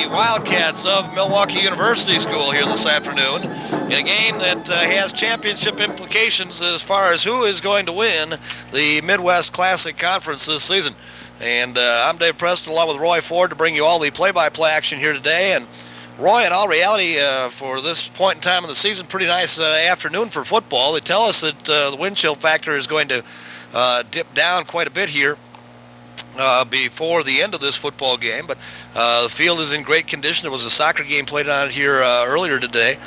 The Wildcats of Milwaukee University School here this afternoon in a game that has championship implications as far as who is going to win the Midwest Classic Conference this season. And I'm Dave Preston along with Roy Ford to bring you all the play-by-play action here today. And Roy, in all reality, for this point in time in the season, pretty nice afternoon for football. They tell us that the wind chill factor is going to dip down quite a bit here before the end of this football game, but the field is in great condition. There was a soccer game played on it here earlier today,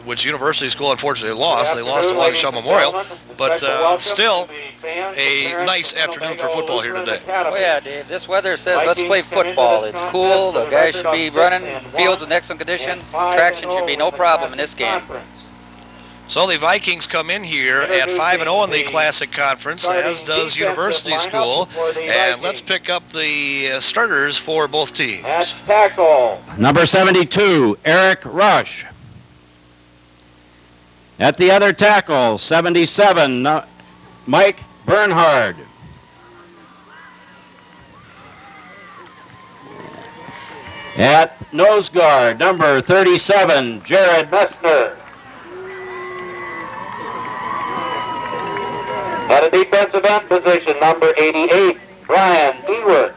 which University School unfortunately lost. They lost to Waukesha Memorial, but still a nice afternoon for football here today. Oh yeah, Dave, this weather says let's play football. It's cool, the guys should be running, field's in excellent condition, traction should be no problem in this game. So the Vikings come in here at 5-0 in the Classic Conference, as does University School. And let's pick up the starters for both teams. At tackle, Number 72, Eric Rush. At the other tackle, 77, Mike Bernhard. At nose guard, number 37, Jared Messner. At a defensive end position, number 88, Brian Ewood.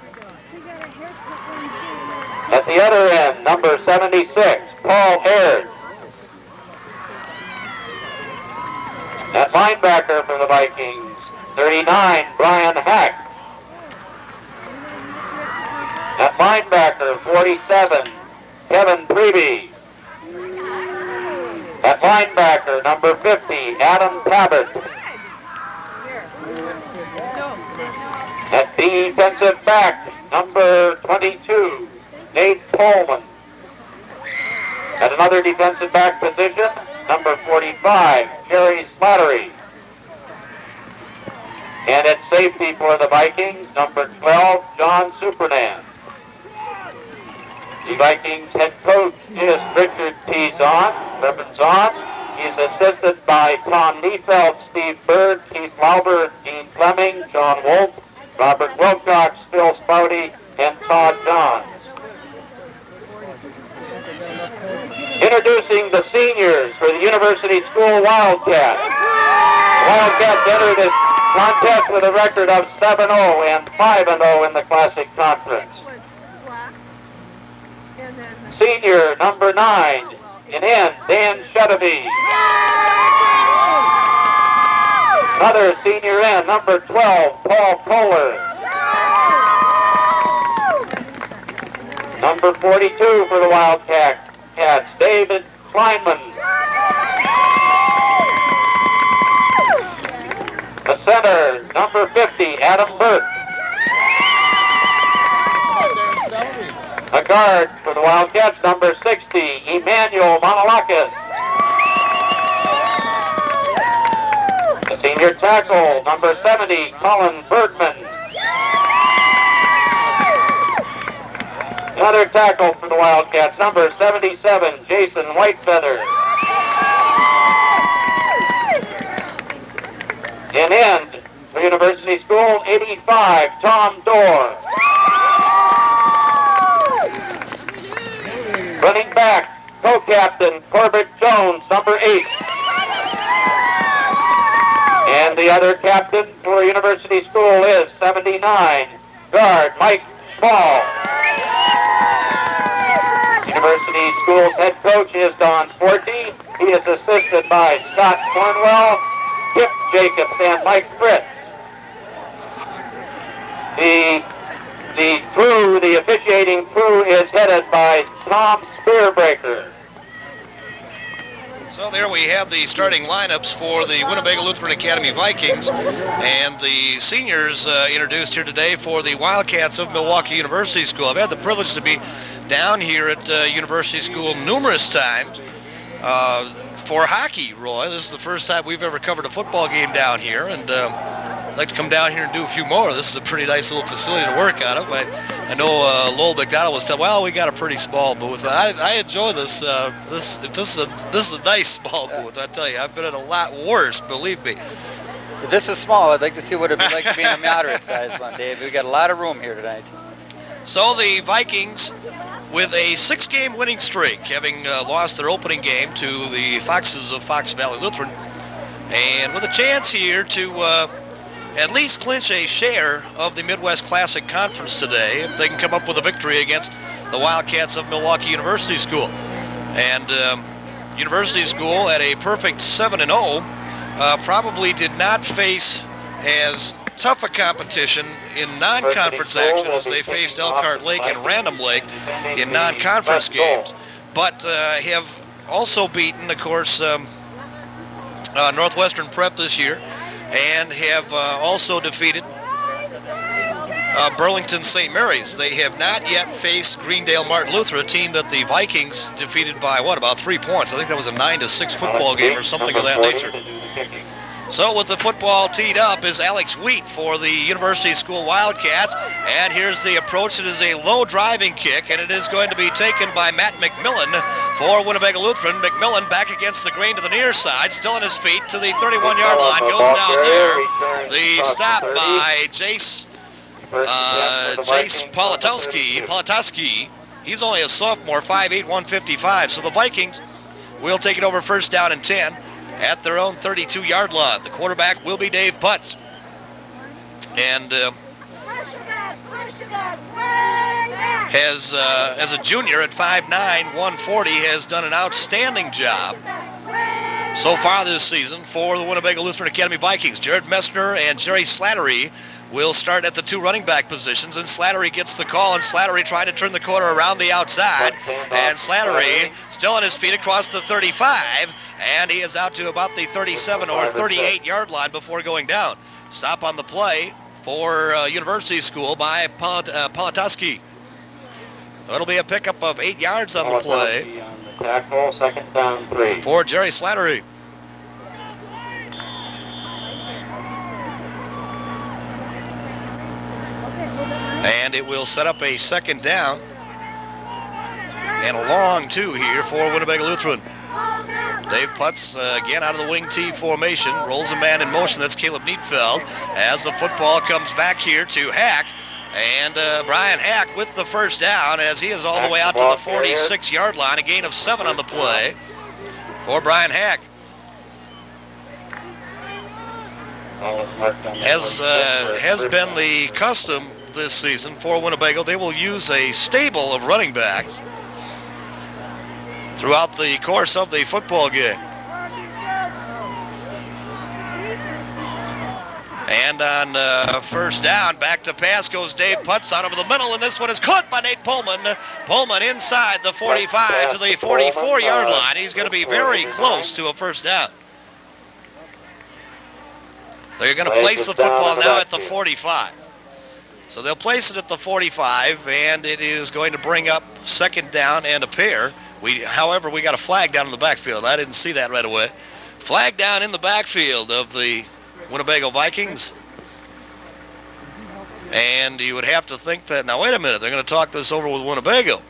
At the other end, number 76, Paul Aird. At linebacker for the Vikings, 39, Brian Hack. At linebacker, 47, Kevin Preby. At linebacker, number 50, Adam Tabbitt. At defensive back, number 22, Nate Coleman. At another defensive back position, number 45, Jerry Slattery. And at safety for the Vikings, number 12, John Supernan. The Vikings head coach is Richard T. Zahn, Reverend Zahn. He's assisted by Tom Neefeld, Steve Bird, Keith Lauber, Dean Fleming, John Wolf, Robert Wilcox, Phil Spouty, and Todd Johns. Introducing the seniors for the University School Wildcats. The Wildcats enter this contest with a record of 7-0 and 5-0 in the Classic Conference. Senior number 9, in end, Dan Shutterby. Another senior end, number 12, Paul Kohler. Number 42 for the Wildcats, David Kleinman. The center, number 50, Adam Burke. A guard for the Wildcats, number 60, Emmanuel Manolakis. The senior tackle, number 70, Colin Bergman. Another tackle for the Wildcats, number 77, Jason Whitefeather. In end, for University School, 85, Tom Dorr. Running back, co-captain Corbett Jones, number 8. And the other captain for University School is 79, guard Mike Ball. University School's head coach is Don Forte. He is assisted by Scott Cornwell, Kip Jacobs, and Mike Fritz. The officiating crew is headed by Tom Spearbreaker. So there we have the starting lineups for the Winnebago Lutheran Academy Vikings, and the seniors introduced here today for the Wildcats of Milwaukee University School. I've had the privilege to be down here at University School numerous times for hockey, Roy. This is the first time we've ever covered a football game down here, and I'd like to come down here and do a few more. This is a pretty nice little facility to work out of. I know Lowell McDonald was telling, well, we got a pretty small booth. I enjoy this. This is a nice small booth, I tell you. I've been in a lot worse, believe me. If this is small, I'd like to see what it'd be like to be in a moderate-sized one, Dave. We got a lot of room here tonight. So the Vikings with a 6-game winning streak, having lost their opening game to the Foxes of Fox Valley Lutheran, and with a chance here to at least clinch a share of the Midwest Classic Conference today if they can come up with a victory against the Wildcats of Milwaukee University School. And University School at a perfect 7-0 probably did not face as tough a competition in non-conference action as they faced Elkhart Lake and Random Lake in non-conference games, but have also beaten, of course, Northwestern Prep this year, and have also defeated Burlington St. Mary's. They have not yet faced Greendale Martin Luther, a team that the Vikings defeated by, about 3 points. I think that was a 9-6 football game or something of that nature. So with the football teed up is Alex Wheat for the University School Wildcats. And here's the approach. It is a low driving kick, and it is going to be taken by Matt McMillan for Winnebago Lutheran. McMillan back against the grain to the near side, still on his feet to the 31-yard line, goes down there. The stop by Jace Politowski. He's only a sophomore, 5'8", 155. So the Vikings will take it over first down and 10 at their own 32-yard line. The quarterback will be Dave Putz. And has, as a junior at 5'9", 140, has done an outstanding job so far this season for the Winnebago Lutheran Academy Vikings. Jared Messner and Jerry Slattery will start at the 2 running back positions, and Slattery gets the call, and Slattery trying to turn the corner around the outside, and Slattery still on his feet across the 35, and he is out to about the 37 or 38-yard line before going down. Stop on the play for University School by Politowski. It'll be a pickup of 8 yards on the play Tackle, second down, 3. for Jerry Slattery. And it will set up a second down and a long 2 here for Winnebago Lutheran. Dave Putz again out of the wing T formation, rolls a man in motion. That's Caleb Neatfeld as the football comes back here to Hack. And Brian Hack with the first down as he is all the way out to the 46-yard line. A gain of 7 on the play for Brian Hack. As has been the custom this season for Winnebago, they will use a stable of running backs throughout the course of the football game. And on first down, back to pass goes Dave Putz out over the middle, and this one is caught by Nate Pullman. Pullman inside the 45 to the 44-yard line. He's going to be very close to a first down. They're going to place the football now at the 45. So they'll place it at the 45, and it is going to bring up second down and a pair. However, we got a flag down in the backfield. I didn't see that right away. Flag down in the backfield of the Winnebago Vikings. And you would have to think that, now wait a minute, they're going to talk this over with Winnebago.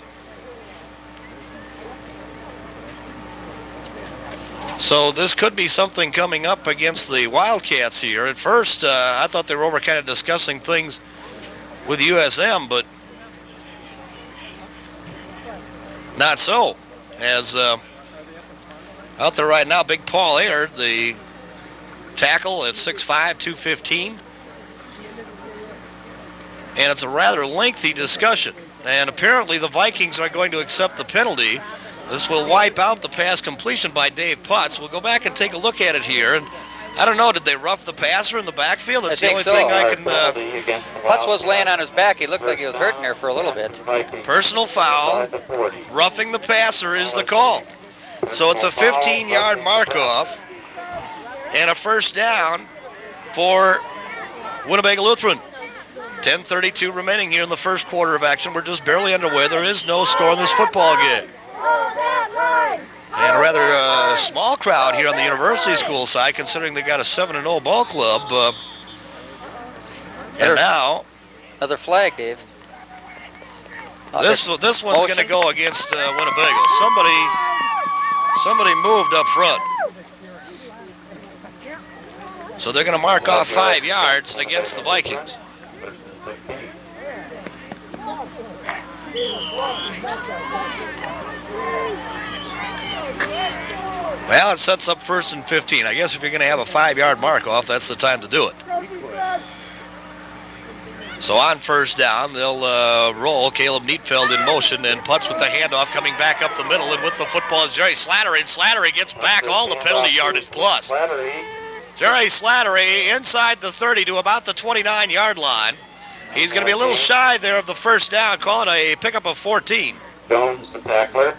So this could be something coming up against the Wildcats here. At first, I thought they were over kind of discussing things with USM, but not so. As out there right now, Big Paul Ayer, the tackle at 6'5", 215. And it's a rather lengthy discussion. And apparently the Vikings are going to accept the penalty. This will wipe out the pass completion by Dave Putz. We'll go back and take a look at it here. And I don't know, did they rough the passer in the backfield? That's the only thing I can... Putz was laying on his back. He looked like he was hurting there for a little bit. Personal foul. Roughing the passer is the call. So it's a 15-yard mark-off and a first down for Winnebago Lutheran. 10:32 remaining here in the first quarter of action. We're just barely underway. There is no score in this football game. And a rather small crowd here on the University School side, considering they got a 7-0 ball club. And now... Another flag, Dave. This one's going to go against Winnebago. Somebody moved up front. So they're going to mark off 5 yards against the Vikings. Well, it sets up 1st and 15. I guess if you're going to have a 5-yard mark off, that's the time to do it. So on 1st down, they'll roll. Caleb Neatfeld in motion, and Putz with the handoff coming back up the middle, and with the football is Jerry Slattery. And Slattery gets back all the penalty yardage plus. Jerry Slattery inside the 30 to about the 29-yard line. He's going to be a little shy there of the 1st down. Call it a pickup of 14. Jones, the tackler.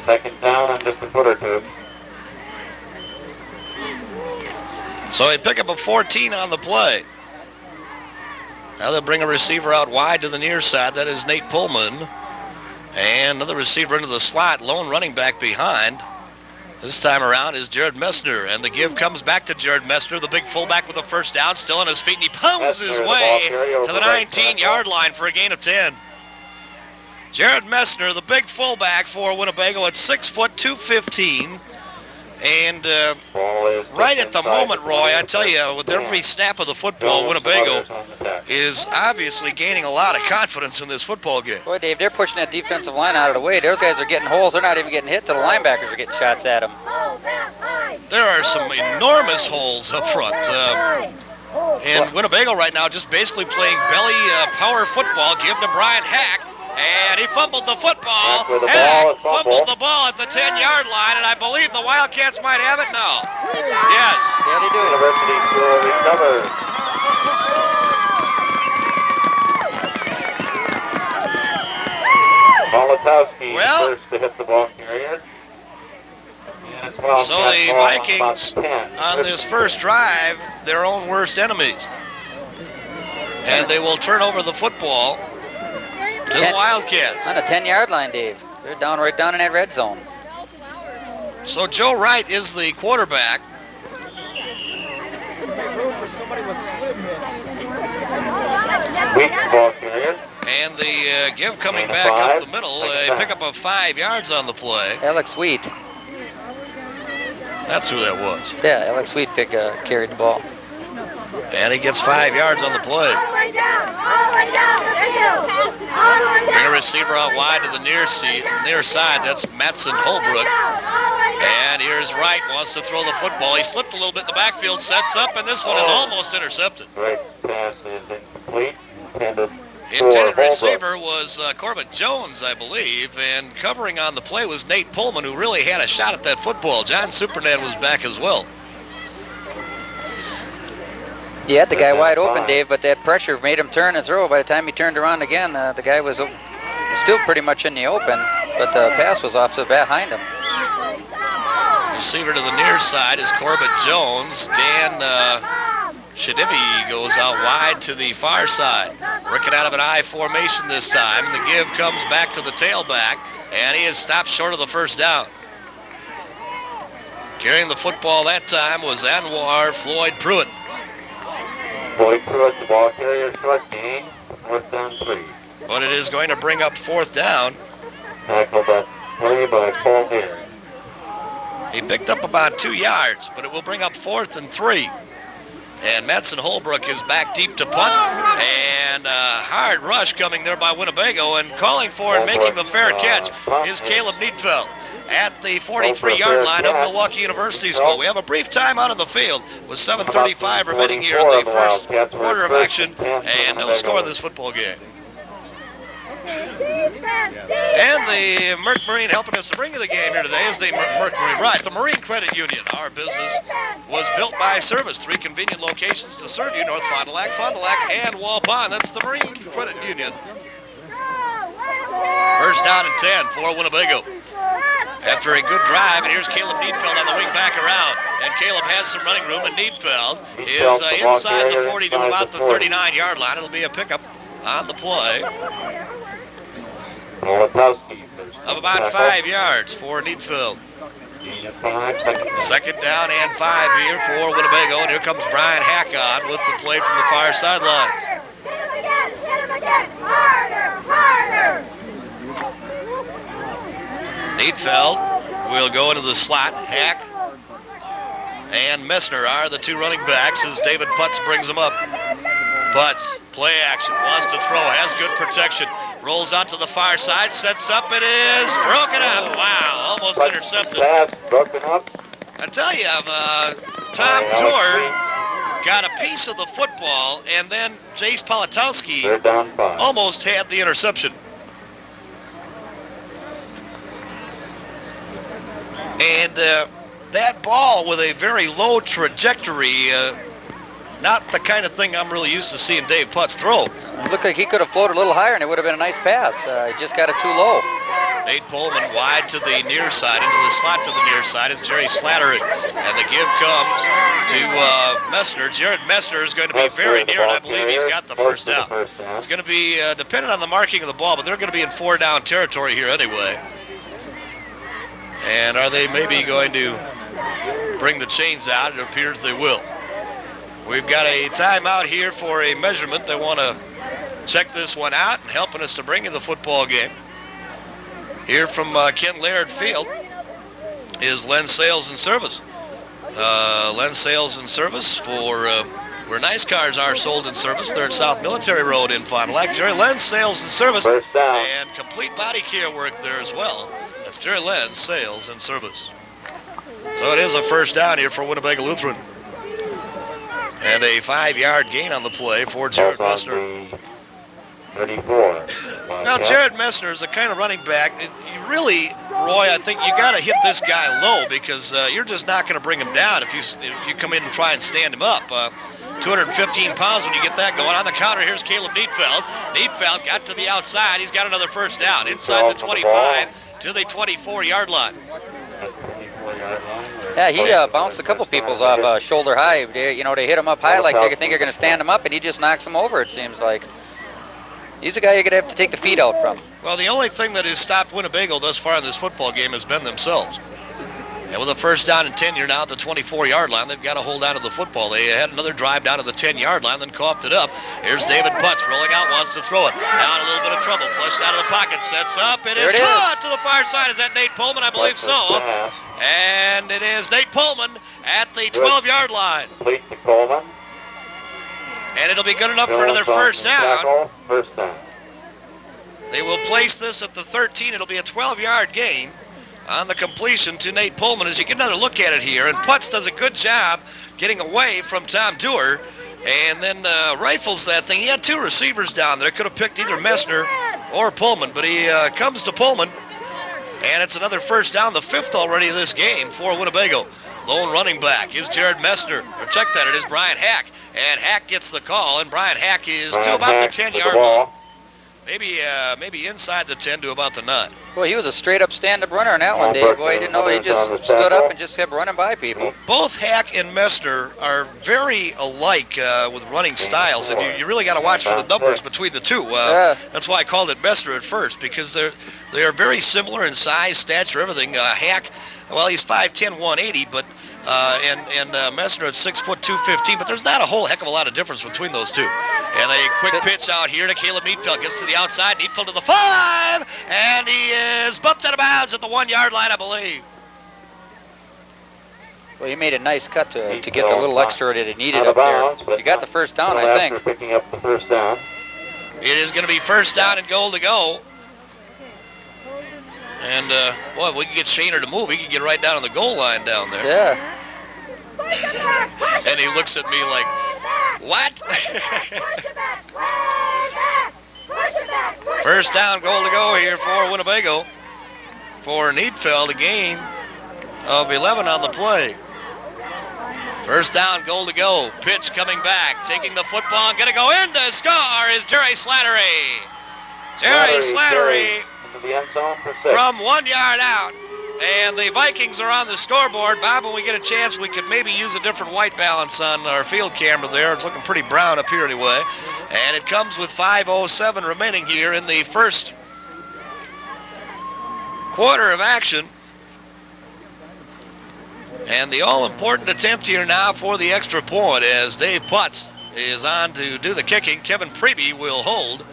2nd down and just a foot or two. So a pickup of 14 on the play. Now they'll bring a receiver out wide to the near side. That is Nate Pullman. And another receiver into the slot, lone running back behind. This time around is Jared Messner, and the give comes back to Jared Messner, the big fullback with the 1st down, still on his feet, and he pounds his way to the 19-yard line for a gain of 10. Jared Messner, the big fullback for Winnebago at 6 foot 215. And right at the moment, Roy, I tell you, with every snap of the football, Winnebago is obviously gaining a lot of confidence in this football game. Boy, Dave, they're pushing that defensive line out of the way. Those guys are getting holes. They're not even getting hit till the linebackers are getting shots at them. There are some enormous holes up front. And Winnebago right now just basically playing belly power football. Give to Brian Hack. And he fumbled the football. Hack fumbled the ball at the 10-yard line, and I believe the Wildcats might have it now. Yes. Yeah, they do. University School recovered. Molotowski first to hit the ball carrier. So the Vikings on this first drive, their own worst enemies. And they will turn over the football to the Wildcats. On the 10-yard line, Dave. They're down right down in that red zone. So Joe Wright is the quarterback. Weak ball carrier. And the give coming back up the middle, a pickup of 5 yards on the play. Alex Sweet. That's who that was. Yeah, Alex Sweet carried the ball. And he gets 5 yards on the play. Bring a receiver out wide to the near side. That's Matson Holbrook. And here's Wright, wants to throw the football. He slipped a little bit in the backfield, sets up, and this one is almost intercepted. Right pass is incomplete. Intended receiver was Corbett Jones, I believe, and covering on the play was Nate Pullman, who really had a shot at that football. John Supernan was back as well. He had the guy wide open, Dave, but that pressure made him turn and throw. By the time he turned around again, the guy was still pretty much in the open, but the pass was off to behind him. Receiver to the near side is Corbett Jones. Dan Shadivi goes out wide to the far side. Working out of an I formation this time. The give comes back to the tailback, and he is stopped short of the 1st down. Carrying the football that time was Anwar Floyd Pruitt. Floyd Pruitt, the ball carrier, short gain, 4th down 3. But it is going to bring up 4th down. Tackled that play by Paul Mears. He picked up about 2 yards, but it will bring up 4th and 3. And Matson Holbrook is back deep to punt. And a hard rush coming there by Winnebago. And calling for and making the fair catch is Caleb Neatfeld at the 43-yard line of Milwaukee University School. We have a brief time out of the field with 7:35 remaining here in the first quarter of action. And no score in this football game. And the Merck Marine helping us to bring you the game here today is the Merck Marine. Right, the Marine Credit Union. Our business was built by service. 3 convenient locations to serve you: North Fond du Lac, and Waupun. That's the Marine Credit Union. 1st down and 10 for Winnebago. After a good drive, and here's Caleb Neatfeld on the wing back around. And Caleb has some running room, and Neatfeld is inside the 40 to about the 39-yard line. It'll be a pickup on the play of about 5 yards for Neatfeld. 2nd down and 5 here for Winnebago, and here comes Brian Hack on with the play from the far sidelines. Neatfeld will go into the slot. Hack and Messner are the 2 running backs as David Putz brings them up. Putz, play action, wants to throw, has good protection. Rolls out to the far side, sets up, it is broken up. Wow, almost intercepted. Pass broken up. I tell you, Tom Doerr got a piece of the football, and then Jace Politowski They're down 5. almost had the interception. And that ball with a very low trajectory, not the kind of thing I'm really used to seeing Dave Putz throw. It looked like he could have floated a little higher and it would have been a nice pass. He just got it too low. Nate Pullman wide to the near side, into the slot to the near side is Jerry Slattery. And the give comes to Messner. Jared Messner is going to be very near, and I believe he's got the first down. It's going to be dependent on the marking of the ball, but they're going to be in 4-down territory here anyway. And are they maybe going to bring the chains out? It appears they will. We've got a timeout here for a measurement. They want to check this one out and helping us to bring in the football game. Here from Kent Laird Field is Len Sales and Service. Len Sales and Service for where nice cars are sold and serviced. They're at South Military Road in Fond du Lac. Jerry Len Sales and Service. First down. And complete body care work there as well. That's Jerry Len Sales and Service. So it is a first down here for Winnebago Lutheran. And a 5-yard gain on the play for Jared Messner. 34. Now, Jared Messner is the kind of running back, you really, Roy, I think you got to hit this guy low because you're just not going to bring him down if you come in and try and stand him up. 215 pounds when you get that going. On the counter, here's Caleb Neatfeld. Neatfeld got to the outside. He's got another first down inside the 25 to the 24-yard line. Yeah, he bounced a couple people's off shoulder high. They hit him up high like they think they're going to stand him up, and he just knocks him over, it seems like. He's a guy you're going to have to take the feet out from. Well, the only thing that has stopped Winnebago thus far in this football game has been themselves. And with a first down and 10, you're now at the 24-yard line. They've got to hold on to the football. They had another drive down to the 10-yard line, then coughed it up. Here's David Putz rolling out, wants to throw it. Now in a little bit of trouble. Flushed out of the pocket, sets up. It is caught to the far side. Is that Nate Pullman? I believe so. And it is Nate Pullman at the 12-yard line. Complete to Coleman. And it'll be good enough for another first down. First down. They will place this at the 13. It'll be a 12-yard gain on the completion to Nate Pullman. As you get another look at it here, and Putz does a good job getting away from Tom Doerr, and then rifles that thing. He had 2 receivers down there. Could have picked either Messner or Pullman, but he comes to Pullman, and it's another first down, the 5th already of this game for Winnebago. Lone running back is Jared Messner. Or check that, it is Brian Hack, and Hack gets the call, and Brian Hack is to about the 10-yard line. Maybe inside the 10 to about the 9. Boy, he was a straight-up stand-up runner on that one, Dave. Boy, he didn't know. He just stood up and just kept running by people. Both Hack and Messner are very alike with running styles, and you really got to watch for the numbers between the two. That's why I called it Messner at first, because they are very similar in size, stature, everything. Hack, well, he's 5'10", 180, but and Messner at 6 foot 215, but there's not a whole heck of a lot of difference between those two. And a quick pitch out here to Caleb Neatfeld. Gets to the outside. Neatfeld to the 5. And he is bumped out of bounds at the 1-yard line, I believe. Well, he made a nice cut to get the little extra that he needed up there. He got the first down, I think. Picking up the first down. It is going to be first down and goal to go. And, boy, if we can get Shaner to move, he can get right down on the goal line down there. Yeah. And he looks at me like, what? First down, goal to go here for Winnebago. For Neatfeld, a gain of 11 on the play. First down, goal to go. Pitch coming back, taking the football and going to go in to score is Jerry Slattery. Jerry Slattery from 1 yard out. And the Vikings are on the scoreboard. Bob, when we get a chance, we could maybe use a different white balance on our field camera there. It's looking pretty brown up here anyway. And it comes with 5:07 remaining here in the first quarter of action. And the all-important attempt here now for the extra point as Dave Putz is on to do the kicking. Kevin Preby will hold.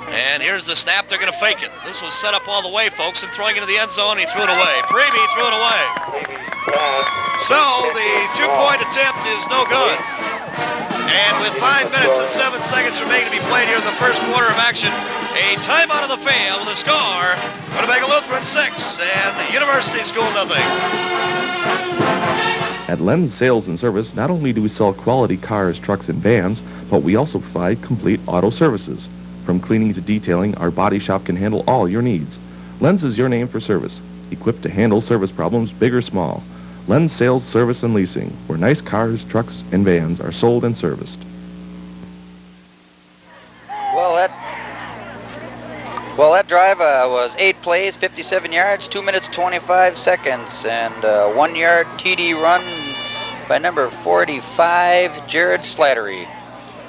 And here's the snap. They're going to fake it. This was set up all the way, folks, and throwing into the end zone. He threw it away. Preby threw it away. So the 2-point attempt is no good. And with 5 minutes and 7 seconds remaining to be played here in the first quarter of action, a timeout of the field with a score. Winnebago Lutheran 6 and University School nothing. At Len's Sales and Service, not only do we sell quality cars, trucks, and vans, but we also provide complete auto services. From cleaning to detailing, our body shop can handle all your needs. Len's is your name for service, equipped to handle service problems big or small. Len's Sales, Service, and Leasing, where nice cars, trucks, and vans are sold and serviced. Well, that drive was 8 plays, 57 yards, 2 minutes, 25 seconds, and 1 yard TD run by number 45, Jared Slattery.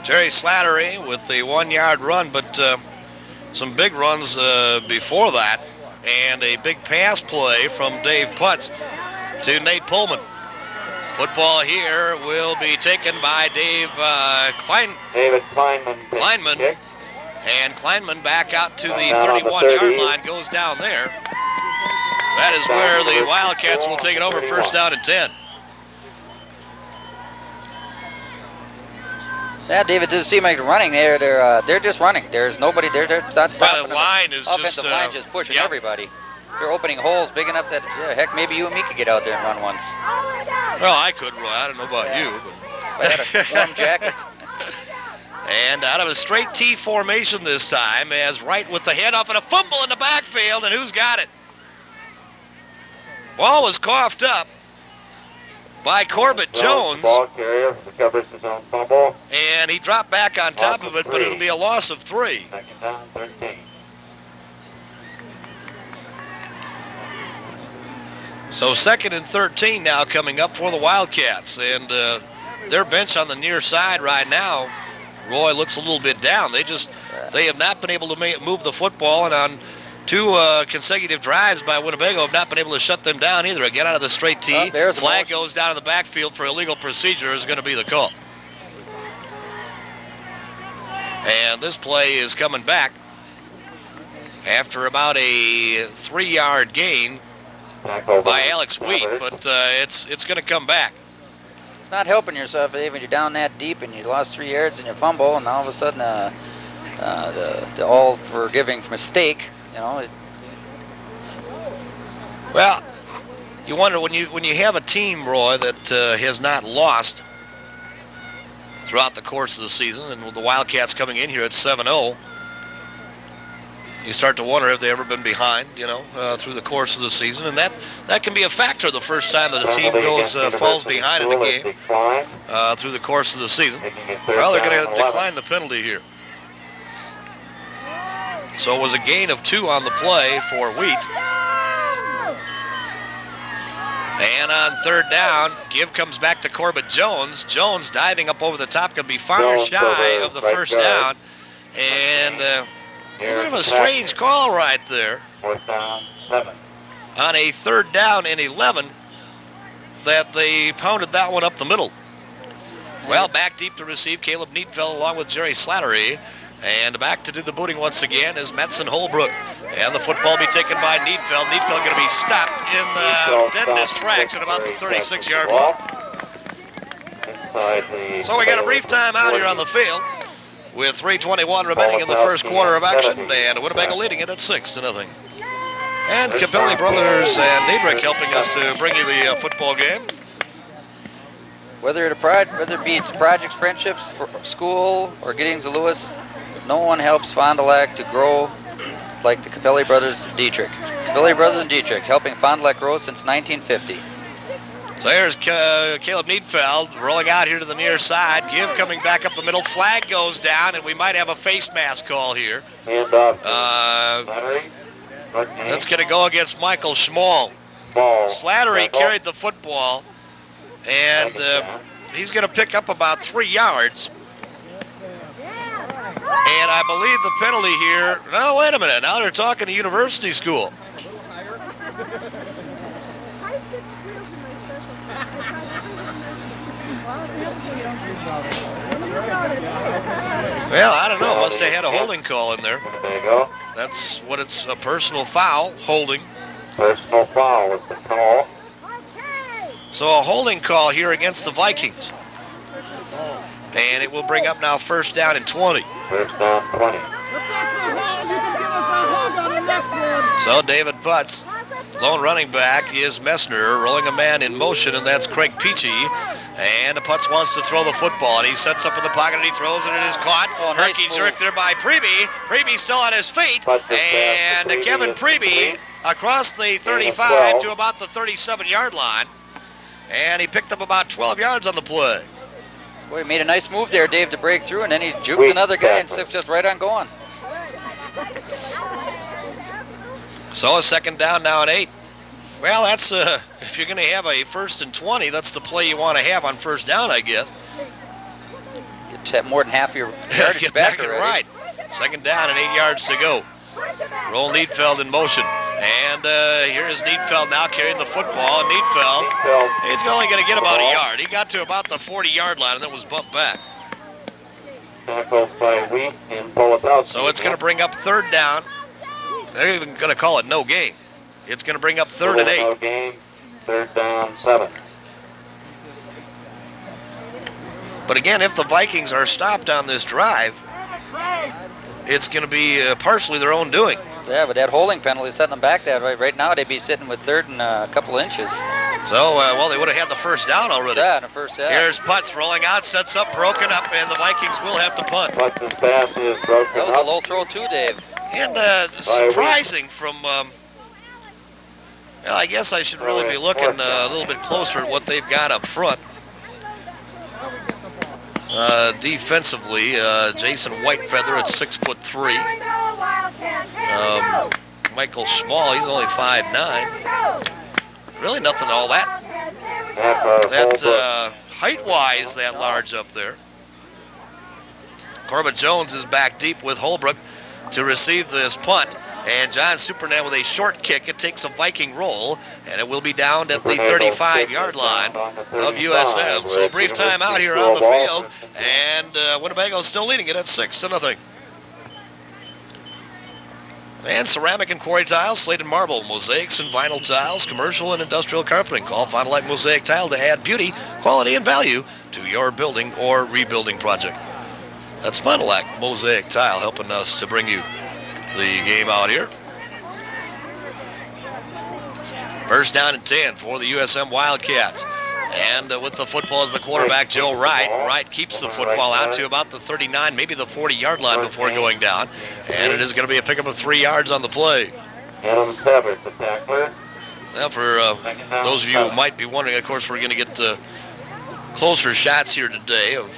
Jerry Slattery with the 1 yard run, but some big runs before that, and a big pass play from Dave Putz to Nate Pullman. Football here will be taken by David Kleinman. Kick. And Kleinman back out to the 31-yard line, goes down there. That is where the Wildcats will take it over, first down and 10. Yeah, David, doesn't seem like they're running. They're just running. There's nobody there. They're not stopping. The line is offensive line just pushing yep. everybody. They're opening holes big enough that, heck, maybe you and me could get out there and run once. Well, I could run. I don't know about you. But I had a warm jacket. And out of a straight T formation this time, as Wright with the handoff and a fumble in the backfield, and who's got it? Ball was coughed up by Corbett Jones. Ball carrier recovers his own fumble. And he dropped back on top of it, but it'll be a loss of 3. Second down, 13. So 2nd and 13 now coming up for the Wildcats. And their bench on the near side right now, Roy, looks a little bit down. They have not been able to move the football, and on 2 consecutive drives by Winnebago have not been able to shut them down either. Again, out of the straight T, flag goes down in the backfield for illegal procedure is going to be the call. And this play is coming back after about a 3-yard gain by Alex Wheat, but it's going to come back. It's not helping yourself, Dave, when you're down that deep and you lost 3 yards and you fumble, and all of a sudden the all-forgiving mistake, Well, you wonder when you have a team, Roy, that has not lost throughout the course of the season, and with the Wildcats coming in here at 7-0, you start to wonder if they've ever been behind, through the course of the season, and that can be a factor the first time that a team falls behind in a game through the course of the season. Well, they're going to decline the penalty here. So it was a gain of 2 on the play for Wheat. And on 3rd down, give comes back to Corbett Jones. Jones diving up over the top, going to be far shy of the first down. And a bit of a strange call right there. 4th down, 7. On a 3rd down and 11, that they pounded that one up the middle. Well, back deep to receive, Caleb Neatfeld along with Jerry Slattery. And back to do the booting once again is Metzen Holbrook. And the football be taken by Neatfeld. Neatfeld going to be stopped dead in his tracks at about the 36-yard line. So we got a brief timeout here on the field with 3:21 remaining in the first quarter of action, and Winnebago leading it at 6-0. And Capelli Brothers and Diedrich helping us to bring you the football game. Whether it be it's projects, friendships, school, or Giddings of Lewis, no one helps Fond du Lac to grow like the Capelli Brothers and Dietrich. Capelli Brothers and Dietrich, helping Fond du Lac grow since 1950. So here's Caleb Neatfeld rolling out here to the near side. Give coming back up the middle. Flag goes down, and we might have a face mask call here. That's going to go against Michael Schmall. Slattery carried the football, and he's going to pick up about 3 yards. And I believe the penalty here, no, wait a minute, now they're talking to University School. Well, I don't know, must have had a holding call in there. There you go. That's what it's, a personal foul, holding. Personal foul is the call. So a holding call here against the Vikings. And it will bring up now first down and 20. First down 20. So David Butts, lone running back, is Messner, rolling a man in motion, and that's Craig Peachy. And Putz wants to throw the football, and he sets up in the pocket, and he throws it, and it is caught. Nice Herky move. jerk there by Preeby. Preeby still on his feet. And Kevin Preeby across the 35 to about the 37-yard line. And he picked up about 12 yards on the play. Boy, he made a nice move there, Dave, to break through, and then he juked another guy and slipped just right on going. So a second down now and 8. Well, that's if you're going to have a first and 20, that's the play you want to have on first down, I guess. Get more than half your yardage Get back back already. right. Second down and 8 yards to go. Roll Needfeld in motion. And here is Needfeld now carrying the football. And Needfeld, he's only going to get about a yard. He got to about the 40-yard line and then was bumped back. Tackled by Wheat and Politowski. So it's going to bring up third down. They're even going to call it no game. It's going to bring up third and 8. No game. Third down 7. But again, if the Vikings are stopped on this drive, it's going to be partially their own doing. Yeah, but that holding penalty setting them back that way. Right now, they'd be sitting with third and a couple inches. So, well, they would have had the first down already. Yeah, in the first half. Here's Putz rolling out, sets up, broken up, and the Vikings will have to punt. Putz's pass is broken That was up. a low throw too, Dave. And surprising from, well, I guess I should really be looking a little bit closer at what they've got up front. Defensively, Jason Whitefeather at 6'3". Michael Small, he's only 5'9". Really nothing all that height-wise that large up there. Corbett Jones is back deep with Holbrook to receive this punt. And John Supernan with a short kick. It takes a Viking roll, and it will be down at the 35-yard line of USM. So a brief time out here on the field, and Winnebago still leading it at 6-0. And ceramic and quarry tiles, slate and marble, mosaics and vinyl tiles, commercial and industrial carpeting. Call Fond du Lac Mosaic Tile to add beauty, quality, and value to your building or rebuilding project. That's Fond du Lac Mosaic Tile helping us to bring you the game out here. First down and 10 for the USM Wildcats. And with the football as the quarterback, Joe Wright. Wright keeps the football out to about the 39, maybe the 40-yard line before going down. And it is going to be a pickup of 3 yards on the play. Adam Severs, the tackler. Now, for those of you who might be wondering, of course, we're going to get closer shots here today of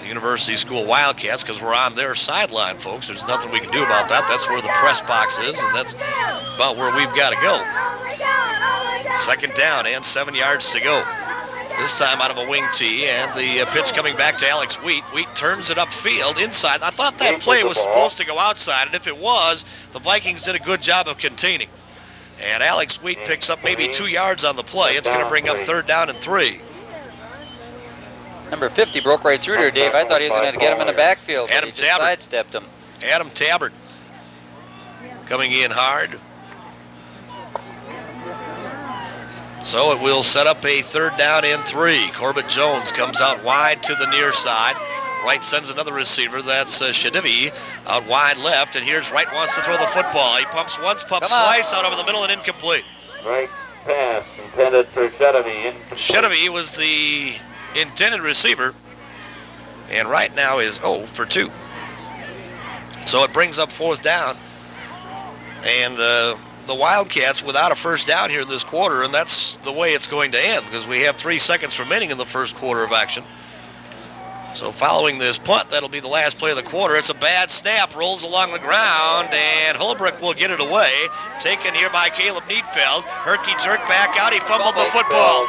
the University School Wildcats because we're on their sideline, folks. There's nothing we can do about that. That's where the press box is, and that's about where we've got to go. Second down and 7 yards to go. This time out of a wing tee, and the pitch coming back to Alex Wheat. Wheat turns it upfield inside. I thought that play was supposed to go outside, and if it was, the Vikings did a good job of containing. And Alex Wheat picks up maybe 2 yards on the play. It's going to bring up third down and 3. Number 50 broke right through there, Dave. I thought he was going to get him in the backfield, but Adam he just Tabbert. sidestepped him. Adam Tabbert coming in hard. So it will set up a third down and 3. Corbett Jones comes out wide to the near side. Wright sends another receiver. That's Shadivi out wide left. And here's Wright wants to throw the football. He pumps once, pumps twice, out over the middle and incomplete. Right pass intended for Shedivi. Shedivi was the intended receiver. And Wright now is 0 for 2. So it brings up fourth down. And the Wildcats without a first down here in this quarter, and that's the way it's going to end because we have 3 seconds remaining in the first quarter of action. So following this punt, that'll be the last play of the quarter. It's a bad snap, rolls along the ground, and Holbrook will get it away. Taken here by Caleb Needfeld. Herky jerked back out. He fumbled the football.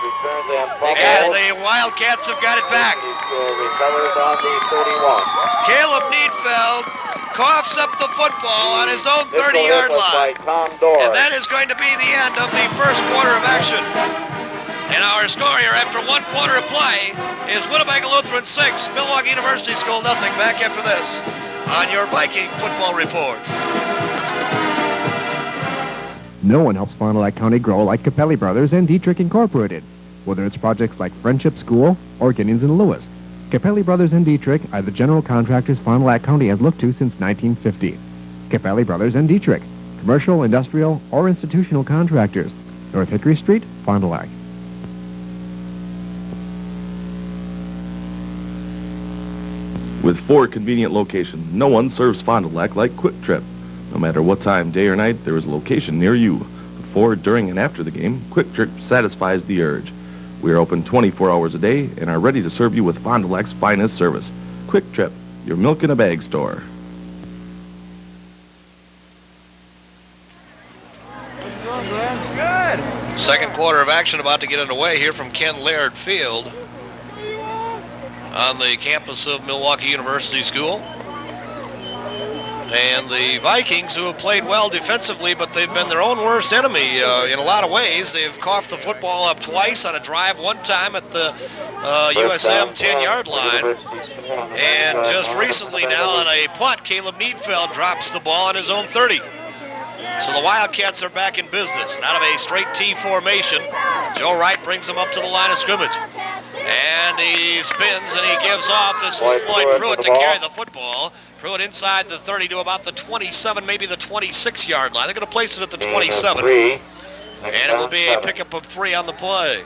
And the Wildcats have got it back. Recovers on the 31. Caleb Needfeld coughs up the football on his own 30-yard line. And that is going to be the end of the first quarter of action. And our score here after 1 quarter of play is Winnebago Lutheran 6, Milwaukee University School nothing. Back after this on your Viking Football Report. No one helps Fond du Lac County grow like Capelli Brothers and Dietrich Incorporated. Whether it's projects like Friendship School or Giddings and Lewis, Capelli Brothers and Dietrich are the general contractors Fond du Lac County has looked to since 1950. Capelli Brothers and Dietrich, commercial, industrial, or institutional contractors. North Hickory Street, Fond du Lac. With 4 convenient locations, no one serves Fond du Lac like Quick Trip. No matter what time, day or night, there is a location near you. Before, during, and after the game, Quick Trip satisfies the urge. We are open 24 hours a day and are ready to serve you with Fond du Lac's finest service. Quick Trip, your milk in a bag store. Second quarter of action about to get underway here from Ken Laird Field on the campus of Milwaukee University School. And the Vikings, who have played well defensively, but they've been their own worst enemy in a lot of ways. They've coughed the football up twice on a drive, one time at the USM 10-yard line. And just recently now on a punt, Caleb Neatfeld drops the ball on his own 30. So the Wildcats are back in business. And out of a straight T formation, Joe Wright brings them up to the line of scrimmage. And he spins and he gives off. This is Floyd Pruitt to carry the football. Pruitt inside the 30 to about the 27, maybe the 26-yard line. They're going to place it at the 27. And it will be a pickup of 3 on the play.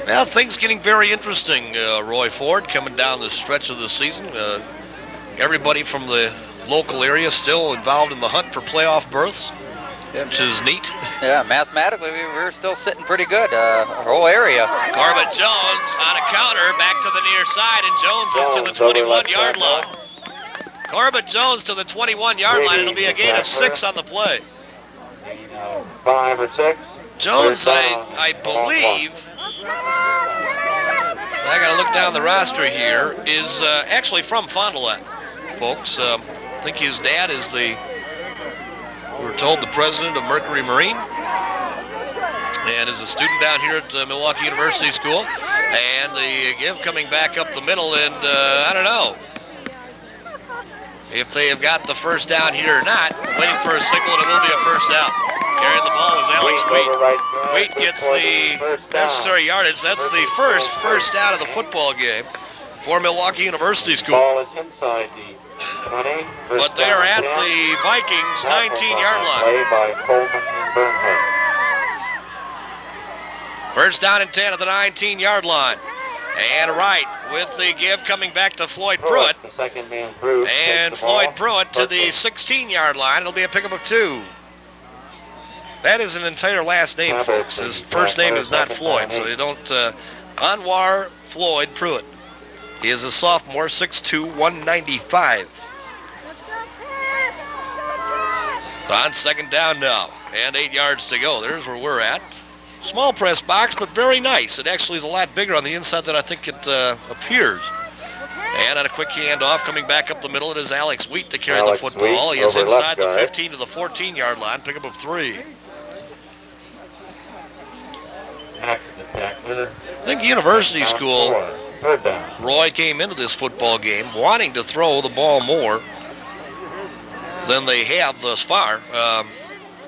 Well, things getting very interesting, Roy Ford, coming down the stretch of the season. Everybody from the local area still involved in the hunt for playoff berths, which is neat. Yeah, mathematically, we're still sitting pretty good, our whole area. Corbett Jones on a counter, back to the near side, and Jones is to the 21-yard line. Corbett Jones to the 21-yard line. It'll be a gain of 6 on the play. 5 or 6. Jones, I believe, I got to look down the roster here, is actually from Fond du Lac, folks. I think his dad is we were told, the president of Mercury Marine, and is a student down here at Milwaukee University School. And the give coming back up the middle, and I don't know if they have got the first down here or not. Waiting for a signal, and it will be a first down. Carrying the ball is Alex Wheat. Wheat gets the necessary yardage. That's the first down of the football game for Milwaukee University School. Ball is inside the 20. But they are at the Vikings' 19-yard line. Play by Coleman and Bernhardt. First down and 10 at the 19-yard line. And Wright with the give coming back to Floyd Pruitt. The second man Pruitt. And Floyd Pruitt to the 16-yard line. It'll be a pickup of 2. That is an entire last name, folks. His first name is not Floyd, so they don't... Anwar Floyd Pruitt. He is a sophomore, 6'2", 195. On second down now, and 8 yards to go. There's where we're at. Small press box, but very nice. It actually is a lot bigger on the inside than I think it appears. And on a quick handoff, coming back up the middle, it is Alex Wheat to carry the football. He is inside the 15 to the 14-yard line, pickup of 3. I think University School, Roy, came into this football game wanting to throw the ball more than they have thus far.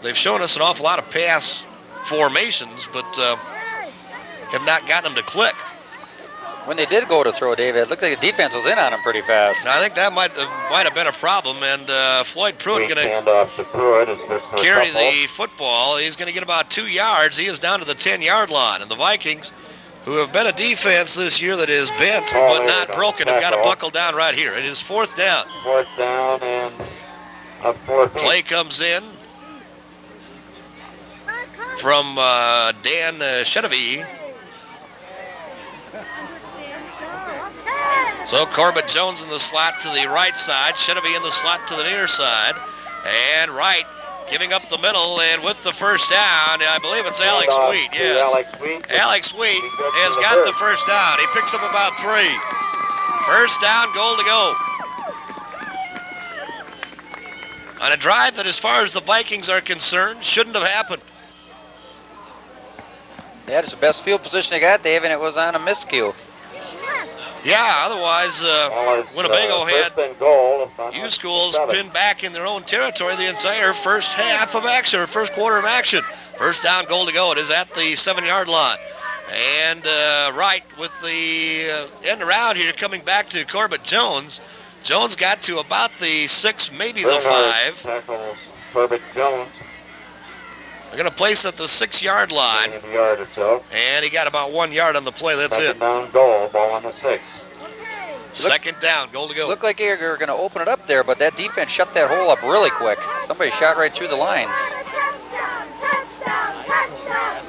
They've shown us an awful lot of pass formations, but have not gotten them to click. When they did go to throw, David, it looked like the defense was in on them pretty fast. I think that might have been a problem, and Floyd Pruitt going to carry the football. He's going to get about 2 yards. He is down to the 10-yard line, and the Vikings, who have been a defense this year that is bent but not broken, have got to buckle down right here. It is 4th down. 4th down and a 4th. Play comes in from Dan Chedevy. So Corbett Jones in the slot to the right side, Chedevy in the slot to the near side, and Wright giving up the middle, and with the first down, I believe it's Alex Wheat, yes. Alex Wheat has got the first down. He picks up about 3. First down, goal to go. On a drive that, as far as the Vikings are concerned, shouldn't have happened. Yeah, it's the best field position they got, Dave, and it was on a miscue. Yeah, otherwise, Winnebago had U Schools pinned back in their own territory the entire first half of action, or first quarter of action. First down, goal to go. It is at the 7-yard line. And right with the end around here, coming back to Corbett Jones. Jones got to about the 6, maybe the 5. Tackles Corbett Jones. They're going to place at the 6-yard line. A yard or so. And he got about 1 yard on the play. That's Second it. down goal, ball on the 6. Second down, goal to go. Looked like they were going to open it up there, but that defense shut that hole up really quick. Somebody shot right through the line.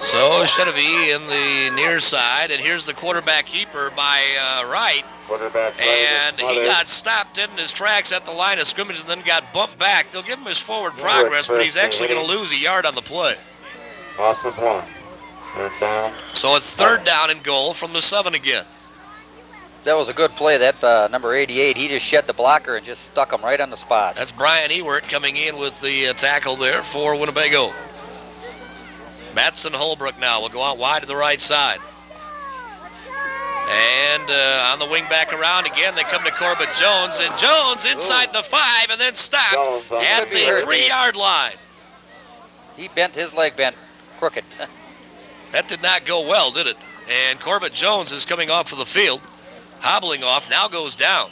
So Chedevy in the near side, and here's the quarterback keeper by Wright. Quarterback right And is he smothered. got stopped dead in his tracks at the line of scrimmage and then got bumped back. They'll give him his forward progress, but he's actually going to lose a yard on the play. Loss of 1. Third down. So it's third down and goal from the 7 again. That was a good play. That number 88, he just shed the blocker and just stuck him right on the spot. That's Brian Ewert coming in with the tackle there for Winnebago. Mattson Holbrook now will go out wide to the right side. And on the wing back around again, they come to Corbett Jones. And Jones inside the 5 and then stopped Jones on at the the hurt. 3-yard line. He bent, his leg bent crooked. That did not go well, did it? And Corbett Jones is coming off of the field, hobbling off, now goes down.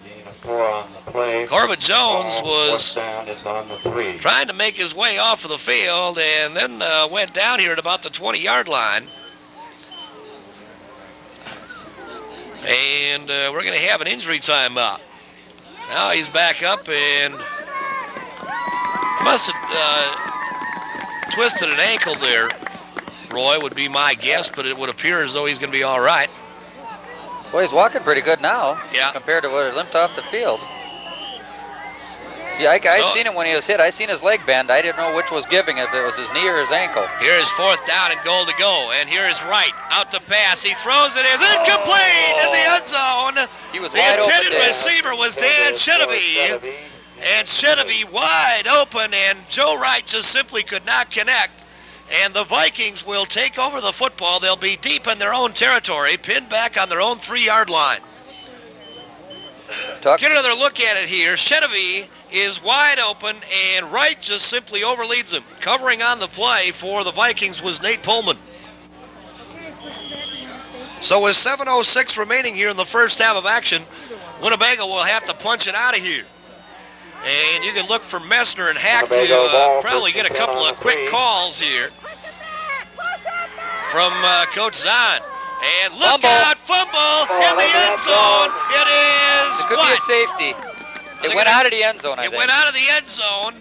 Gain of 4 on the play. Corbett Jones Ball, was fourth down is on the 3. trying to make his way off of the field and then went down here at about the 20-yard line. And we're going to have an injury timeout. Now he's back up and must have twisted an ankle there. Roy would be my guess, but it would appear as though he's going to be all right. Well, he's walking pretty good now. Yeah. Compared to what he limped off the field. Yeah, I seen him when he was hit. I seen his leg bend. I didn't know which was giving, if it was his knee or his ankle. Here's fourth down and goal to go. And here is Wright out to pass. He throws it as incomplete in the end zone. He was The wide open intended there. receiver was Dan Chedevy. And Chedevy wide open, and Joe Wright just simply could not connect. And the Vikings will take over the football. They'll be deep in their own territory, pinned back on their own 3-yard line. Get another look at it here. Chedevy is wide open, and Wright just simply overleads him. Covering on the play for the Vikings was Nate Pullman. So with 7:06 remaining here in the first half of action, Winnebago will have to punch it out of here. And you can look for Messner and Hack to probably get a couple of quick calls here from Coach Zahn. And look out, fumble in the end zone. It is It could what? be a safety. It went out of the end zone, I It think. went out of the end zone,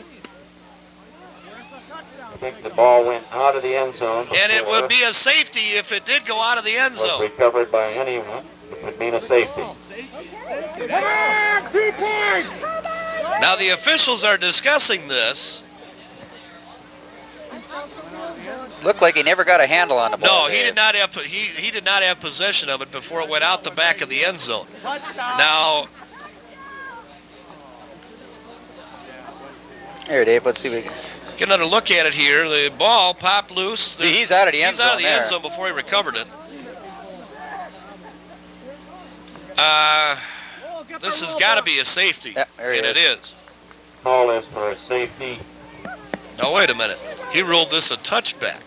I think the ball went out of the end zone. and it before would be a safety if it did go out of the end was zone. recovered by anyone. It would mean a safety. Now the officials are discussing this. Looked like he never got a handle on the ball. No, he did not have he did not have possession of it before it went out the back of the end zone. Now, Here, Dave, let's see if we can. get another look at it here. The ball popped loose. See, he's out of the end He's out of zone the end there. zone before he recovered it. This has got to be a safety, Yeah, there he and it is. is. Call is for a safety. Now wait a minute. He ruled this a touchback.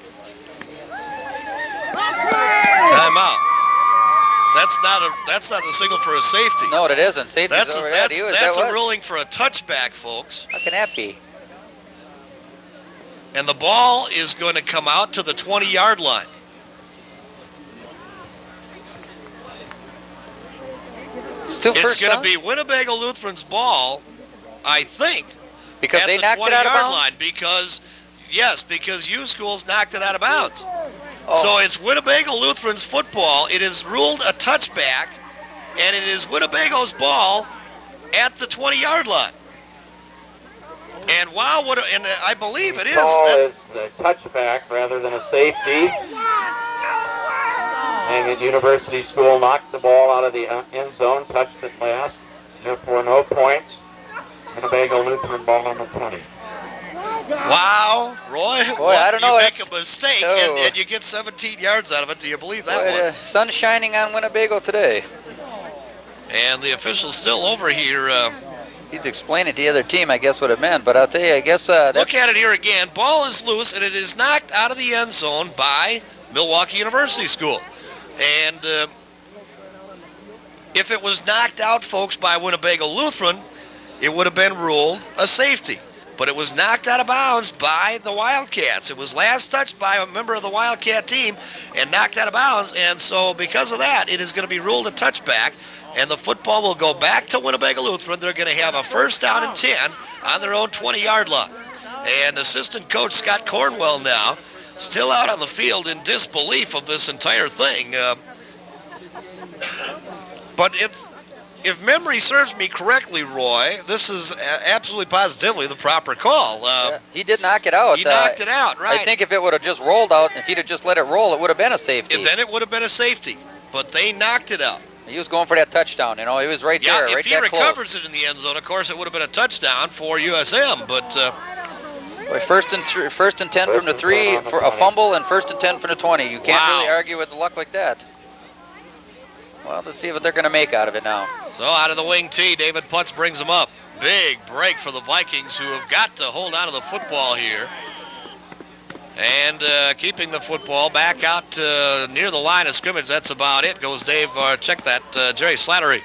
Timeout. That's not the signal for a safety. No, it isn't. Safety's That's over a, there. that's, He was- that's that a was- ruling for a touchback, folks. How can that be? And the ball is going to come out to the 20-yard line. Still It's first going to down? be Winnebago Lutheran's ball, I think, Because at they the knocked it out of 20-yard bounds? line because U Schools knocked it out of bounds. Oh. So it's Winnebago Lutheran's football. It is ruled a touchback, and it is Winnebago's ball at the 20-yard line. And and I believe it is. Call is the touchback rather than a safety. Hanging University School knocked the ball out of the end zone, touched it last. Therefore, no points. Winnebago Lutheran ball on the 20. Wow, Roy. Boy, I don't know, You make that's- a mistake Oh. and you get 17 yards out of it. Do you believe that Boy, one? the sun's shining on Winnebago today. And the official's still over here. He's explaining to the other team, I guess, what it meant. But I'll tell you, I guess that's... Look at it here again. Ball is loose, and it is knocked out of the end zone by Milwaukee University School. And if it was knocked out, folks, by Winnebago Lutheran, it would have been ruled a safety. But it was knocked out of bounds by the Wildcats. It was last touched by a member of the Wildcat team and knocked out of bounds. And so because of that, it is going to be ruled a touchback. And the football will go back to Winnebago Lutheran. They're going to have a first down and 10 on their own 20-yard line. And assistant coach Scott Cornwell now still out on the field in disbelief of this entire thing. But if memory serves me correctly, Roy, this is absolutely positively the proper call. Yeah, he did knock it out. He knocked it out, right. I think if it would have just rolled out, if he'd have just let it roll, it would have been a safety. And then it would have been a safety. But they knocked it out. He was going for that touchdown, you know. He was right there, Yeah, right if he that recovers close. it in the end zone, of course, it would have been a touchdown for USM. But Boy, first and 10 from the 3 for a fumble, and first and 10 from the 20. You can't Wow. really argue with luck like that. Well, let's see what they're going to make out of it now. so out of the wing tee, David Putz brings them up. Big break for the Vikings, who have got to hold on to the football here. And keeping the football back out near the line of scrimmage. That's about it. Goes Dave, check that, Jerry Slattery.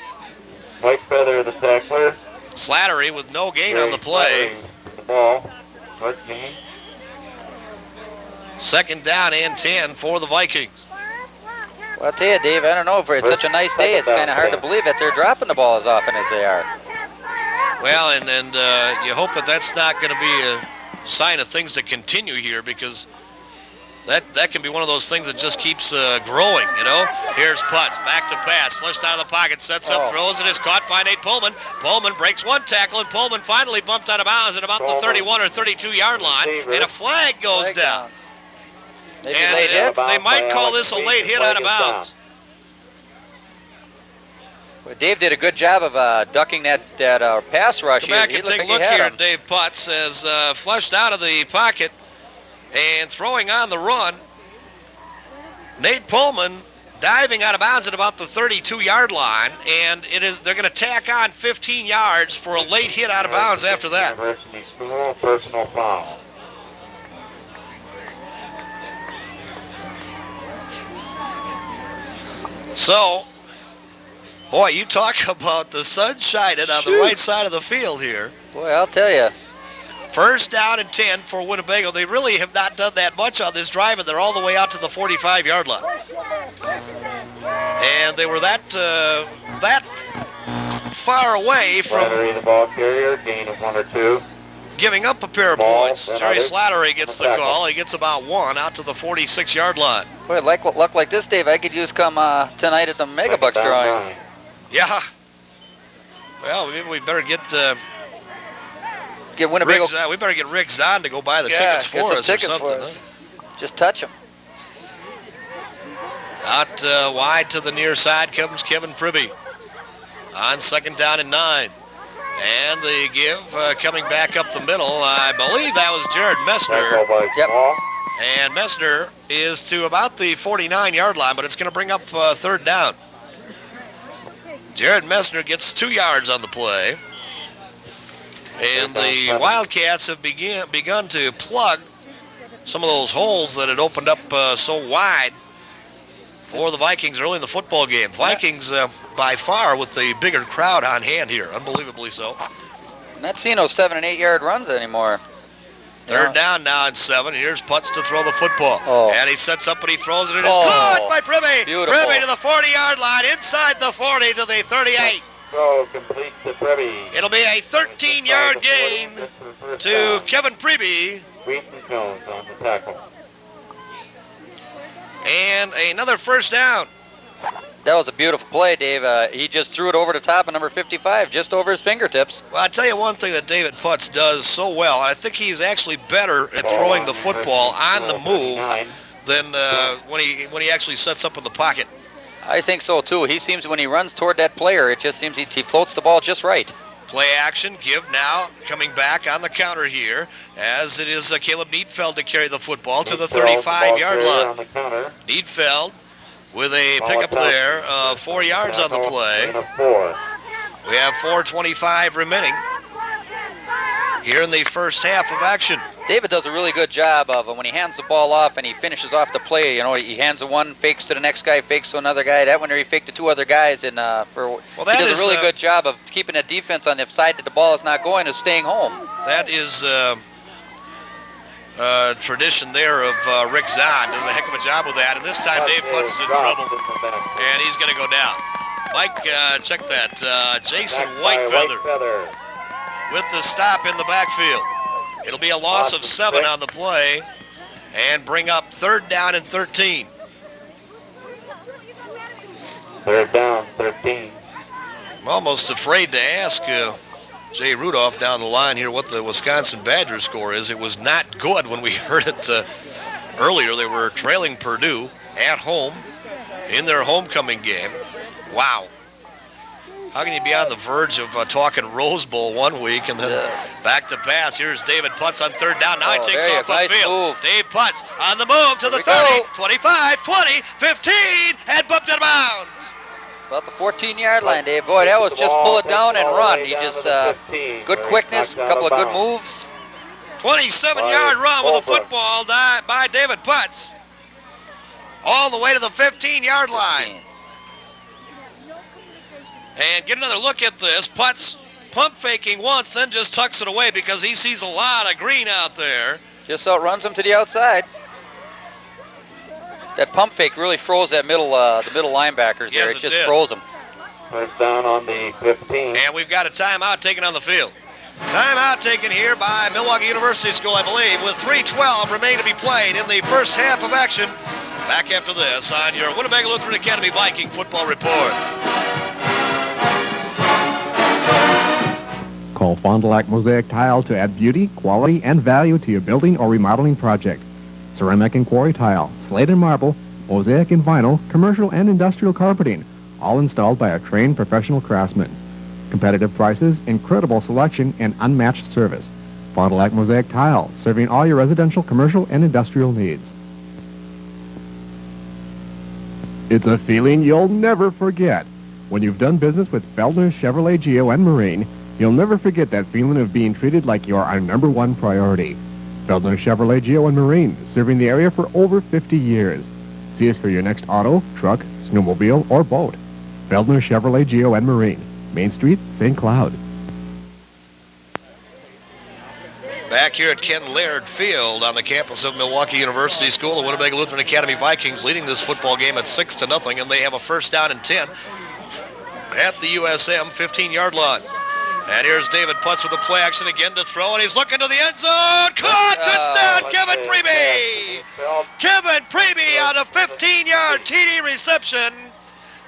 Mike Feather, the tackler. Slattery with no gain on the play. The ball. Good game. Second down and 10 for the Vikings. Well, I'll tell you, Dave, I don't know, for it's such a nice day, it's kind of hard to believe that they're dropping the ball as often as they are. Well, and you hope that that's not going to be a sign of things to continue here, because that can be one of those things that just keeps growing, you know. Here's Putz, back to pass, flushed out of the pocket, sets up, throws, and is caught by Nate Pullman. Pullman breaks one tackle, and Pullman finally bumped out of bounds at about the 31 or 32-yard line, and a flag goes down. Maybe And late hit. they might call this a late hit out of bounds. Well, Dave did a good job of ducking that pass rush. Come back He and looked take a like he look had here him. at Dave Putz as flushed out of the pocket and throwing on the run. Nate Pullman diving out of bounds at about the 32-yard line, and they're going to tack on 15 yards for a late hit out of bounds after that. University School, personal foul. So, boy, you talk about the sun shining on the right side of the field here. Boy, I'll tell you. First down and 10 for Winnebago. They really have not done that much on this drive, and they're all the way out to the 45-yard line. And they were that far away from Slattery, the ball carrier, gain of 1 or 2. giving up a pair of Ball, points. then Jerry others. Slattery gets the Tackle. call. He gets about 1 out to the 46-yard line. Boy, luck like this, Dave, I could use come tonight at the Megabucks Second down, drawing. 9. Yeah. Well, maybe we better get Get Winnebago. Riggs. We better get Riggs on to go buy the Yeah, tickets get for some us tickets or for something. us. Just touch them. Out wide to the near side comes Kevin Pribby on second down and 9. And the give coming back up the middle. I believe that was Jared Messner. Tackle by Yep. Small. And Messner is to about the 49-yard line, but it's going to bring up third down. Jared Messner gets 2 yards on the play. And the Wildcats have begun to plug some of those holes that had opened up so wide for the Vikings early in the football game. Vikings by far with the bigger crowd on hand here, unbelievably so. Not seeing those 7 and 8 yard runs anymore. Third down now and 7. Here's Putz to throw the football. Oh. And he sets up and he throws it. And it's Oh. caught by Pribby. Beautiful. Pribby to the 40-yard line, inside the 40 to the 38. Throw complete to Pribby. It'll be a 13-yard gain to Kevin Pribby. Wheaton Jones on the tackle. And another first down. That was a beautiful play, Dave. He just threw it over the top of number 55, just over his fingertips. Well, I tell you one thing that David Putz does so well. I think he's actually better at throwing the football on the move than when he actually sets up in the pocket. I think so, too. He seems, when he runs toward that player, it just seems he floats the ball just right. Play action, give now, coming back on the counter here, as it is Caleb Neatfeld to carry the football to the 35-yard line. Neatfeld with a pickup there of 4 yards on the play. We have 4:25 remaining. here in the first half of action. David does a really good job of when he hands the ball off and he finishes off the play. You know, he hands the one, fakes to the next guy, fakes to another guy. That one he faked to 2 other guys, and he does a really good job of keeping the defense on the side that the ball is not going, is staying home. That is tradition there of Rick Zahn. Does a heck of a job with that. And this time Dave Putz is in trouble, and he's going to go down. Mike, check that. Jason Whitefeather with the stop in the backfield. It'll be a loss of 7 on the play and bring up 3rd down and 13. 3rd down, 13. I'm almost afraid to ask Jay Rudolph down the line here what the Wisconsin Badgers score is. It was not good when we heard it earlier. They were trailing Purdue at home in their homecoming game. Wow. How can you be on the verge of talking Rose Bowl one week and then back to pass? Here's David Putz on 3rd down. Now he takes off upfield. Dave Putz on the move to the 30, 25, 20, 15, and bumped out of bounds. About the 14-yard line, Dave. Boy, that was just pull it down and run. He just, good quickness, a couple of good moves. 27-yard run with a football by David Putz. All the way to the 15-yard line. And get another look at this. Putz pump faking once, then just tucks it away because he sees a lot of green out there. Just outruns him to the outside. That pump fake really froze that middle, the middle linebackers there. It just froze them. First down on the 15. And we've got a timeout taken on the field. Timeout taken here by Milwaukee University School, I believe, with 3:12 remaining to be played in the first half of action. Back after this on your Winnebago Lutheran Academy Viking Football Report. Call Fond du Lac Mosaic Tile to add beauty, quality, and value to your building or remodeling project. Ceramic and quarry tile, slate and marble, mosaic and vinyl, commercial and industrial carpeting, all installed by a trained professional craftsman. Competitive prices, incredible selection, and unmatched service. Fond du Lac Mosaic Tile, serving all your residential, commercial, and industrial needs. It's a feeling you'll never forget. When you've done business with Feldner Chevrolet Geo and Marine, you'll never forget that feeling of being treated like you're our #1 priority. Feldner Chevrolet Geo and Marine, serving the area for over 50 years. See us for your next auto, truck, snowmobile, or boat. Feldner Chevrolet Geo and Marine, Main Street, St. Cloud. Back here at Ken Laird Field on the campus of Milwaukee University School, the Winnebago Lutheran Academy Vikings leading this football game at 6-0, and they have a first down and 10 at the USM 15-yard line. And here's David Putz with the play action again to throw, and he's looking to the end zone. Caught! Touchdown, Kevin Preby! Kevin Preby on a 15-yard TD reception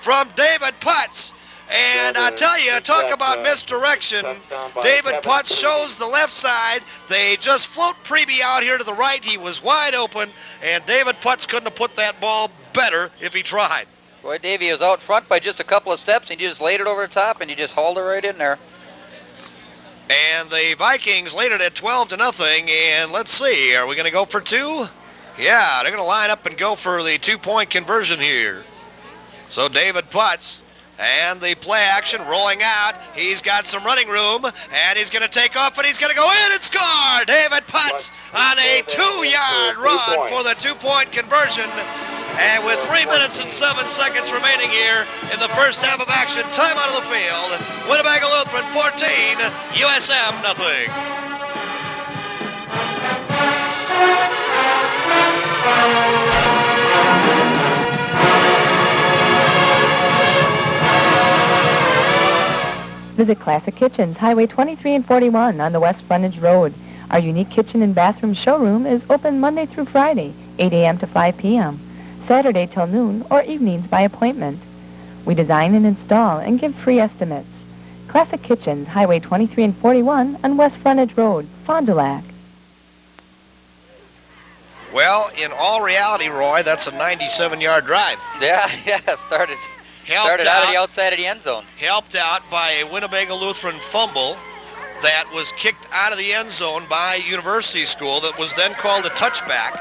from David Putz. And I tell you, talk about misdirection. David Putz shows the left side. They just float Preby out here to the right. He was wide open, and David Putz couldn't have put that ball better if he tried. Boy, Davey was out front by just a couple of steps, and he just laid it over the top, and he just hauled it right in there. And the Vikings laid it at 12-0, and let's see, are we going to go for 2? Yeah, they're going to line up and go for the 2-point conversion here. So David Putz, and the play action rolling out. He's got some running room, and he's going to take off, and he's going to go in and score. David Putz on a 2-yard run for the 2-point conversion. And with 3 minutes and 7 seconds remaining here in the first half of action, time out of the field. Winnebago Lutheran 14, USM nothing. Visit Classic Kitchens, Highway 23 and 41 on the West Frontage Road. Our unique kitchen and bathroom showroom is open Monday through Friday, 8 a.m. to 5 p.m., Saturday till noon, or evenings by appointment. We design and install and give free estimates. Classic Kitchens, Highway 23 and 41 on West Frontage Road, Fond du Lac. Well, in all reality, Roy, that's a 97-yard drive. Yeah, started out of the outside of the end zone. Helped out by a Winnebago Lutheran fumble that was kicked out of the end zone by University School that was then called a touchback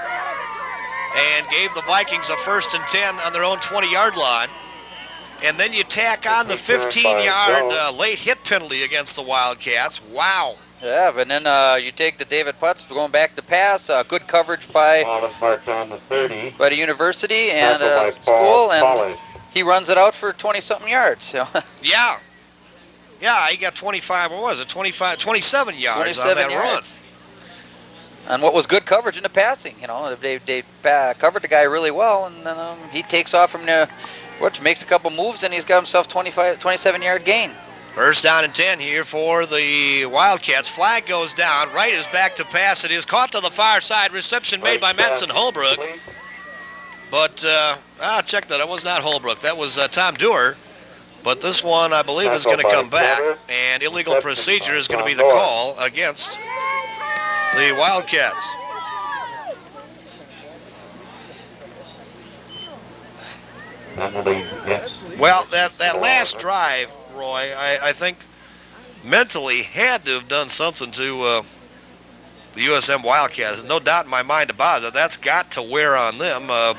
and gave the Vikings a 1st and 10 on their own 20-yard line. And then you tack on the 15-yard late hit penalty against the Wildcats. Wow. Yeah, and then you take the David Putz going back to pass. Good coverage by Olive march on the 30. the university and Tackle by school, Paul and Polish. he runs it out for 20-something yards. Yeah. Yeah, he got 25, what was it, 27 yards on 27 that run. yards. And what was good coverage in the passing, they covered the guy really well, and then he takes off from the, makes a couple moves, and he's got himself 27-yard gain. First down and 10 here for the Wildcats. Flag goes down. Wright is back to pass. It is caught to the far side. Reception made by Manson Holbrook. But, check that. It was not Holbrook. That was Tom Dewar. But this one, I believe, is going to come back. And illegal procedure is going to be the call against the Wildcats. Well, that last drive, Roy, I think mentally had to have done something to the USM Wildcats. No doubt in my mind about it. That's got to wear on them.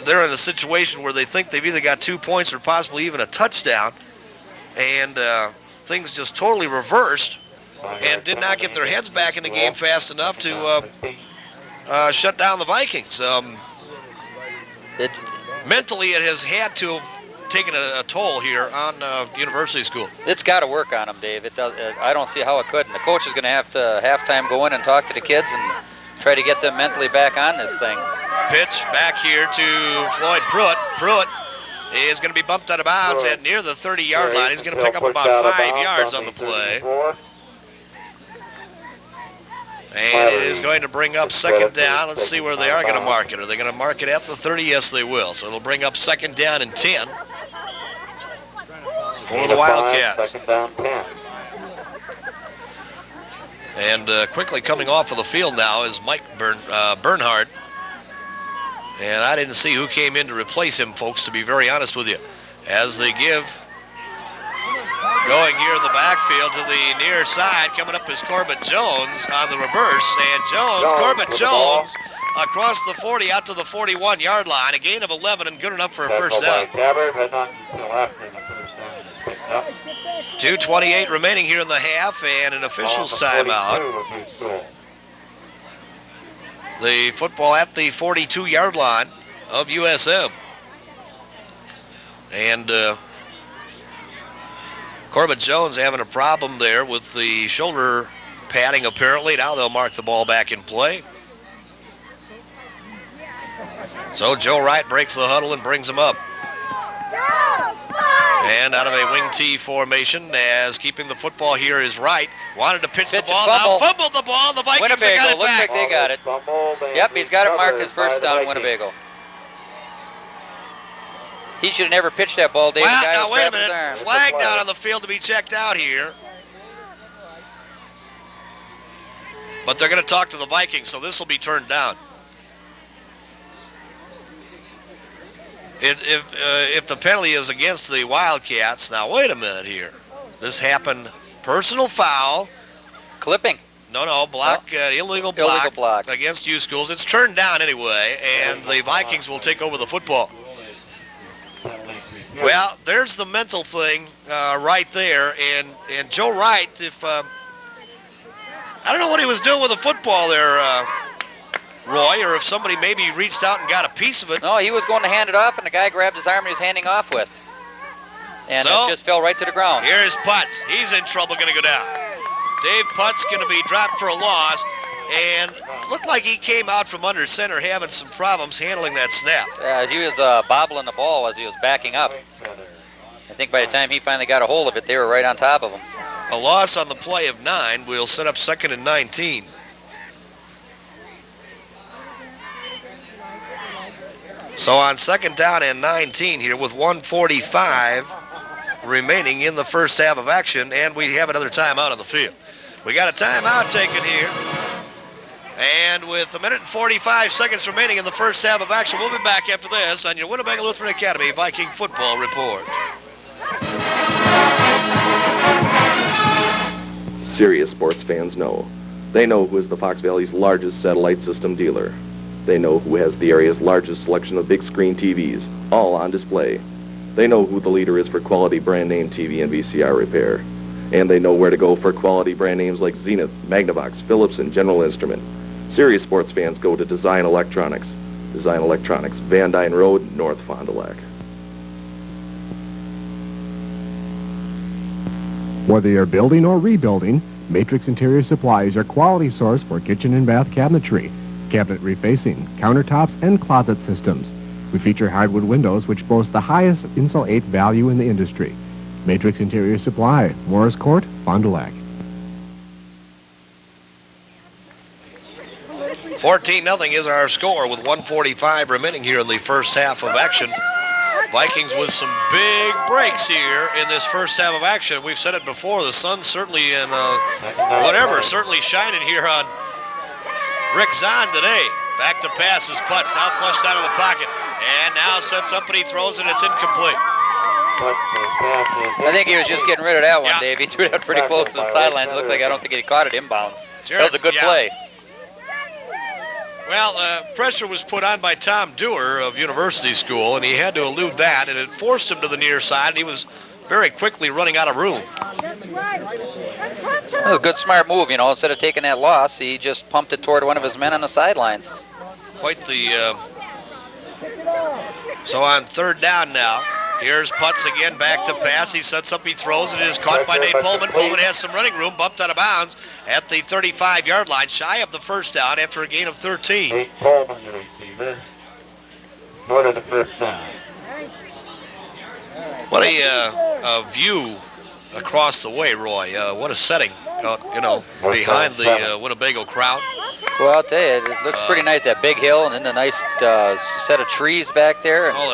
They're in a situation where they think they've either got 2 points or possibly even a touchdown, and things just totally reversed and did not get their heads back in the game fast enough to shut down the Vikings. Mentally, it has had to have taken a toll here on University School. It's got to work on them, Dave. It does. I don't see how it couldn't. The coach is going to have to halftime go in and talk to the kids and try to get them mentally back on this thing. Pitch back here to Floyd Pruitt. Pruitt is going to be bumped out of bounds at near the 30-yard line. He's going to pick up about 5 yards on the play. And it is going to bring up second down. Let's see where they are going to mark it. Are they going to mark it at the 30? Yes, they will. So it'll bring up second down and 10 for the Wildcats. Second down 10. And quickly coming off of the field now is Mike Bernhard. And I didn't see who came in to replace him, folks, to be very honest with you. As they give, going here in the backfield to the near side, coming up is Corbett Jones on the reverse. And Corbett Jones across the 40 out to the 41-yard line. A gain of 11 and good enough for a first down. 2:28 remaining here in the half, and an official's timeout. The football at the 42-yard line of USM. And Corbett Jones having a problem there with the shoulder padding, apparently. Now they'll mark the ball back in play. So Joe Wright breaks the huddle and brings him up. And out of a wing T formation, as keeping the football here is Wright. Wanted to pitch the ball, now fumbled the ball. The Vikings have got it looks back. like they got it. Yep, he's got it marked as first down, Winnebago. He should have never pitched that ball, David. Well, now wait a minute. Flag down on the field to be checked out here. But they're going to talk to the Vikings, so this will be turned down. If the penalty is against the Wildcats, now wait a minute here. This happened, personal foul. Clipping. No, block, illegal block against U Schools. It's turned down anyway, and the Vikings will take over the football. Well, there's the mental thing right there, and Joe Wright, if I don't know what he was doing with the football there, Roy, or if somebody maybe reached out and got a piece of it. No, he was going to hand it off, and the guy grabbed his arm and he was handing off with. And it just fell right to the ground. Here's Putz. He's in trouble, going to go down. Dave Putz going to be dropped for a loss, and looked like he came out from under center having some problems handling that snap. Yeah, he was bobbling the ball as he was backing up. I think by the time he finally got a hold of it, they were right on top of him. A loss on the play of 9 will set up second and 19. So on second down and 19 here with 1:45 remaining in the first half of action, and we have another timeout on the field. We got a timeout taken here. And with a minute and 45 seconds remaining in the first half of action, we'll be back after this on your Winnebago Lutheran Academy Viking Football Report. Serious sports fans know. They know who is the Fox Valley's largest satellite system dealer. They know who has the area's largest selection of big screen TVs, all on display. They know who the leader is for quality brand name TV and VCR repair. And they know where to go for quality brand names like Zenith, Magnavox, Philips, and General Instrument. Serious sports fans go to Design Electronics. Design Electronics, Van Dyne Road, North Fond du Lac. Whether you're building or rebuilding, Matrix Interior Supply is your quality source for kitchen and bath cabinetry, cabinet refacing, countertops, and closet systems. We feature hardwood windows which boast the highest Insul 8 value in the industry. Matrix Interior Supply, Morris Court, Fond du Lac. 14-0 is our score with 1:45 remaining here in the first half of action. Vikings with some big breaks here in this first half of action. We've said it before, the sun's certainly in certainly shining here on Rick Zahn today. Back to pass his putts, now flushed out of the pocket. And now sets up and he throws and it's incomplete. I think he was just getting rid of that one, Yeah. Dave. He threw that pretty close to the sidelines. It looked like I don't think he caught it inbounds. That was a good play. Well, pressure was put on by Tom Dewar of University School, and he had to elude that, and it forced him to the near side, and he was very quickly running out of room. That was a good, smart move, you know. Instead of taking that loss, he just pumped it toward one of his men on the sidelines. Quite the... So on third down now, here's Putz again, back to pass. He sets up, he throws, and it is caught by Nate Pullman. Pullman has some running room, bumped out of bounds at the 35-yard line, shy of the first down after a gain of 13. Nate Pullman, the receiver. Short of the first down. What a view across the way, Roy. What a setting, behind the Winnebago crowd. Well, I'll tell you, it looks pretty nice, that big hill, and then the nice set of trees back there. And All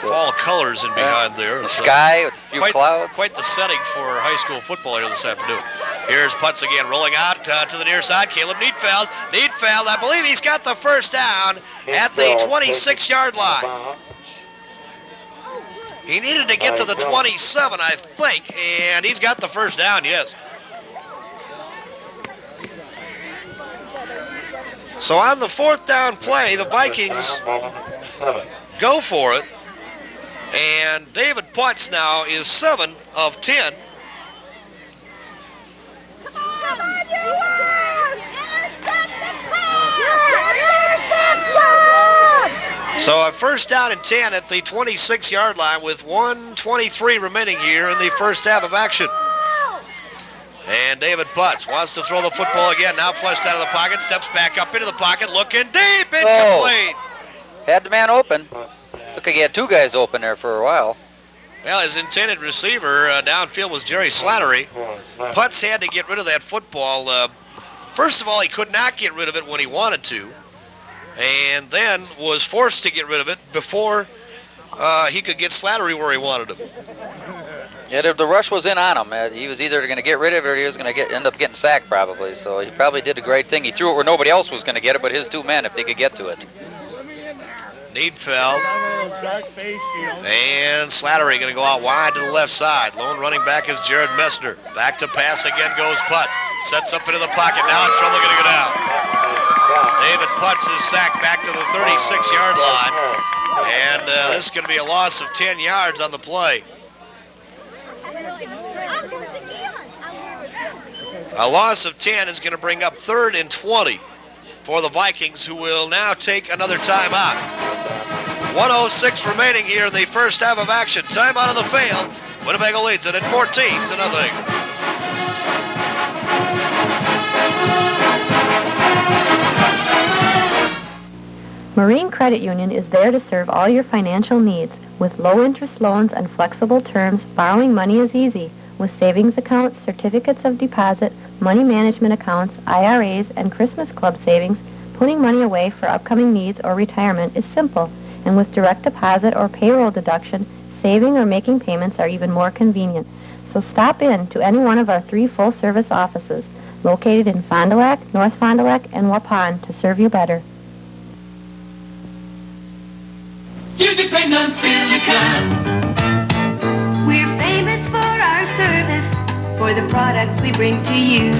the fall colors in behind there. the sky with a few clouds. Quite the setting for high school football here this afternoon. Here's Putz again, rolling out to the near side. Caleb Neatfeld. Neatfeld, I believe he's got the first down at the 26-yard line. He needed to get to the 27, I think, and he's got the first down, yes. So on the fourth down play, the Vikings go for it. And David Putz now is 7 of 10. So a first down and 10 at the 26-yard line with 1:23 remaining here in the first half of action. And David Putz wants to throw the football again. Now flushed out of the pocket, steps back up into the pocket, looking deep, incomplete. Had the man open. Looked like he had two guys open there for a while. Well, his intended receiver downfield was Jerry Slattery. Putz had to get rid of that football. First of all, he could not get rid of it when he wanted to, and then was forced to get rid of it before he could get Slattery where he wanted him. Yeah, the rush was in on him. He was either going to get rid of it or he was going to end up getting sacked probably. So he probably did a great thing. He threw it where nobody else was going to get it but his two men if they could get to it. Needfeld and Slattery going to go out wide to the left side. Lone running back is Jared Messner. Back to pass again goes Putz. Sets up into the pocket. Now in trouble, going to go down. David Putz is sacked back to the 36-yard line. And this is going to be a loss of 10 yards on the play. A loss of 10 is going to bring up 3rd and 20 for the Vikings, who will now take another timeout. 1:06 remaining here in the first half of action. Timeout on the field. Winnebago leads it at 14-0. Marine Credit Union is there to serve all your financial needs. With low-interest loans and flexible terms, borrowing money is easy. With savings accounts, certificates of deposit, money management accounts, IRAs, and Christmas Club savings, putting money away for upcoming needs or retirement is simple. And with direct deposit or payroll deduction, saving or making payments are even more convenient. So stop in to any one of our 3 full-service offices, located in Fond du Lac, North Fond du Lac, and Waupun, to serve you better. You depend on Silicon. We're famous for our service, for the products we bring to you.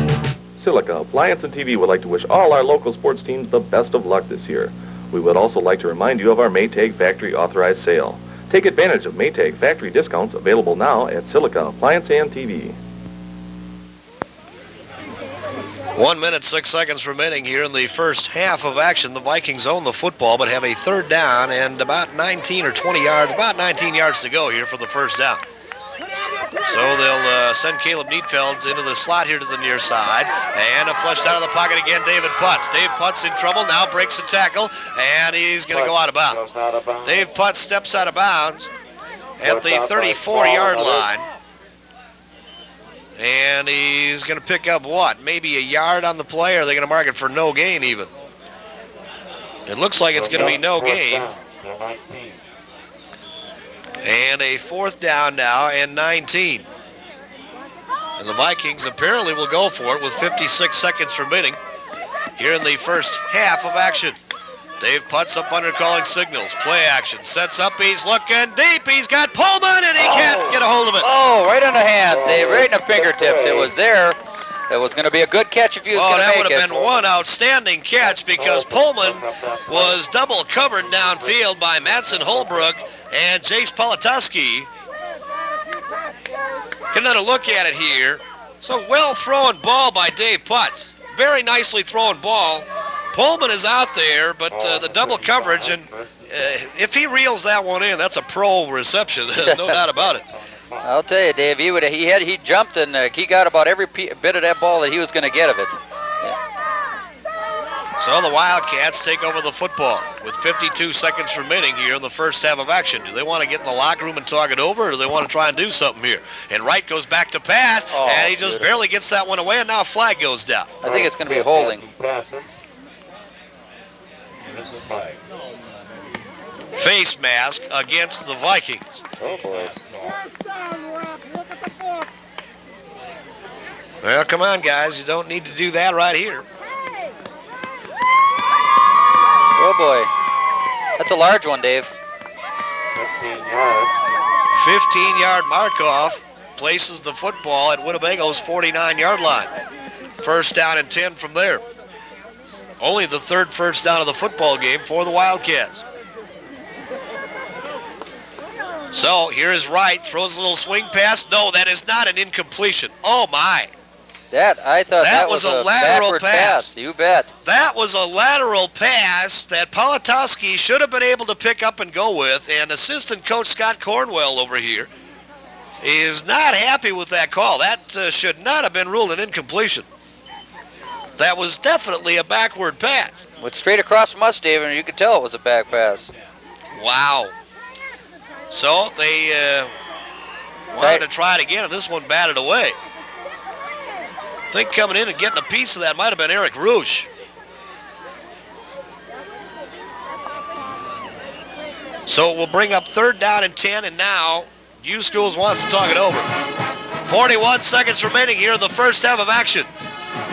Silica Appliance and TV would like to wish all our local sports teams the best of luck this year. We would also like to remind you of our Maytag Factory Authorized Sale. Take advantage of Maytag Factory discounts available now at Silica Appliance and TV. 1 minute, 6 seconds remaining here in the first half of action. The Vikings own the football, but have a third down and about 19 or 20 yards, about 19 yards to go here for the first down. So they'll send Caleb Neatfeld into the slot here to the near side. And a flushed out of the pocket again, David Putz. Dave Putz in trouble, now breaks the tackle, and he's going to go out of bounds. Dave Putz steps out of bounds at the 34-yard line. And he's going to pick up what? Maybe a yard on the play, or are they going to mark it for no gain even? It looks like it's going to be no gain. And a fourth down now and 19. And the Vikings apparently will go for it with 56 seconds remaining here in the first half of action. Dave Putz up under calling signals. Play action. Sets up. He's looking deep. He's got Pullman, and he can't get a hold of it. Oh, right on the hands, Dave. Right in the fingertips. It was there. It was going to be a good catch if he was going to make it. Oh, that would have been one outstanding catch because Pullman was double covered downfield by Madsen Holbrook and Jace Politoski. Get another look at it here. So well thrown ball by Dave Putz. Very nicely thrown ball. Pullman is out there, but the double coverage, and if he reels that one in, that's a pro reception, no doubt about it. I'll tell you, Dave, he jumped and he got about every bit of that ball that he was going to get of it. So the Wildcats take over the football with 52 seconds remaining here in the first half of action. Do they want to get in the locker room and talk it over, or do they want to try and do something here? And Wright goes back to pass, and he just barely gets that one away, and now a flag goes down. I think it's going to be holding. Face mask against the Vikings. Oh, boy. Well, come on, guys. You don't need to do that right here. Oh, boy. That's a large one, Dave. 15 yards. 15-yard mark-off places the football at Winnebago's 49-yard line. First down and 10 from there. Only the third first down of the football game for the Wildcats. So here is Wright, throws a little swing pass. No, that is not an incompletion. Oh, my. I thought that was a lateral pass. You bet. That was a lateral pass that Politoski should have been able to pick up and go with, and assistant coach Scott Cornwell over here is not happy with that call. That should not have been ruled an incompletion. That was definitely a backward pass. Went straight across from us, Dave, and you could tell it was a back pass. Wow. So they wanted to try it again, and this one batted away. I think coming in and getting a piece of that might have been Eric Roosh. So we'll bring up third down and 10, and now U Schools wants to talk it over. 41 seconds remaining here in the first half of action.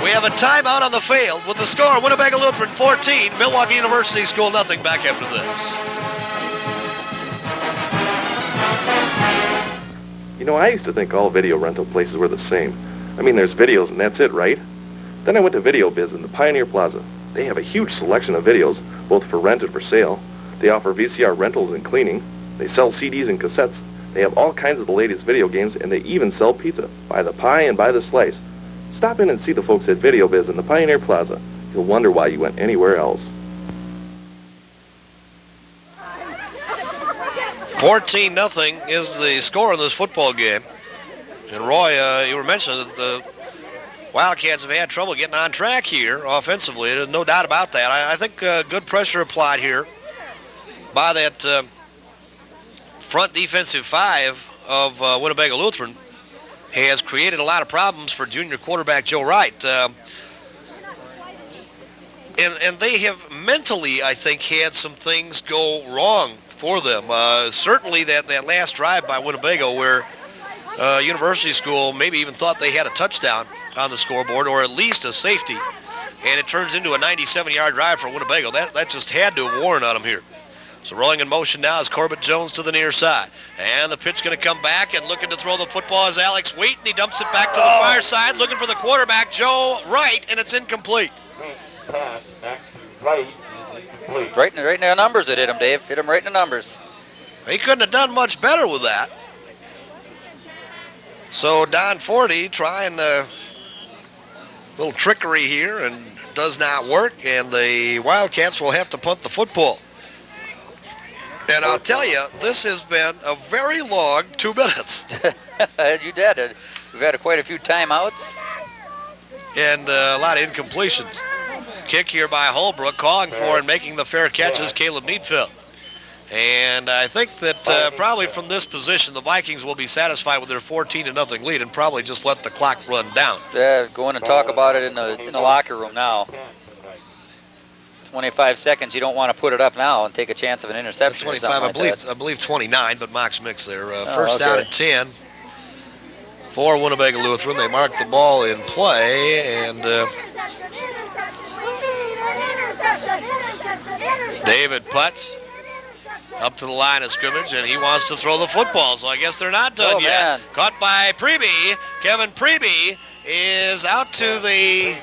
We have a timeout on the field with the score Winnebago Lutheran 14, Milwaukee University School nothing. Back after this. You know, I used to think all video rental places were the same. I mean, there's videos and that's it, right? Then I went to Video Biz in the Pioneer Plaza. They have a huge selection of videos, both for rent and for sale. They offer VCR rentals and cleaning. They sell CDs and cassettes. They have all kinds of the latest video games, and they even sell pizza, by the pie and by the slice. Stop in and see the folks at Video Biz in the Pioneer Plaza. You'll wonder why you went anywhere else. 14-0 is the score in this football game. And Roy, you were mentioning that the Wildcats have had trouble getting on track here offensively. There's no doubt about that. I think good pressure applied here by that front defensive five of Winnebago Lutheran has created a lot of problems for junior quarterback Joe Wright. And they have mentally, I think, had some things go wrong for them. Certainly that last drive by Winnebago where University School maybe even thought they had a touchdown on the scoreboard or at least a safety, and it turns into a 97-yard drive for Winnebago. That just had to have worn on them here. So rolling in motion now is Corbett Jones to the near side. And the pitch going to come back, and looking to throw the football is Alex Wheat, and he dumps it back to the far side, looking for the quarterback, Joe Wright, and it's incomplete. Pass back to Wright is incomplete. Right in the numbers it hit him, Dave. Hit him right in the numbers. He couldn't have done much better with that. So Don Forty trying to little trickery here and does not work, and the Wildcats will have to punt the football. And I'll tell you, this has been a very long 2 minutes. You did. We've had quite a few timeouts. And a lot of incompletions. Kick here by Holbrook, calling for and making the fair catch is Caleb Needfield. And I think that probably from this position, the Vikings will be satisfied with their 14-0 lead and probably just let the clock run down. Yeah, go in and talk about it in the locker room now. 25 seconds, you don't want to put it up now and take a chance of an interception. 25, I believe 29, but Mox mixed there. First down and 10 for Winnebago Lutheran. They mark the ball in play, and David Putz up to the line of scrimmage, and he wants to throw the football, so I guess they're not done yet. Man. Caught by Preby. Kevin Preby is out to the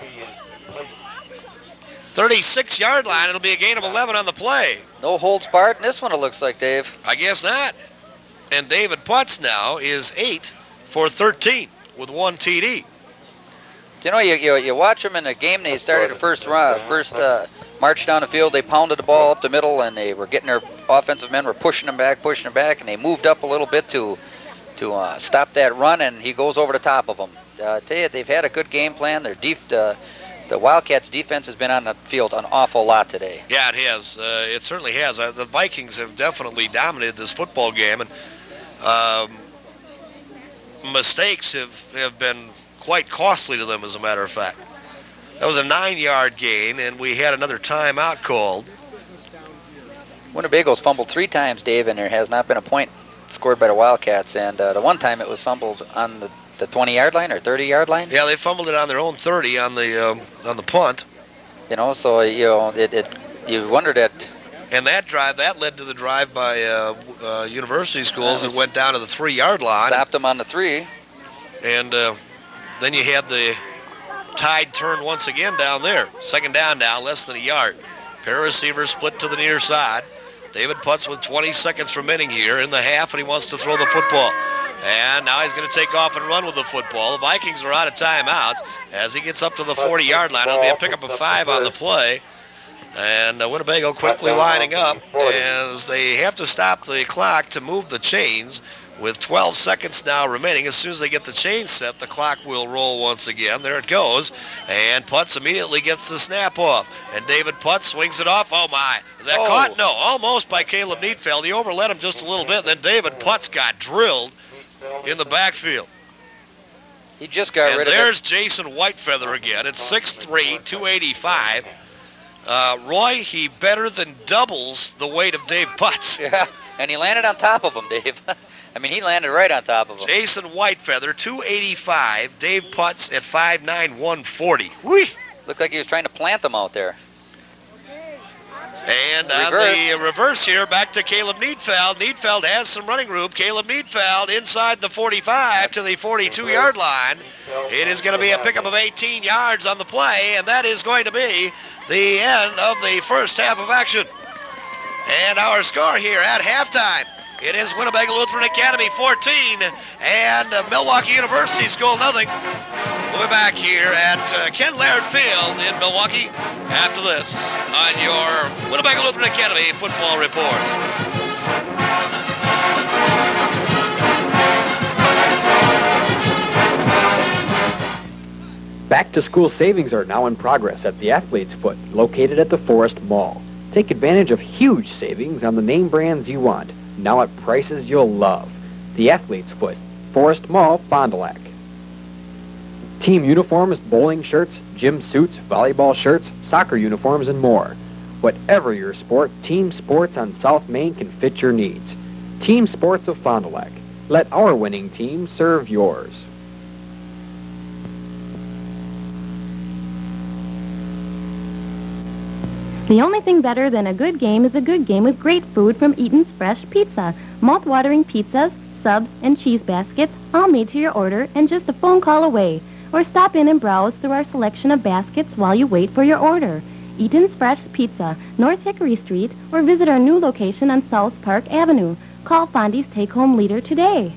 36-yard line. It'll be a gain of 11 on the play. No holds barred in this one, it looks like, Dave. I guess not. And David Putz now is 8 for 13 with 1 TD. You know, you watch them in the game. They started the first march down the field. They pounded the ball up the middle, and they were getting their offensive men were pushing them back, and they moved up a little bit to stop that run, and he goes over the top of them. I tell you, they've had a good game plan. The Wildcats' defense has been on the field an awful lot today. Yeah, it has. It certainly has. The Vikings have definitely dominated this football game, and mistakes have been quite costly to them, as a matter of fact. That was a 9-yard gain, and we had another timeout called. Winnebago's fumbled 3 times, Dave, and there has not been a point scored by the Wildcats. And the one time it was fumbled on the 20-yard line or 30-yard line. Yeah, they fumbled it on their own 30 on the punt. You know, so you wondered at. And that led to the drive by University Schools that went down to the 3-yard line. Stopped them on the 3. And then you had the tide turn once again down there. 2nd down now, less than a yard. Pair of receivers split to the near side. David Putz with 20 seconds remaining here in the half, and he wants to throw the football. And now he's going to take off and run with the football. The Vikings are out of timeouts. As he gets up to the 40-yard line, it'll be a pickup of 5 on the play. And Winnebago quickly lining up as they have to stop the clock to move the chains. With 12 seconds now remaining, as soon as they get the chain set, the clock will roll once again. There it goes. And Putz immediately gets the snap off. And David Putz swings it off. Oh, my. Is that caught? No, almost by Caleb Needfeld. He overlet him just a little bit. Then David Putz got drilled in the backfield. He just got rid of it. And there's Jason Whitefeather again. It's 6'3", 285. Roy, he better than doubles the weight of Dave Putz. Yeah, and he landed on top of him, Dave. I mean, he landed right on top of him. Jason Whitefeather, 285. Dave Putz at 5'9", 140. Whee! Looked like he was trying to plant them out there. And on the reverse here, back to Caleb Needfeld. Needfeld has some running room. Caleb Needfeld inside the 45 to the 42-yard line. It is going to be a pickup of 18 yards on the play, and that is going to be the end of the first half of action. And our score here at halftime, it is Winnebago Lutheran Academy 14 and Milwaukee University School nothing. We'll be back here at Ken Laird Field in Milwaukee after this on your Winnebago Lutheran Academy Football Report. Back-to-school savings are now in progress at the Athlete's Foot, located at the Forest Mall. Take advantage of huge savings on the name brands you want, now at prices you'll love. The Athlete's Foot, Forest Mall, Fond du Lac. Team uniforms, bowling shirts, gym suits, volleyball shirts, soccer uniforms, and more. Whatever your sport, Team Sports on South Main can fit your needs. Team Sports of Fond du Lac. Let our winning team serve yours. The only thing better than a good game is a good game with great food from Eaton's Fresh Pizza. Mouth-watering pizzas, subs, and cheese baskets, all made to your order and just a phone call away. Or stop in and browse through our selection of baskets while you wait for your order. Eaton's Fresh Pizza, North Hickory Street, or visit our new location on South Park Avenue. Call Fondy's Take-Home Leader today.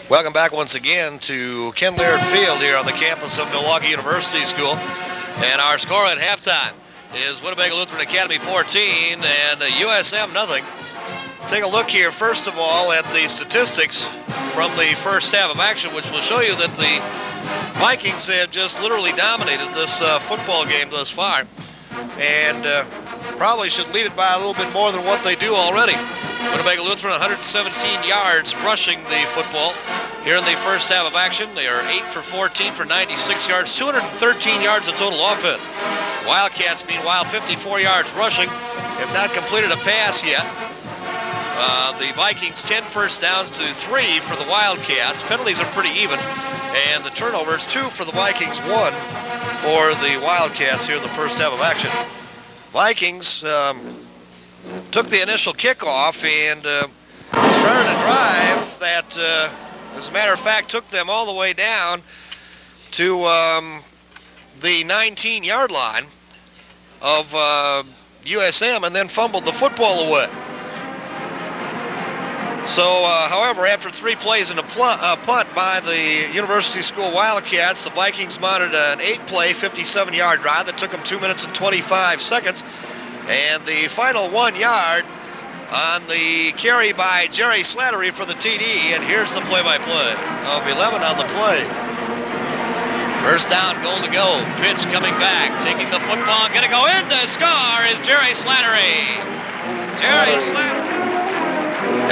Welcome back once again to Ken Laird Field here on the campus of Milwaukee University School. And our score at halftime is Winnebago Lutheran Academy 14 and USM nothing. Take a look here, first of all, at the statistics from the first half of action, which will show you that the Vikings have just literally dominated this football game thus far. And probably should lead it by a little bit more than what they do already. Winnebago Lutheran 117 yards rushing the football here in the first half of action. They are 8 for 14 for 96 yards, 213 yards of total offense. Wildcats, meanwhile, 54 yards rushing, have not completed a pass yet. The Vikings 10 first downs to 3 for the Wildcats. Penalties are pretty even, and the turnovers 2 for the Vikings, 1 for the Wildcats here in the first half of action. Vikings took the initial kickoff and started a drive that, as a matter of fact, took them all the way down to the 19-yard line of USM and then fumbled the football away. So, however, after 3 plays and a punt by the University School Wildcats, the Vikings mounted an 8-play, 57-yard drive that took them 2 minutes and 25 seconds. And the final 1 yard on the carry by Jerry Slattery for the TD. And here's the play-by-play of 11 on the play. First down, goal to go. Pitch coming back, taking the football, going to go in to score is Jerry Slattery. Jerry Slattery.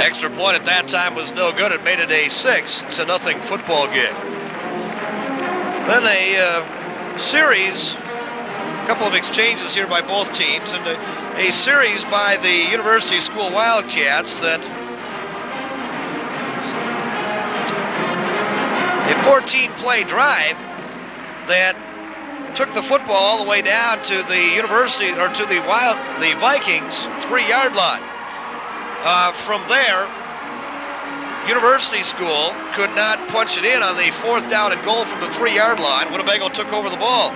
Extra point at that time was no good. It made it a 6-0 football game. Then a series, a couple of exchanges here by both teams, and a series by the University School Wildcats that a 14-play drive that took the football all the way down to the University, or to the Vikings 3-yard line. From there, University School could not punch it in on the 4th down and goal from the 3-yard line. Winnebago took over the ball.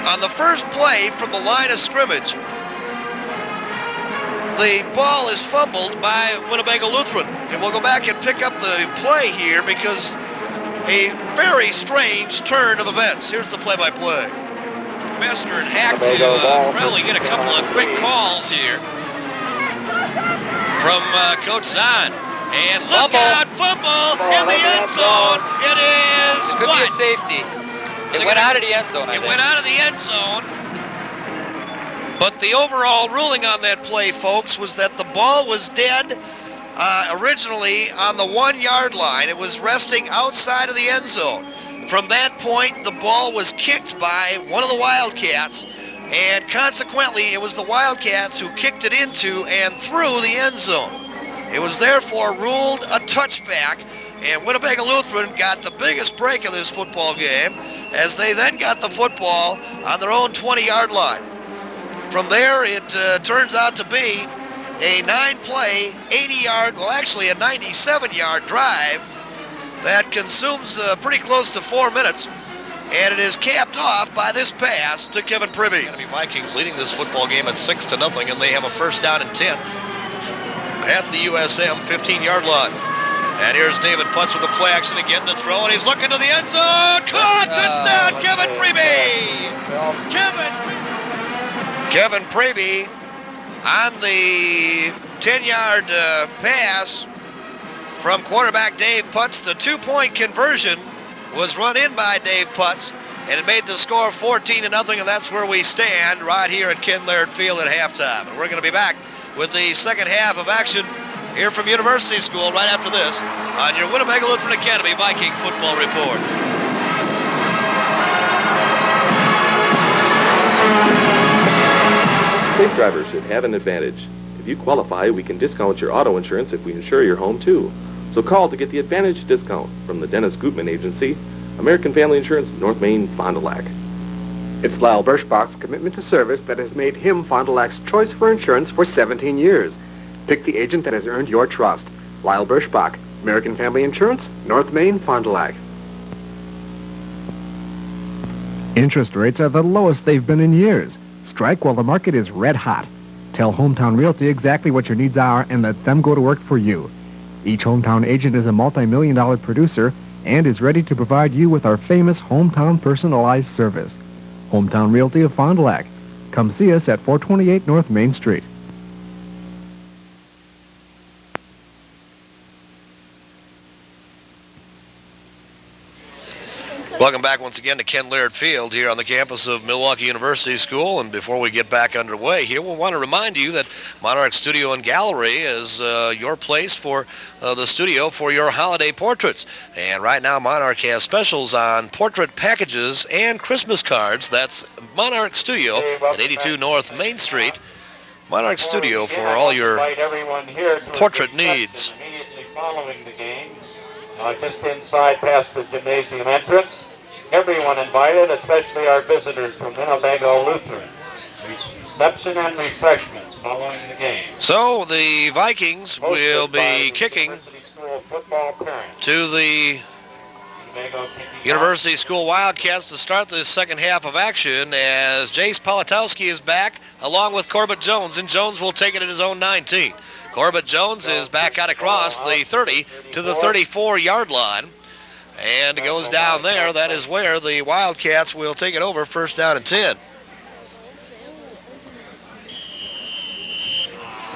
On the first play from the line of scrimmage, the ball is fumbled by Winnebago Lutheran. And we'll go back and pick up the play here because a very strange turn of events. Here's the play-by-play. Messner and Hack to probably get a couple of quick calls here from Coach Zahn. And look out, fumble in the end zone. It is Could what? be a safety. It went out of the end zone, I It think. went out of the end zone. But the overall ruling on that play, folks, was that the ball was dead originally on the 1-yard line. It was resting outside of the end zone. From that point, the ball was kicked by one of the Wildcats, and consequently, it was the Wildcats who kicked it into and through the end zone. It was therefore ruled a touchback, and Winnebago Lutheran got the biggest break of this football game as they then got the football on their own 20-yard line. From there, it turns out to be a 9-play, 80-yard, well, actually a 97-yard drive that consumes pretty close to 4 minutes. And it is capped off by this pass to Kevin Pribby. The Vikings leading this football game at 6-0, and they have a first down and 10 at the USM 15-yard line. And here's David Putz with the play action again to throw, and he's looking to the end zone. Caught! Touchdown, Kevin Pribby! Kevin Pribby on the 10-yard pass from quarterback Dave Putz. The 2-point conversion was run in by Dave Putz, and it made the score 14-0, and that's where we stand right here at Ken Laird Field at halftime. And we're going to be back with the second half of action here from University School right after this on your Winnebago Lutheran Academy Viking Football Report. Safe drivers should have an advantage. If you qualify, we can discount your auto insurance if we insure your home too. So call to get the Advantage discount from the Dennis Gutman Agency, American Family Insurance, North Main, Fond du Lac. It's Lyle Birschbach's commitment to service that has made him Fond du Lac's choice for insurance for 17 years. Pick the agent that has earned your trust. Lyle Birschbach, American Family Insurance, North Main, Fond du Lac. Interest rates are the lowest they've been in years. Strike while the market is red hot. Tell Hometown Realty exactly what your needs are and let them go to work for you. Each hometown agent is a multi-million-dollar producer and is ready to provide you with our famous hometown personalized service. Hometown Realty of Fond du Lac. Come see us at 428 North Main Street. Welcome back once again to Ken Laird Field here on the campus of Milwaukee University School. And before we get back underway here, we want to remind you that Monarch Studio and Gallery is your place for the studio for your holiday portraits. And right now, Monarch has specials on portrait packages and Christmas cards. That's Monarch Studio at 82 North Main Street. Monarch Studio for all your portrait needs. Immediately following the game, just inside past the gymnasium entrance. Everyone invited, especially our visitors from Winnebago Lutheran. Reception and refreshments following the game. So the Vikings will be kicking to the University School Wildcats to start the second half of action as Jace Politowski is back along with Corbett Jones, and Jones will take it at his own 19. Corbett Jones is back out across the 30 to the 34-yard line. And it goes down there. That is where the Wildcats will take it over, first down and 10.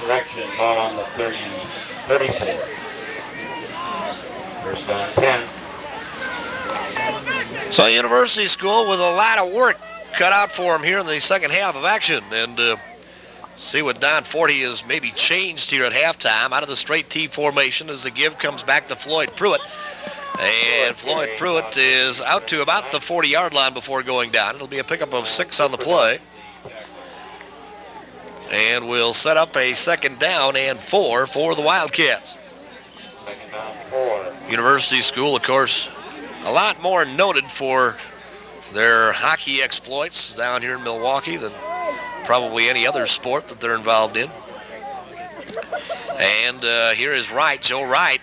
Direction ball on the 34. First down 10. So University School with a lot of work cut out for him here in the second half of action. And see what Don Forty has maybe changed here at halftime out of the straight T formation as the give comes back to Floyd Pruitt. And Floyd Pruitt is out to about the 40-yard line before going down. It'll be a pickup of 6 on the play. And we'll set up a second down and 4 for the Wildcats. Second down 4. University School, of course, a lot more noted for their hockey exploits down here in Milwaukee than probably any other sport that they're involved in. And here is Wright, Joe Wright,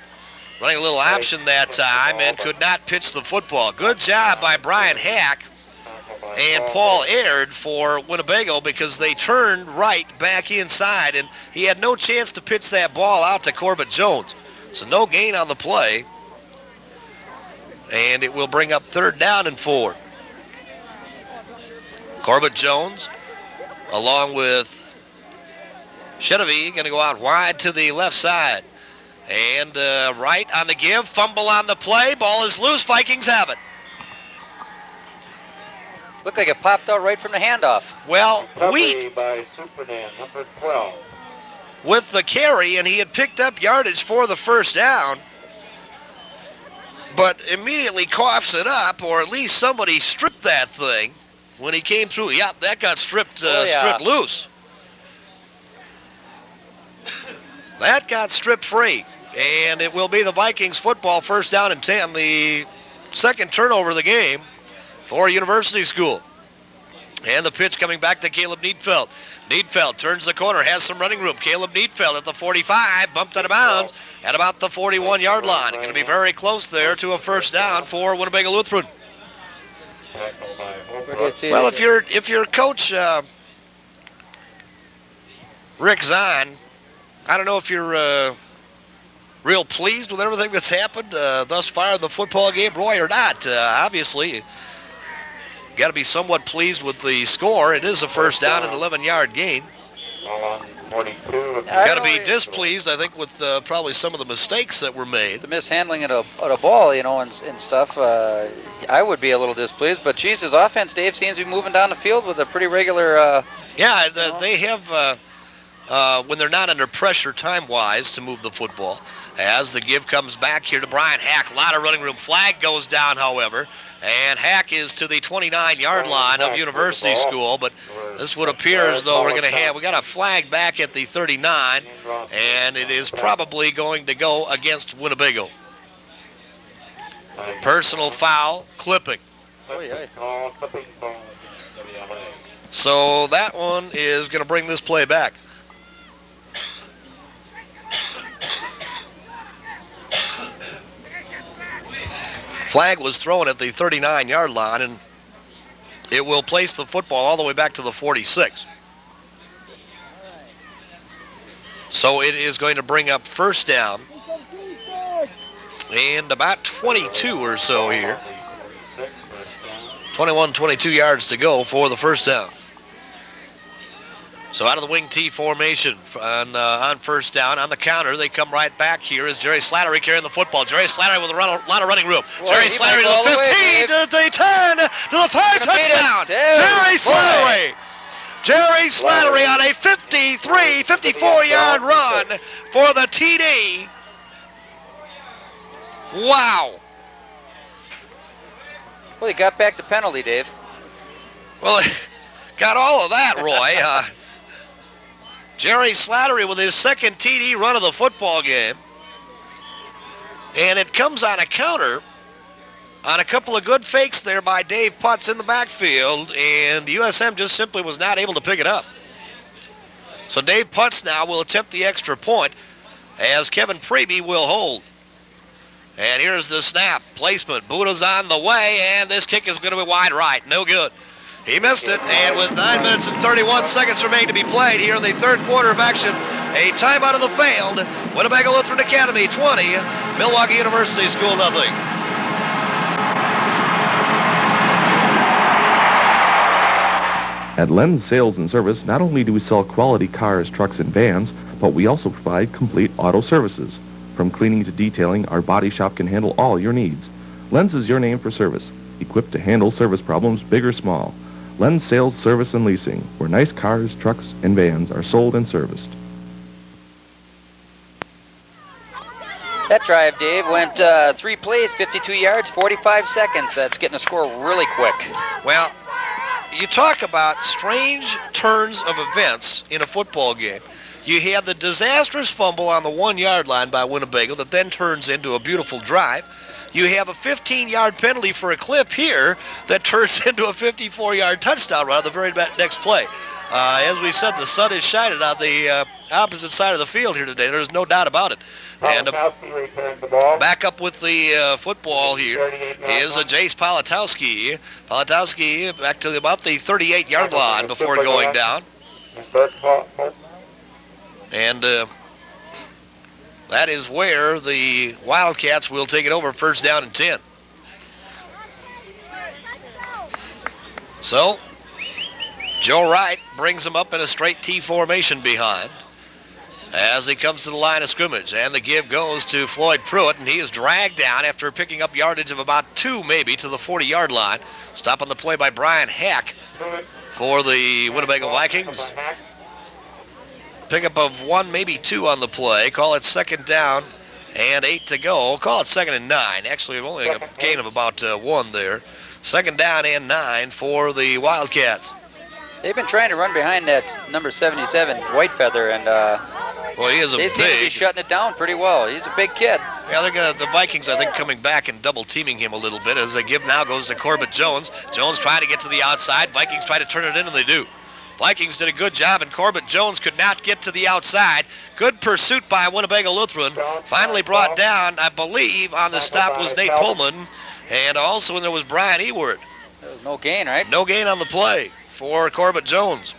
running a little option that time and could not pitch the football. Good job by Brian Hack and Paul Aird for Winnebago because they turned Wright back inside, and he had no chance to pitch that ball out to Corbett Jones. So no gain on the play, and it will bring up third down and 4. Corbett Jones, along with Chedevy, going to go out wide to the left side. And Wright on the give, fumble on the play, ball is loose, Vikings have it. Looked like it popped out right from the handoff. Well, Recovery Wheat by Superman, number 12. with the carry, and he had picked up yardage for the first down, but immediately coughs it up, or at least somebody stripped that thing when he came through. Yeah, that got stripped loose. That got stripped free, and it will be the Vikings football, first down and 10, the second turnover of the game for University School. And the pitch coming back to Caleb Needfeld. Needfeld turns the corner, has some running room. Caleb Needfeld at the 45, bumped out of bounds at about the 41-yard line. Going to be very close there to a first down for Winnebago Lutheran. Well, if you're coach Rick Zahn, I don't know if you're real pleased with everything that's happened thus far in the football game, Roy, or not. Obviously, you got to be somewhat pleased with the score. It is a first down and 11-yard gain. Got to be displeased, I think, with probably some of the mistakes that were made. The mishandling of the ball, you know, and stuff. I would be a little displeased, but geez, his offense, Dave, seems to be moving down the field with a pretty regular. They have. When they're not under pressure time-wise to move the football. As the give comes back here to Brian Hack, a lot of running room. Flag goes down, however, and Hack is to the 29-yard line of University School, but this would appear as though we got a flag back at the 39, and it is probably going to go against Winnebago. Personal foul, clipping. So that one is going to bring this play back. Flag was thrown at the 39-yard line, and it will place the football all the way back to the 46. So it is going to bring up first down and about 22 or so here. 21, 22 yards to go for the first down. So out of the wing T formation on first down. On the counter, they come right back here as Jerry Slattery carrying the football. Jerry Slattery with a lot of running room. Boy, Jerry Slattery to the 15, to the 10, to the 5, touchdown. Jerry Slattery. Jerry Slattery on a 54-yard run for the TD. Wow. Well, he got back the penalty, Dave. Well, got all of that, Roy. Jerry Slattery with his second TD run of the football game. And it comes on a counter on a couple of good fakes there by Dave Putz in the backfield, and USM just simply was not able to pick it up. So Dave Putz now will attempt the extra point as Kevin Preby will hold. And here's the snap. Placement. Buddha's on the way, and this kick is going to be wide right. No good. He missed it, and with 9 minutes and 31 seconds remain to be played here in the third quarter of action, a timeout of the failed Winnebago Lutheran Academy 20, Milwaukee University School nothing. At Lens Sales and Service, not only do we sell quality cars, trucks, and vans, but we also provide complete auto services. From cleaning to detailing, our body shop can handle all your needs. Lens is your name for service, equipped to handle service problems big or small. Lens Sales, Service, and Leasing, where nice cars, trucks, and vans are sold and serviced. That drive, Dave, went 3 plays, 52 yards, 45 seconds. That's getting the score really quick. Well, you talk about strange turns of events in a football game. You had the disastrous fumble on the 1-yard line by Winnebago that then turns into a beautiful drive. You have a 15-yard penalty for a clip here that turns into a 54-yard touchdown run on the very next play. As we said, the sun is shining on the opposite side of the field here today. There's no doubt about it. And back up with the football here is Jace Politowski. Politowski back to about the 38-yard line before going down. And that is where the Wildcats will take it over, first down and 10. So, Joe Wright brings him up in a straight T formation behind as he comes to the line of scrimmage. And the give goes to Floyd Pruitt, and he is dragged down after picking up yardage of about 2 maybe to the 40-yard line. Stop on the play by Brian Hack for the Winnebago Vikings. Pickup of 1, maybe 2 on the play. Call it second down and 8 to go. Call it second and 9. Actually, only a gain of about 1 there. Second down and 9 for the Wildcats. They've been trying to run behind that number 77, Whitefeather, and well, he is they seem to be shutting it down pretty well. He's a big kid. Yeah, they're gonna, the Vikings, I think, coming back and double-teaming him a little bit as the give now goes to Corbett Jones. Jones trying to get to the outside. Vikings try to turn it in, and they do. Vikings did a good job, and Corbett Jones could not get to the outside. Good pursuit by Winnebago Lutheran. Finally brought down, I believe, on the stop was Nate Pullman, and also when there was Brian Ewert. There was no gain, right? No gain on the play for Corbett Jones.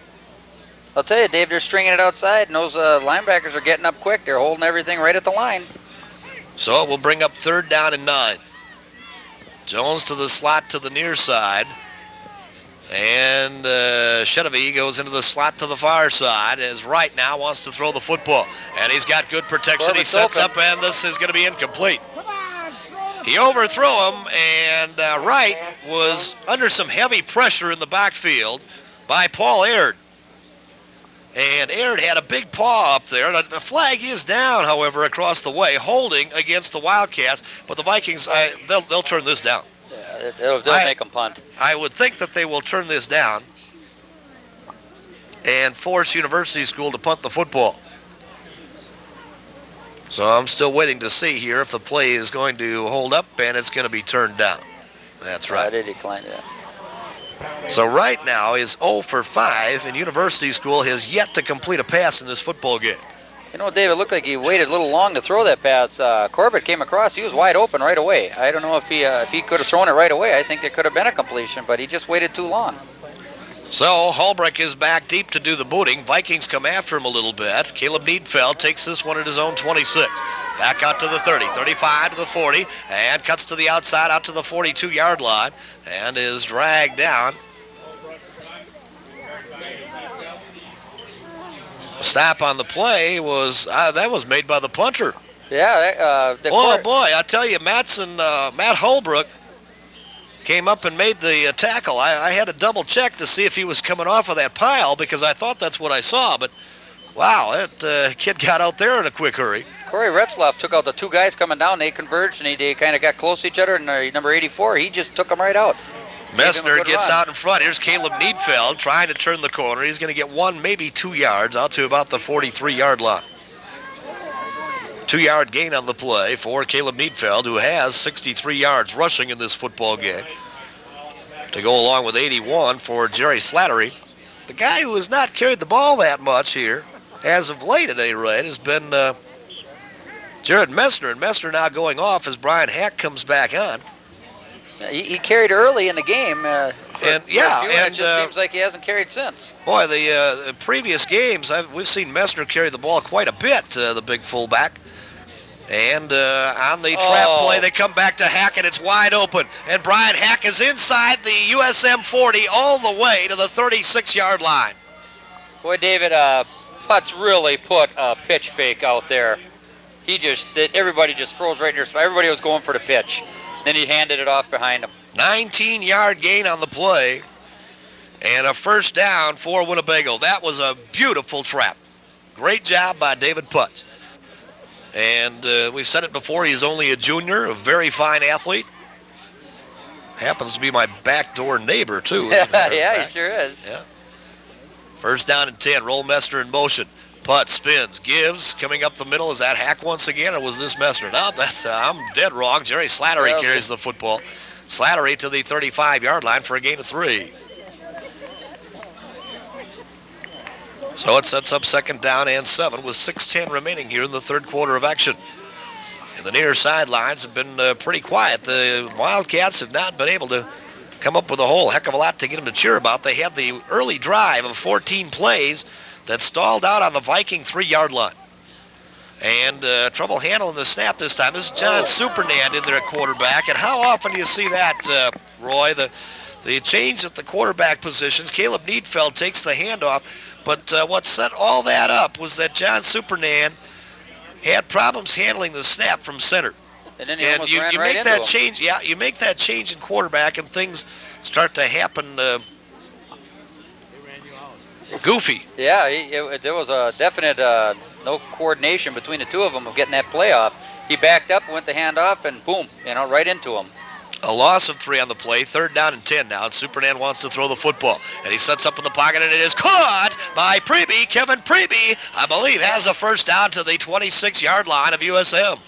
I'll tell you, Dave, they're stringing it outside, and those linebackers are getting up quick. They're holding everything right at the line. So it will bring up third down and 9. Jones to the slot to the near side. And Chedevy goes into the slot to the far side as Wright now wants to throw the football. And he's got good protection. Corbett's he sets open. up, and this is going to be incomplete. He overthrew him, and Wright was under some heavy pressure in the backfield by Paul Aird. And Aird had a big paw up there. The flag is down, however, across the way, holding against the Wildcats. But the Vikings, they'll turn this down. Yeah, they'll make them punt. I would think that they will turn this down and force University School to punt the football. So I'm still waiting to see here if the play is going to hold up and it's going to be turned down. That's right. They declined it. So right now is 0 for 5, and University School has yet to complete a pass in this football game. You know, Dave, it looked like he waited a little long to throw that pass. Corbett came across. He was wide open right away. I don't know if he could have thrown it right away. I think there could have been a completion, but he just waited too long. So Holbrook is back deep to do the booting. Vikings come after him a little bit. Caleb Needfeld takes this one at his own 26. Back out to the 30, 35 to the 40, and cuts to the outside out to the 42-yard line, and is dragged down. The stop on the play was that was made by the punter. Yeah. Boy, I tell you, Matt Holbrook came up and made the tackle. I had to double check to see if he was coming off of that pile because I thought that's what I saw. But wow, that kid got out there in a quick hurry. Corey Retzloff took out the two guys coming down. They converged and they kind of got close to each other. And number 84, he just took them right out. Messner gets out in front. Here's Caleb Needfeld trying to turn the corner. He's going to get 1, maybe 2 yards out to about the 43-yard line. 2-yard gain on the play for Caleb Needfeld, who has 63 yards rushing in this football game. To go along with 81 for Jerry Slattery. The guy who has not carried the ball that much here, as of late at any rate, has been Jared Messner. And Messner now going off as Brian Hack comes back on. He carried early in the game. And it just seems like he hasn't carried since. Boy, the previous games, we've seen Messner carry the ball quite a bit, the big fullback. And on the trap play, they come back to Hack, and it's wide open. And Brian Hack is inside the USM 40 all the way to the 36-yard line. Boy, David, Putz really put a pitch fake out there. Everybody just froze right in their spot. Everybody was going for the pitch. Then he handed it off behind him. 19-yard gain on the play, and a first down for Winnebago. That was a beautiful trap. Great job by David Putz. And we've said it before, he's only a junior, a very fine athlete. Happens to be my backdoor neighbor, too. Yeah, he sure is. Yeah. First down and 10, roll Messner in motion. Putz spins, gives, coming up the middle. Is that Hack once again, or was this Messner? No, I'm dead wrong. Jerry Slattery carries the football. Slattery to the 35-yard line for a gain of 3. So it sets up second down and 7 with 6:10 remaining here in the third quarter of action. And the near sidelines have been pretty quiet. The Wildcats have not been able to come up with a whole heck of a lot to get them to cheer about. They had the early drive of 14 plays that stalled out on the Viking 3-yard line. And trouble handling the snap this time. This is John Supernand in there at quarterback. And how often do you see that, Roy? The change at the quarterback position. Caleb Needfeld takes the handoff. But what set all that up was that John Supernand had problems handling the snap from center. And then he almost ran you right make into that him. change. Yeah, you make that change in quarterback, and things start to happen goofy. Yeah, there was a definite no coordination between the two of them of getting that play off. He backed up, went the hand off, and boom, right into him. A loss of 3 on the play, third down and 10 now. And Superman wants to throw the football. And he sets up in the pocket, and it is caught by Preby. Kevin Preby, I believe, has a first down to the 26-yard line of USM.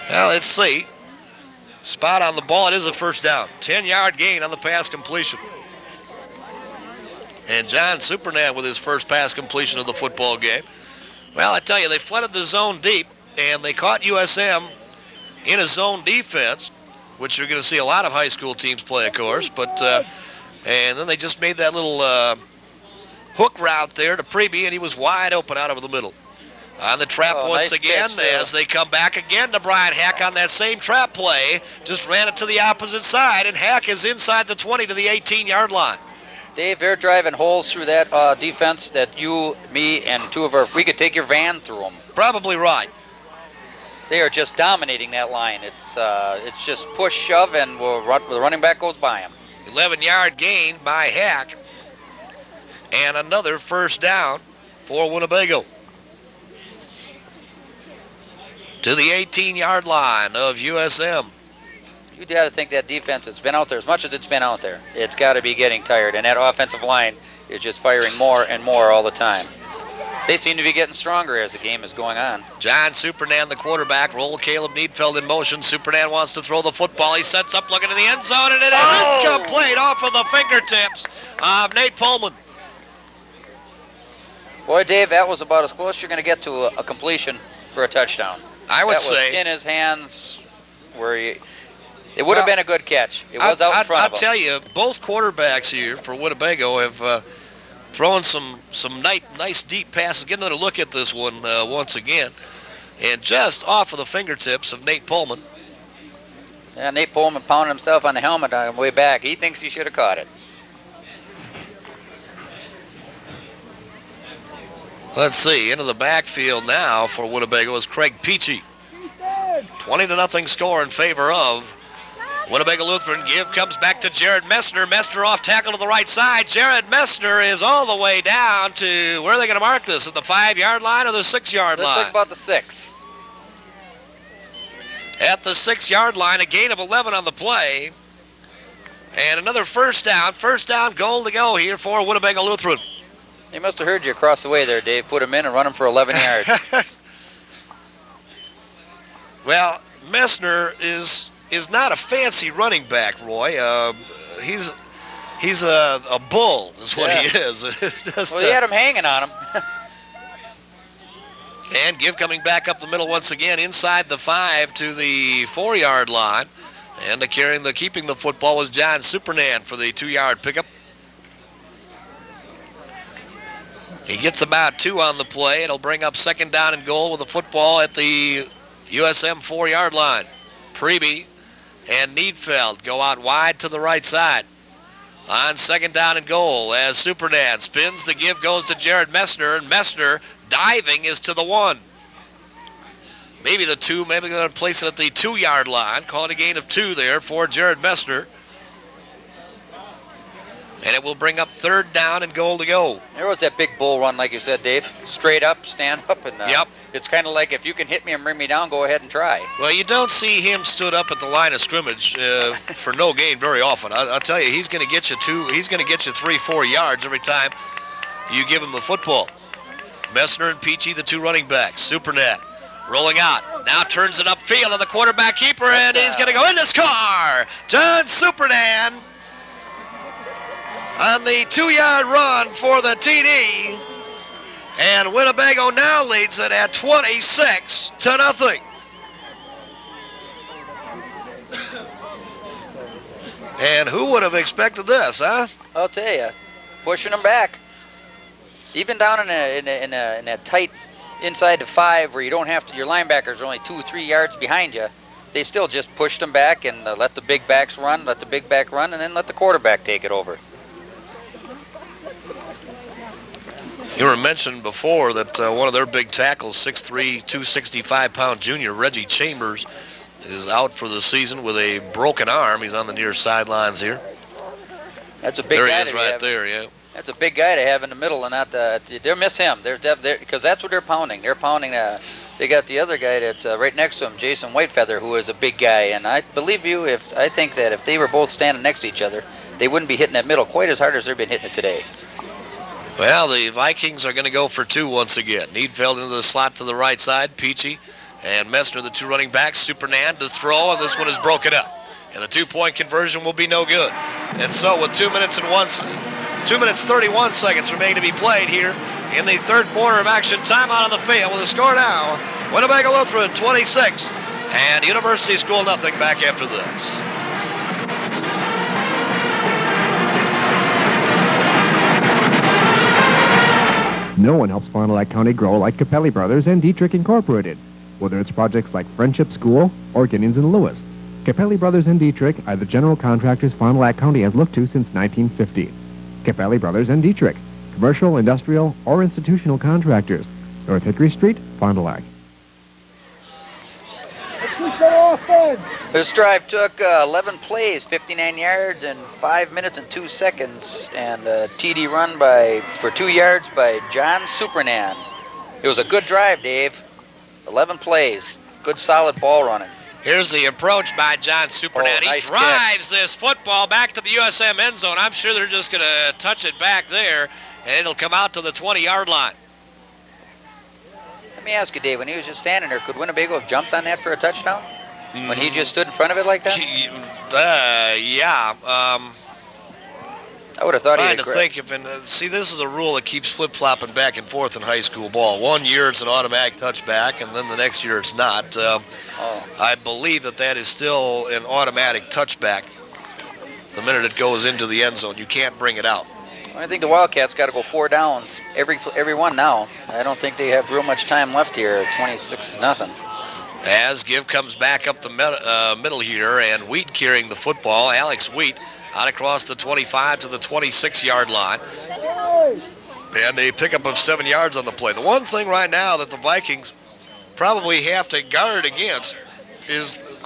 Well, let's see. Spot on the ball, it is a first down. 10-yard gain on the pass completion. And John Superman with his first pass completion of the football game. Well, I tell you, they flooded the zone deep. And they caught USM in a zone defense, which you're going to see a lot of high school teams play, of course. But and then they just made that little hook route there to Preby, and he was wide open out over the middle. On the trap once again, as they come back again to Brian Hack on that same trap play. Just ran it to the opposite side, and Hack is inside the 20 to the 18-yard line. Dave, they're driving holes through that defense that you, me, and we could take your van through them. Probably right. They are just dominating that line. It's just push, shove, and the running back goes by him. 11-yard gain by Hack. And another first down for Winnebago. To the 18-yard line of USM. You got to think that defense that's been out there, as much as it's been out there, it's got to be getting tired. And that offensive line is just firing more and more all the time. They seem to be getting stronger as the game is going on. John Supernan, the quarterback, rolled Caleb Needfeld in motion. Supernan wants to throw the football. He sets up looking in the end zone, and it is incomplete off of the fingertips of Nate Pullman. Boy, Dave, that was about as close as you're going to get to a completion for a touchdown. I would that say. Was in his hands where it would have been a good catch. It was out in front of him. I'll tell you, both quarterbacks here for Winnebago have throwing some nice deep passes. Get another look at this one once again. And just off of the fingertips of Nate Pullman. Yeah, Nate Pullman pounded himself on the helmet on the way back. He thinks he should have caught it. Let's see, into the backfield now for Winnebago is Craig Peachy. 20-0 score in favor of Winnebago Lutheran. Give comes back to Jared Messner. Messner off tackle to the right side. Jared Messner is all the way down to, where are they going to mark this? At the 5-yard line or the 6-yard line? Let's think about the 6. At the 6-yard line, a gain of 11 on the play. And another first down. First down, goal to go here for Winnebago Lutheran. He must have heard you across the way there, Dave. Put him in and run him for 11 yards. Well, Messner is not a fancy running back, Roy. He's a bull, is what he is. Just, well, he had him hanging on him. And Give coming back up the middle once again, inside the 5 to the 4-yard line. And keeping the football was John Supernan for the 2-yard pickup. He gets about 2 on the play. It'll bring up second down and goal with the football at the USM 4-yard line. Preby and Needfeld go out wide to the right side. On second down and goal as Supernan spins, the give goes to Jared Messner, and Messner diving is to the 1. Maybe the 2, maybe they're going to place it at the 2-yard line. Call it a gain of 2 there for Jared Messner. And it will bring up third down and goal to go. There was that big bull run, like you said, Dave. Straight up, stand up, and yep. It's kind of like if you can hit me and bring me down, go ahead and try. Well, you don't see him stood up at the line of scrimmage for no gain very often. I'll tell you, he's going to get you 3-4 yards every time you give him the football. Messner and Peachy, the 2 running backs. Supernet rolling out. Now turns it upfield on the quarterback keeper, and he's going to go in the score. John Supernan on the 2-yard run for the TD. And Winnebago now leads it at 26-0. And who would have expected this, huh? I'll tell you, pushing them back. Even down in a tight inside the 5 where you don't have to, your linebackers are only 2-3 yards behind you. They still just pushed them back and let the big backs run, and then let the quarterback take it over. You were mentioned before that one of their big tackles, 6'3", 265-pound junior Reggie Chambers, is out for the season with a broken arm. He's on the near sidelines here. That's a big guy. There he is right there, yeah. That's a big guy to have in the middle, and they'll miss him. Because that's what they're pounding. They're pounding. They got the other guy that's right next to him, Jason Whitefeather, who is a big guy. And I believe you, I think that if they were both standing next to each other, they wouldn't be hitting that middle quite as hard as they've been hitting it today. Well, the Vikings are going to go for 2 once again. Needfeld into the slot to the right side. Peachy and Messner, the 2 running backs. Supernan to throw, and this one is broken up. And the 2-point conversion will be no good. And so with 2 minutes 31 seconds remaining to be played here in the third quarter of action, timeout on the field with a score now. Winnebago Lutheran 26 and University School nothing. Back after this. No one helps Fond du Lac County grow like Capelli Brothers and Dietrich Incorporated. Whether it's projects like Friendship School or Giddings and Lewis, Capelli Brothers and Dietrich are the general contractors Fond du Lac County has looked to since 1950. Capelli Brothers and Dietrich, commercial, industrial, or institutional contractors. North Hickory Street, Fond du Lac. This drive took 11 plays, 59 yards, and 5 minutes and 2 seconds, and a TD run for 2 yards by John Supernan. It was a good drive, Dave. 11 plays. Good, solid ball running. Here's the approach by John Supernan. Nice he drives this football back to the USM end zone. I'm sure they're just going to touch it back there, and it'll come out to the 20-yard line. Let me ask you, Dave, when he was just standing there, could Winnebago have jumped on that for a touchdown? When he just stood in front of it like that? Yeah. I would have thought trying to think see, this is a rule that keeps flip-flopping back and forth in high school ball. 1 year it's an automatic touchback, and then the next year it's not. I believe that is still an automatic touchback the minute it goes into the end zone. You can't bring it out. I think the Wildcats got to go 4 downs every one now. I don't think they have real much time left here. 26-0. As Give comes back up the middle here, and Wheat carrying the football. Alex Wheat out across the 25 to the 26-yard line. And a pickup of 7 yards on the play. The one thing right now that the Vikings probably have to guard against is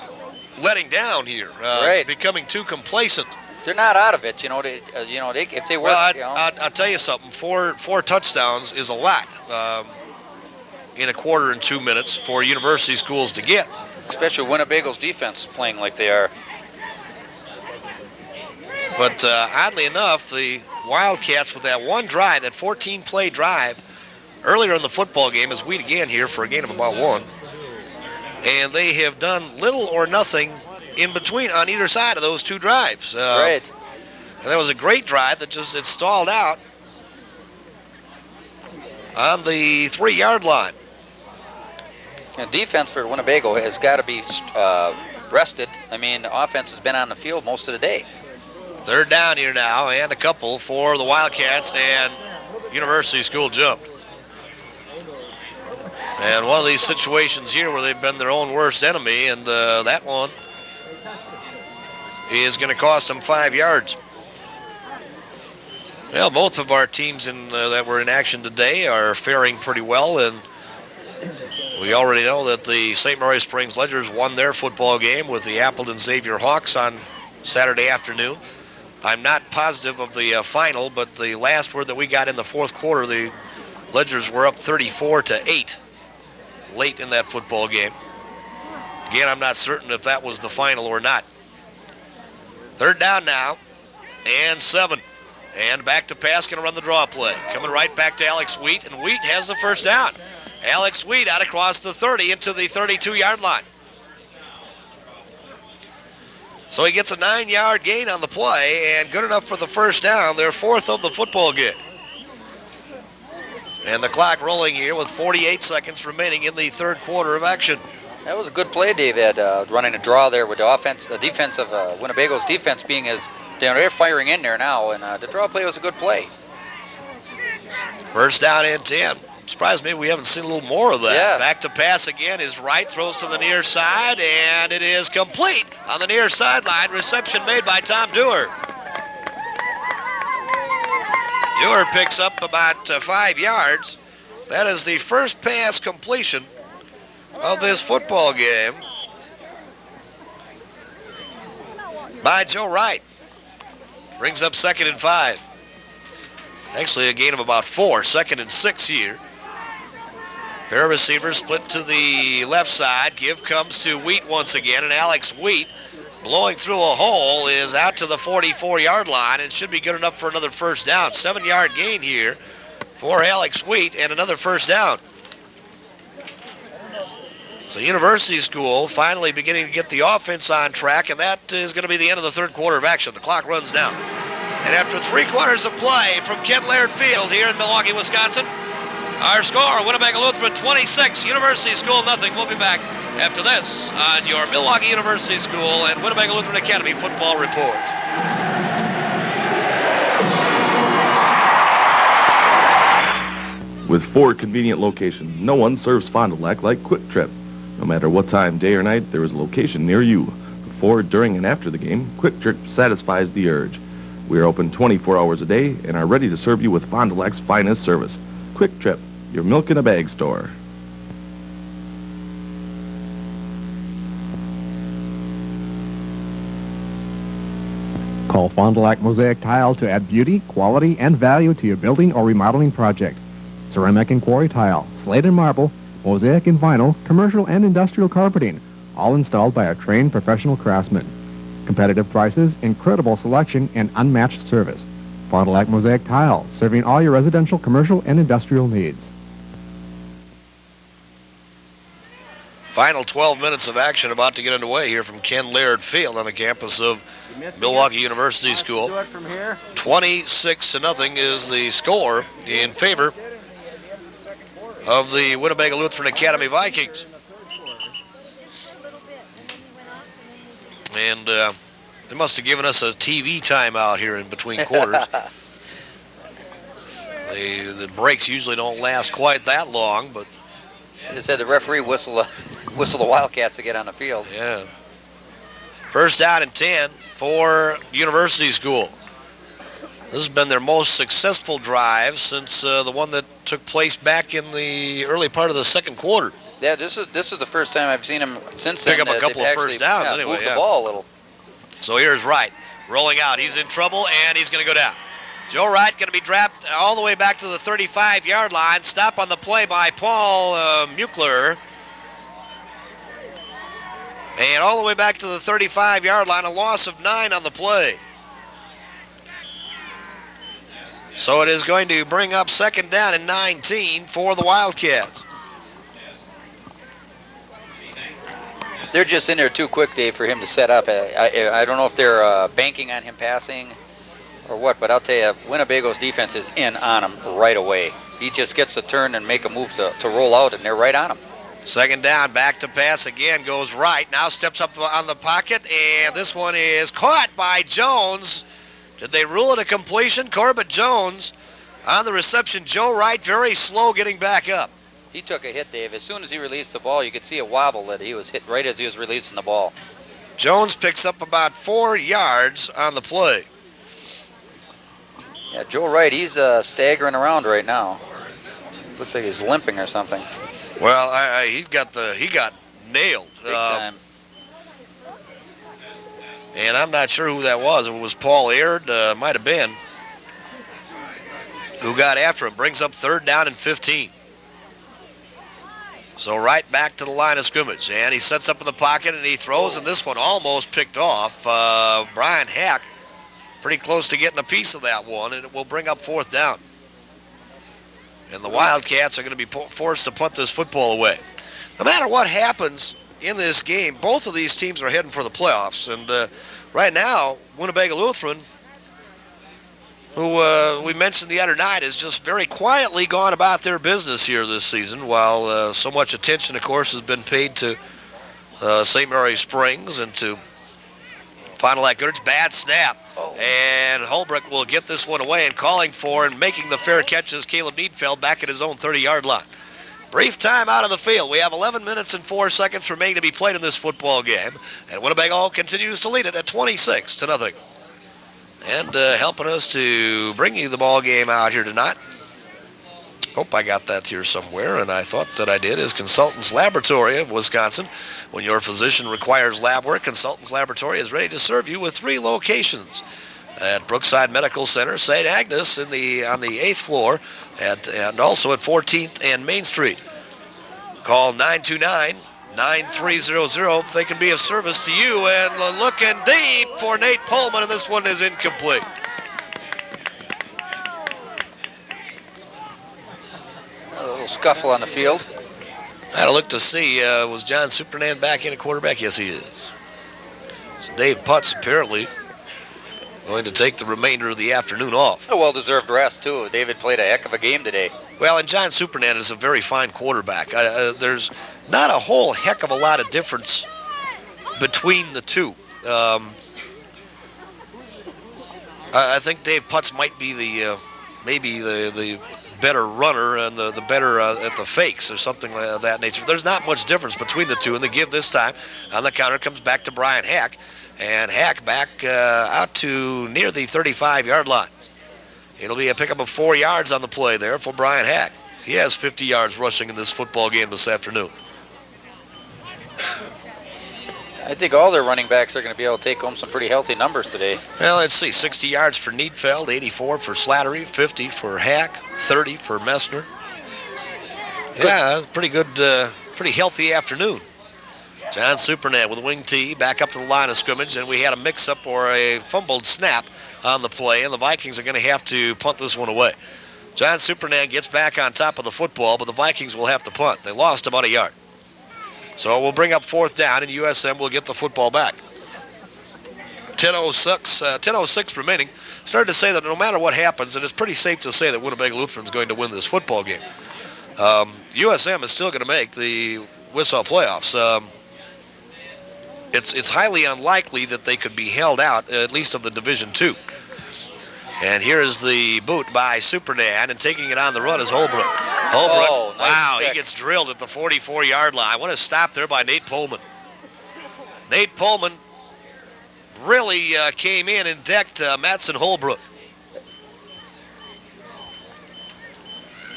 letting down here, Right. becoming too complacent. They're not out of it, if they were. Well, I'll tell you something. Four touchdowns is a lot in a quarter and 2 minutes for university schools to get. Especially Winnebago's defense playing like they are. But oddly enough, the Wildcats with that one drive, that 14-play drive, earlier in the football game, is Wheat again here for a gain of about 1. And they have done little or nothing in between on either side of those 2 drives. Right. And that was a great drive that just it stalled out on the 3-yard line. The defense for Winnebago has got to be rested. I mean, the offense has been on the field most of the day. 3rd down here now, and a couple for the Wildcats, and University School jumped. And one of these situations here where they've been their own worst enemy, and that one is going to cost them 5 yards. Well, both of our teams that were in action today are faring pretty well, and we already know that the St. Mary Springs Ledgers won their football game with the Appleton Xavier Hawks on Saturday afternoon. I'm not positive of the final, but the last word that we got in the 4th quarter, the Ledgers were up 34-8 late in that football game. Again, I'm not certain if that was the final or not. 3rd down now, and 7. And back to pass, going to run the draw play. Coming right back to Alex Wheat, and Wheat has the 1st down. Alex Wheat out across the 30 into the 32-yard line. So he gets a 9-yard gain on the play, and good enough for the 1st down, their 4th of the football game. And the clock rolling here with 48 seconds remaining in the 3rd quarter of action. That was a good play, Dave, running a draw there with the defense of Winnebago's defense being as they're firing in there now, and the draw play was a good play. 1st down and 10. Surprised me we haven't seen a little more of that. Yeah. Back to pass again is right, throws to the near side, and it is complete on the near sideline. Reception made by Tom Dewar. Dewar picks up about 5 yards. That is the first pass completion of this football game by Joe Wright. Brings up 2nd and 5. Actually a gain of about 4, 2nd and 6 here. Pair of receivers split to the left side. Give comes to Wheat once again, and Alex Wheat, blowing through a hole, is out to the 44-yard line and should be good enough for another 1st down. 7-yard gain here for Alex Wheat and another 1st down. So University School finally beginning to get the offense on track, and that is going to be the end of the 3rd quarter of action. The clock runs down. And after 3 quarters of play from Ken Laird Field here in Milwaukee, Wisconsin, our score, Winnebago Lutheran 26, University School nothing. We'll be back after this on your Milwaukee University School and Winnebago Lutheran Academy football report. With 4 convenient locations, no one serves Fond du Lac like Quick Trip. No matter what time, day or night, there is a location near you. Before, during, and after the game, Quick Trip satisfies the urge. We are open 24 hours a day and are ready to serve you with Fond du Lac's finest service. Quick Trip, your milk in a bag store. Call Fond du Lac Mosaic Tile to add beauty, quality, and value to your building or remodeling project. Ceramic and quarry tile, slate and marble, mosaic and vinyl, commercial and industrial carpeting, all installed by a trained professional craftsman. Competitive prices, incredible selection, and unmatched service. Fond du Lac Mosaic Tile, serving all your residential, commercial, and industrial needs. Final 12 minutes of action about to get underway here from Ken Laird Field on the campus of Milwaukee University School. 26-0 is the score in favor of the Winnebago Lutheran Academy Vikings. And they must have given us a TV timeout here in between quarters. The breaks usually don't last quite that long, but Just had the referee whistle the Wildcats to get on the field. yeah. First down and 10 for University School. This has been their most successful drive since the one that took place back in the early part of the second quarter. Yeah, this is the first time I've seen them since Pick then. up a couple of first downs anyway. Move the ball a little. So here's Wright rolling out. He's in trouble and he's going to go down. Joe Wright going to be dropped all the way back to the 35-yard line. Stop on the play by Paul Muckler. And all the way back to the 35-yard line, a loss of 9 on the play. So it is going to bring up second down and 19 for the Wildcats. They're just in there too quick, Dave, for him to set up. I don't know if they're banking on him passing or what, but I'll tell you, Winnebago's defense is in on him right away. He just gets to turn and make a move to roll out, and they're right on him. Second down, back to pass again, goes right. Now steps up on the pocket, and this one is caught by Jones. Did they rule it a completion? Corbett Jones on the reception. Joe Wright very slow getting back up. He took a hit, Dave. As soon as he released the ball, you could see a wobble that he was hit right as he was releasing the ball. Jones picks up about 4 yards on the play. Yeah, Joe Wright, he's staggering around right now. Looks like he's limping or something. Well, he got nailed. Big time. And I'm not sure who that was. It was Paul Aird, might have been, who got after him. Brings up third down and 15. So right back to the line of scrimmage. And he sets up in the pocket and he throws, and this one almost picked off. Brian Hack pretty close to getting a piece of that one, and it will bring up fourth down. And the Wildcats are going to be forced to punt this football away. No matter what happens in this game, both of these teams are heading for the playoffs. And right now, Winnebago Lutheran, who we mentioned the other night, has just very quietly gone about their business here this season, while so much attention, of course, has been paid to St. Mary Springs and to Fond du Lac Goodrich. Bad snap. And Holbrook will get this one away, and calling for and making the fair catch is Caleb Needfeld back at his own 30-yard line. Brief time out of the field. We have 11 minutes and 4 seconds remaining to be played in this football game. And Winnebago continues to lead it at 26-0. And helping us to bring you the ball game out here tonight. Hope I got that here somewhere, and I thought that I did, is Consultants Laboratory of Wisconsin. When your physician requires lab work, Consultants Laboratory is ready to serve you with 3 locations. At Brookside Medical Center, St. Agnes on the 8th floor, and also at 14th and Main Street. Call 929-9300 if they can be of service to you. And looking deep for Nate Pullman, and this one is incomplete. A little scuffle on the field. I had to look to see, was John Supernan back in at quarterback? Yes, he is. So Dave Putz apparently going to take the remainder of the afternoon off. A well-deserved rest, too. David played a heck of a game today. Well, and John Supernan is a very fine quarterback. There's not a whole heck of a lot of difference between the two. I think Dave Putz might be the better runner and the better at the fakes or something of that nature. There's not much difference between the two, and the give this time on the counter comes back to Brian Hack. And Hack back out to near the 35-yard line. It'll be a pickup of 4 yards on the play there for Brian Hack. He has 50 yards rushing in this football game this afternoon. I think all their running backs are going to be able to take home some pretty healthy numbers today. Well, let's see. 60 yards for Needfeld, 84 for Slattery, 50 for Hack, 30 for Messner. Yeah, pretty good, pretty healthy afternoon. John Supernan with a wing tee back up to the line of scrimmage, and we had a mix-up or a fumbled snap on the play, and the Vikings are going to have to punt this one away. John Supernan gets back on top of the football, but the Vikings will have to punt. They lost about a yard. So we'll bring up fourth down, and USM will get the football back. 10:06 remaining. Started to say that no matter what happens, and it's pretty safe to say that Winnebago Lutheran is going to win this football game. USM is still going to make the WISSAW playoffs. It's highly unlikely that they could be held out, at least of the Division II. And here is the boot by Supernan, and taking it on the run is Holbrook. Holbrook, Oh, nice wow, check. he gets drilled at the 44-yard line. What a stop there by Nate Pullman. Nate Pullman really came in and decked Matson Holbrook.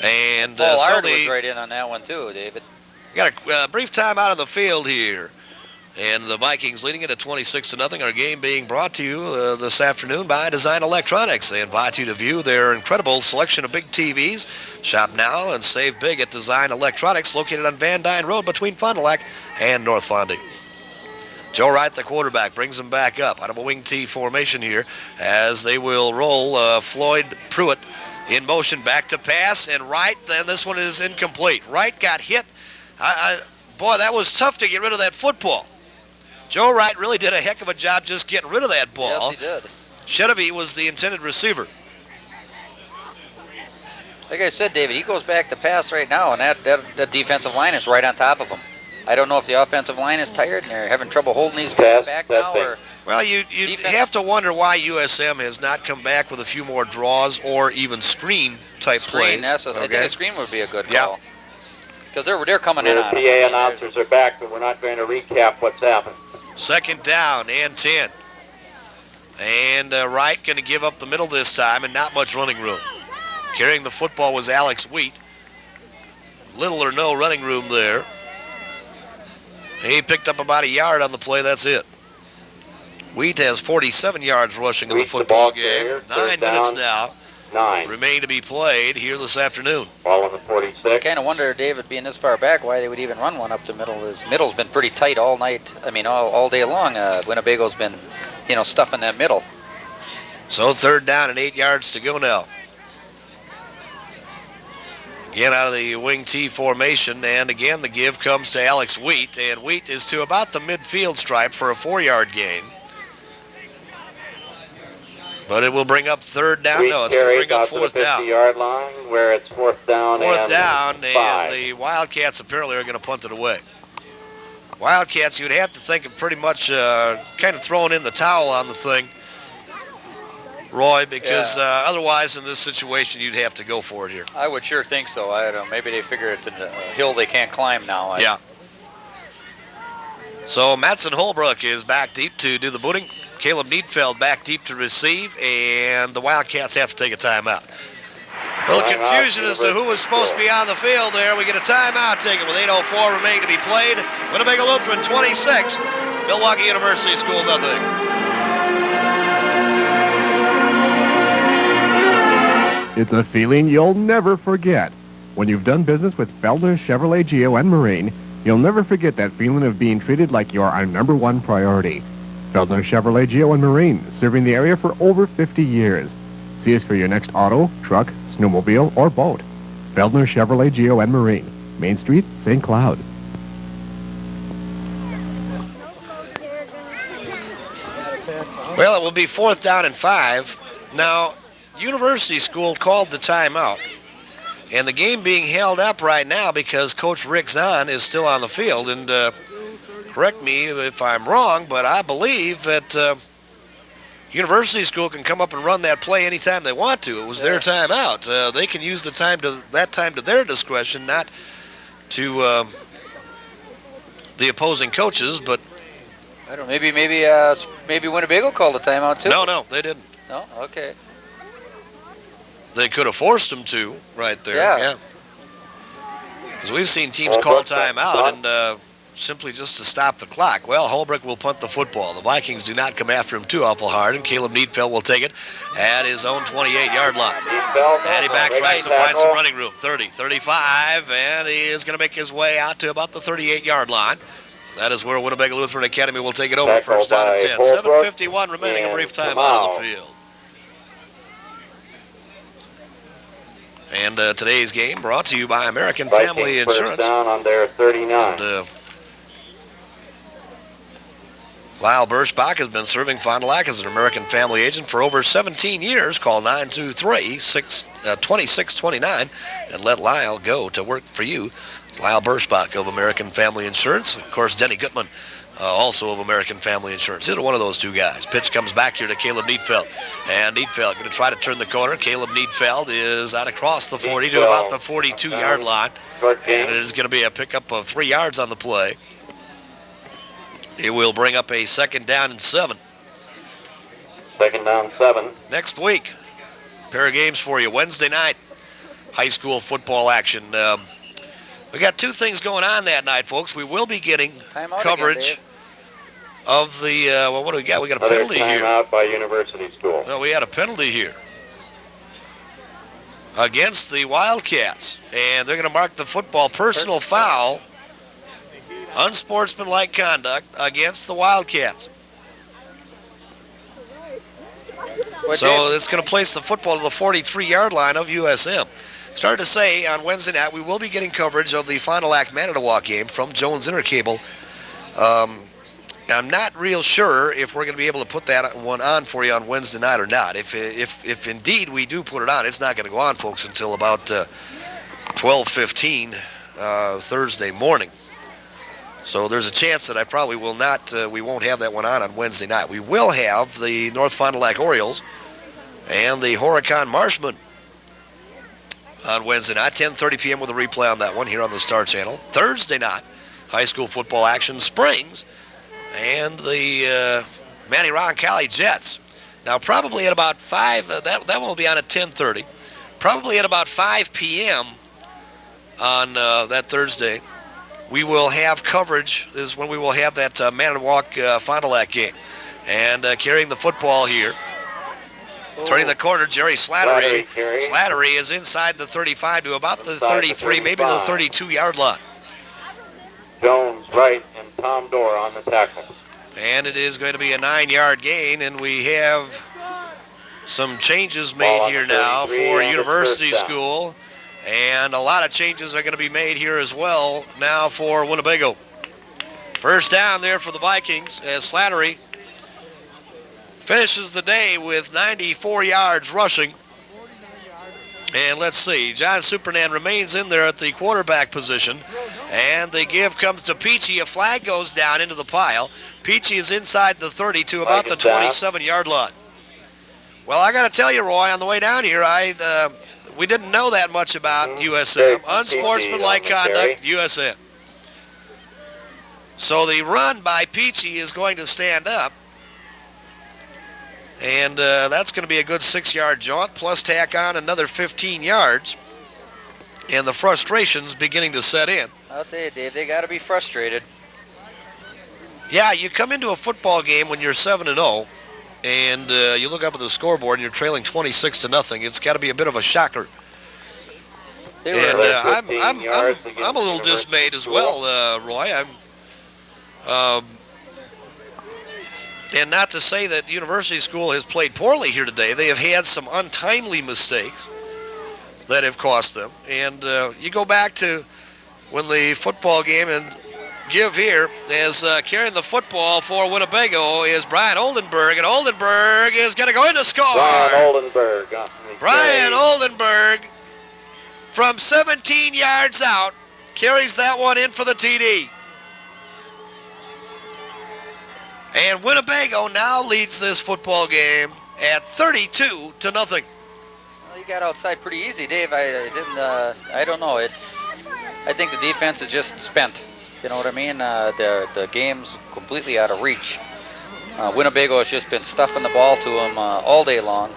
And Paul so Ard was the right in on that one too, David. got a brief time out of the field here. And the Vikings leading it at 26-0. Our game being brought to you this afternoon by Design Electronics. They invite you to view their incredible selection of big TVs. Shop now and save big at Design Electronics, located on Van Dyne Road between Fond du Lac and North Fondy. Joe Wright, the quarterback, brings them back up out of a wing T formation here as they will roll Floyd Pruitt in motion back to pass. And Wright, then this one is incomplete. Wright got hit. Boy, that was tough to get rid of that football. Joe Wright really did a heck of a job just getting rid of that ball. Yes, he did. Chedevy was the intended receiver. Like I said, David, he goes back to pass right now, and that defensive line is right on top of him. I don't know if the offensive line is tired and they're having trouble holding these guys back now, or... Well, you have to wonder why USM has not come back with a few more draws or even screen-type plays. I think a screen would be a good Yeah. call. Because they're coming in The on PA it. announcers are back, but we're not going to recap what's happened. Second down and 10. And Wright going to give up the middle this time and not much running room. Carrying the football was Alex Wheat. Little or no running room there. He picked up about a yard on the play, that's it. Wheat has 47 yards rushing in the Wheat's the football ball game. carrier. 9 Third minutes down. now 9. remain to be played here this afternoon. Ball on the 46. Kind of wonder, David, being this far back, why they would even run one up the middle. His middle's been pretty tight all night. I mean, all day long. Winnebago's been, stuffing that middle. So third down and 8 yards to go now. Again out of the wing T formation, and again the give comes to Alex Wheat, and Wheat is to about the midfield stripe for a 4-yard gain. But it will bring up third down. Wheat No, it's going to carries bring up out to the fourth down. 50-yard line, where it's fourth down Fourth and down, 5. and the Wildcats apparently are going to punt it away. Wildcats, you'd have to think of pretty much kind of throwing in the towel on the thing, Roy, because otherwise in this situation you'd have to go for it here. I would sure think so. I don't know. Maybe they figure it's a hill they can't climb now. Yeah. So Matson Holbrook is back deep to do the booting. Caleb Needfeld back deep to receive, and the Wildcats have to take a timeout. A little Timeout, confusion as to who was supposed to be on the field there. We get a timeout taken with 8:04 remaining to be played. Winnebago Lutheran 26, Milwaukee University School nothing. It's a feeling you'll never forget. When you've done business with Feldner Chevrolet Geo and Marine, you'll never forget that feeling of being treated like you're our #1 priority. Feldner Chevrolet Geo and Marine, serving the area for over 50 years. See us for your next auto, truck, snowmobile, or boat. Feldner Chevrolet Geo and Marine, Main Street, St. Cloud. Well, it will be fourth down and 5. Now, University School called the timeout, and the game being held up right now because Coach Rick Zahn is still on the field. And correct me if I'm wrong, but I believe that University School can come up and run that play anytime they want to. It was their timeout. They can use that time to their discretion, not to the opposing coaches. But I don't know. Maybe Winnebago called a timeout too. no, they didn't. No. Okay. They could have forced them to right there. Yeah. Because we've seen teams call timeout and simply just to stop the clock. Well, Holbrook will punt the football. The Vikings do not come after him too awful hard, and Caleb Needfeld will take it at his own 28-yard line. And he backtracks to find some running room. 30, 35, and he is going to make his way out to about the 38-yard line. That is where Winnebago Lutheran Academy will take it over. First down and 10. 7:51 remaining, a brief time out on the field. And today's game brought to you by American Family Insurance. First down on their 39. And, Lyle Birschbach has been serving Fond du Lac as an American Family agent for over 17 years. Call 923-2629 and let Lyle go to work for you. It's Lyle Birschbach of American Family Insurance. Of course, Denny Gutman also of American Family Insurance. Either one of those two guys. Pitch comes back here to Caleb Needfeld. And Needfeld going to try to turn the corner. Caleb Needfeld is out across the 40 to about the 42-yard line. And it is going to be a pickup of 3 yards on the play. It will bring up a 2nd down and 7. 2nd down, 7. Next week, pair of games for you. Wednesday night, high school football action. We got 2 things going on that night, folks. We will be getting coverage of the, well, what do we got? We got a penalty here. Timeout by University School. No, we had a penalty here against the Wildcats. And they're going to mark the football personal foul, unsportsmanlike conduct against the Wildcats. So it's going to place the football to the 43-yard line of USM. Started to say on Wednesday night we will be getting coverage of the Fond du Lac Manitowoc game from Jones Intercable. I'm not real sure if we're going to be able to put that one on for you on Wednesday night or not. If indeed we do put it on, it's not going to go on, folks, until about 12:15 Thursday morning. So there's a chance that I probably will not. We won't have that one on Wednesday night. We will have the North Fond du Lac Orioles and the Horicon Marshmen on Wednesday night, 10:30 p.m. with a replay on that one here on the Star Channel. Thursday night, high school football action, Springs and the Manny Roncalli Jets. Now, probably at about 5, that one will be on at 10:30. Probably at about 5 p.m. on that Thursday, we will have coverage. This is when we will have that Manitowoc Fond du Lac game. And carrying the football here, turning the corner, Jerry Slattery. Slattery is inside the 35 to about the 33, maybe the 32-yard line. Jones right and Tom Dorr on the tackle. And it is going to be a 9-yard gain, and we have some changes made here now for University School. And a lot of changes are going to be made here as well now for Winnebago. First down there for the Vikings as Slattery finishes the day with 94 yards rushing. And let's see, John Supernan remains in there at the quarterback position. And the give comes to Peachy. A flag goes down into the pile. Peachy is inside the 30 to about the 27-yard line. Well, I got to tell you, Roy, on the way down here, we didn't know that much about USM. Unsportsmanlike conduct, USM. So the run by Peachy is going to stand up. And that's going to be a good 6-yard jaunt, plus tack on another 15 yards. And the frustration's beginning to set in. I'll tell you, Dave, they got to be frustrated. Yeah, you come into a football game when you're 7-0, and you look up at the scoreboard and you're trailing 26-0. It's got to be a bit of a shocker. And I'm a little dismayed as well, Roy. And not to say that University School has played poorly here today. They have had some untimely mistakes that have cost them. And you go back to when the football game and give here is carrying the football for Winnebago is Brian Oldenburg, and Oldenburg is going to go in to score. Brian Oldenburg from 17 yards out carries that one in for the TD. And Winnebago now leads this football game at 32-0. Well, you got outside pretty easy, Dave. I don't know. I think the defense is just spent. You know what I mean? The game's completely out of reach. Winnebago has just been stuffing the ball to them all day long.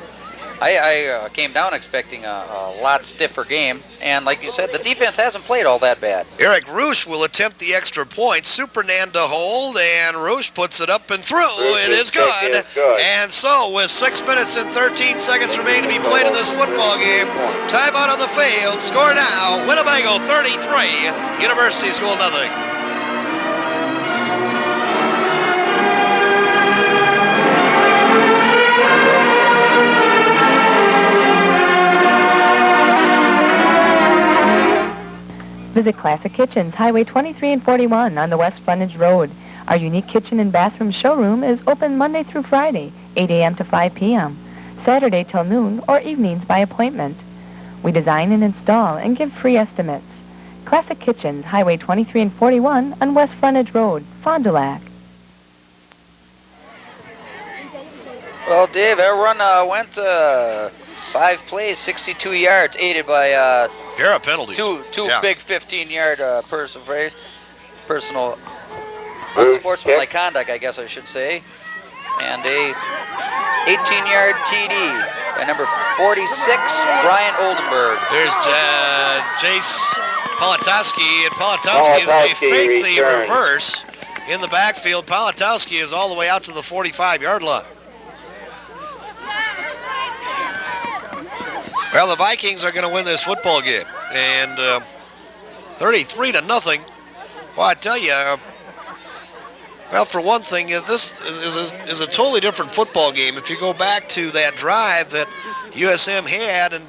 I came down expecting a lot stiffer game, and like you said, the defense hasn't played all that bad. Eric Roosh will attempt the extra point. Supernan to hold, and Roosh puts it up and through. It is good. And so, with 6 minutes and 13 seconds remaining to be played in this football game, timeout on the field. Score now, Winnebago 33, University School nothing. Visit Classic Kitchens, Highway 23 and 41 on the West Frontage Road. Our unique kitchen and bathroom showroom is open Monday through Friday, 8 a.m. to 5 p.m., Saturday till noon, or evenings by appointment. We design and install and give free estimates. Classic Kitchens, Highway 23 and 41 on West Frontage Road, Fond du Lac. Well, Dave, that run went 5 plays, 62 yards, aided by pair of penalties. two Yeah. big 15-yard personal unsportsmanlike conduct, I guess I should say, and a 18-yard TD by number 46, Brian Oldenburg. There's Jace Politowski, and Politowski, as they fake the reverse in the backfield. Politowski is all the way out to the 45-yard line. Well, the Vikings are going to win this football game, and 33-0. Well, I tell you, well, for one thing, this is a totally different football game. If you go back to that drive that USM had, and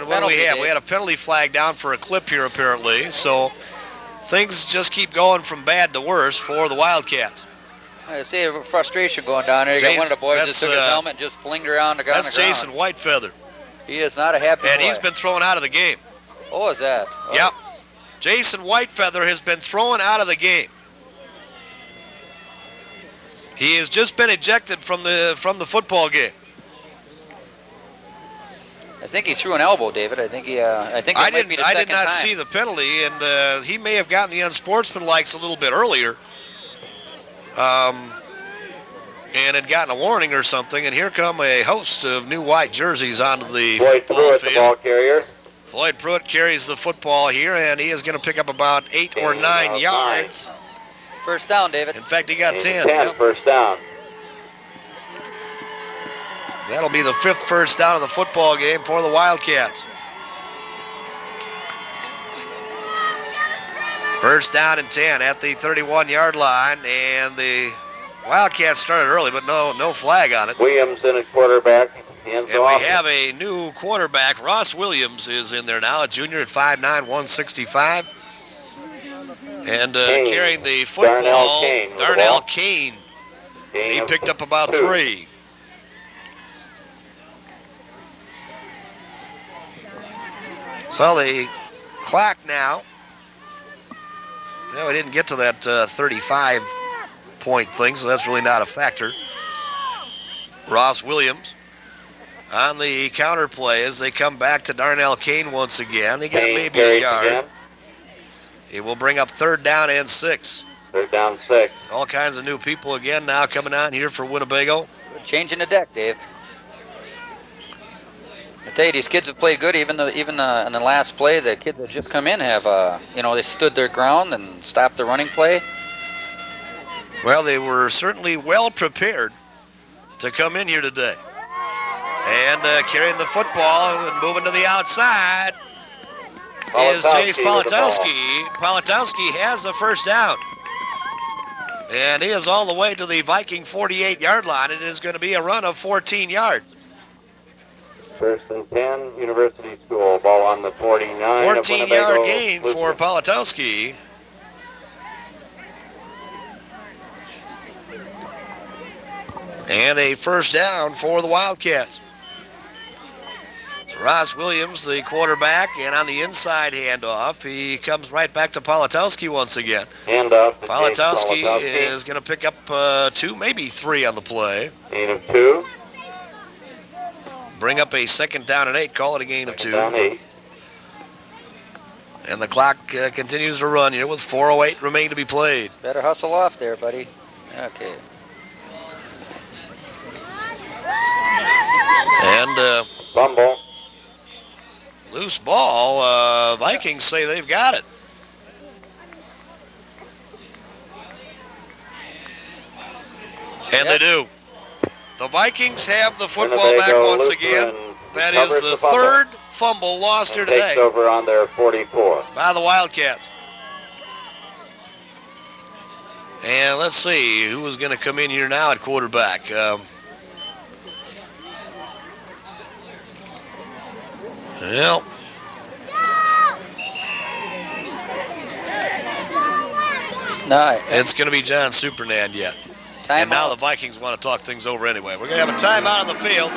what do we have? We had a penalty flag down for a clip here, apparently. So things just keep going from bad to worse for the Wildcats. I see a frustration going down there. You got one of the boys just took his helmet and just flinged around the ground. That's Jason Whitefeather. He is not a happy boy. And he's been thrown out of the game. Oh, is that? Oh. Yep. Jason Whitefeather has been thrown out of the game. He has just been ejected from the football game. I think he threw an elbow, David. I think I did not see the penalty, and he may have gotten the unsportsmanlikes a little bit earlier, and had gotten a warning or something. And here come a host of new white jerseys onto the Floyd Pruitt, the ball carrier. Floyd Pruitt carries the football here, and he is going to pick up about 8 or 9 yards. First down, David. In fact, he got 10. 10, Yep. first down. That'll be the 5th first down of the football game for the Wildcats. First down and 10 at the 31-yard line, and the Wildcats started early, but no flag on it. Williams in at quarterback. And we have a new quarterback. Ross Williams is in there now, a junior at 5'9", 165. And carrying the football, Darnell Kane. He picked up about 3. So the clock now. No, we didn't get to that 35-point thing, so that's really not a factor. Ross Williams on the counter play as they come back to Darnell Kane once again. He got maybe a yard. Again. He will bring up 3rd down and 6. 3rd down, 6. All kinds of new people again now coming on here for Winnebago. Changing the deck, Dave. I tell you, these kids have played good. Even in the last play, the kids that just come in have, they stood their ground and stopped the running play. Well, they were certainly well prepared to come in here today. And carrying the football and moving to the outside is Jace Politowski. Politowski has the first down. And he is all the way to the Viking 48-yard line. It is going to be a run of 14 yards. 1st and 10, University School. Ball on the 49. 14-yard gain for Politowski. And a first down for the Wildcats. So Ross Williams, the quarterback, and on the inside handoff, he comes right back to Politowski once again. Handoff. Politowski is going to pick up 2, maybe 3 on the play. Gain of 2. Bring up a 2nd down and 8. Call it a gain of 2. Down 8. And the clock continues to run here with 4:08 remaining to be played. Better hustle off there, buddy. Okay. And fumble. Loose ball. Vikings say they've got it. And they do. The Vikings have the football back once again. That is the 3rd fumble lost here today. Takes over on their 44. By the Wildcats. And let's see who is going to come in here now at quarterback. Well, no, it's going to be John Supernand yet. And now the Vikings want to talk things over anyway. We're going to have a timeout on the field.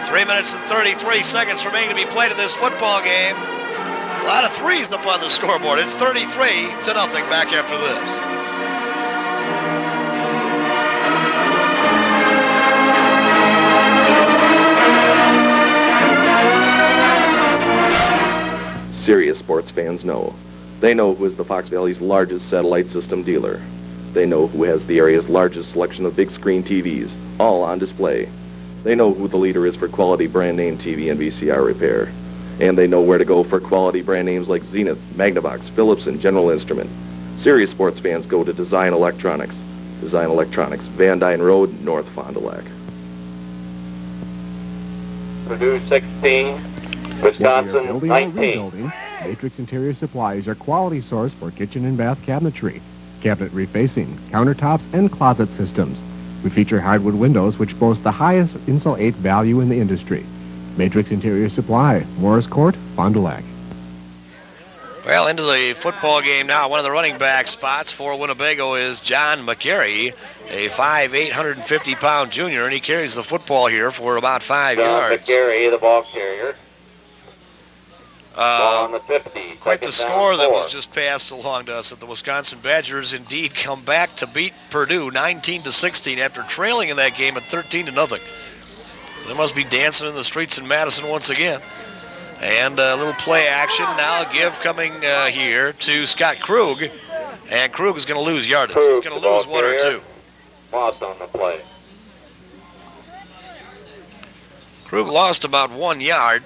3 minutes and 33 seconds remaining to be played in this football game. A lot of threes up on the scoreboard. It's 33-0 back after this. Serious sports fans know. They know who is the Fox Valley's largest satellite system dealer. They know who has the area's largest selection of big screen TVs, all on display. They know who the leader is for quality brand name TV and VCR repair. And they know where to go for quality brand names like Zenith, Magnavox, Philips, and General Instrument. Serious sports fans go to Design Electronics. Design Electronics, Van Dyne Road, North Fond du Lac. Purdue 16, Whether Wisconsin you're building or 19. rebuilding, Matrix Interior Supply is your quality source for kitchen and bath cabinetry, cabinet refacing, countertops, and closet systems. We feature hardwood windows which boast the highest Insul 8 value in the industry. Matrix Interior Supply, Morris Court, Fond du Lac. Well, into the football game now. One of the running back spots for Winnebago is John McGarry, a 5'8", 150-pound junior, and he carries the football here for about 5 John yards. McGarry, the ball carrier. Ball on the 50. Quite the Second score down, that 4. was just passed along to us, that the Wisconsin Badgers indeed come back to beat Purdue 19-16 after trailing in that game at 13-0. They must be dancing in the streets in Madison once again. And a little play action now. Give coming here to Scott Krug. And Krug is going to lose yardage. Krug, He's going the to lose ball 1 or carrier. 2. Loss on the play. Krug lost about 1 yard.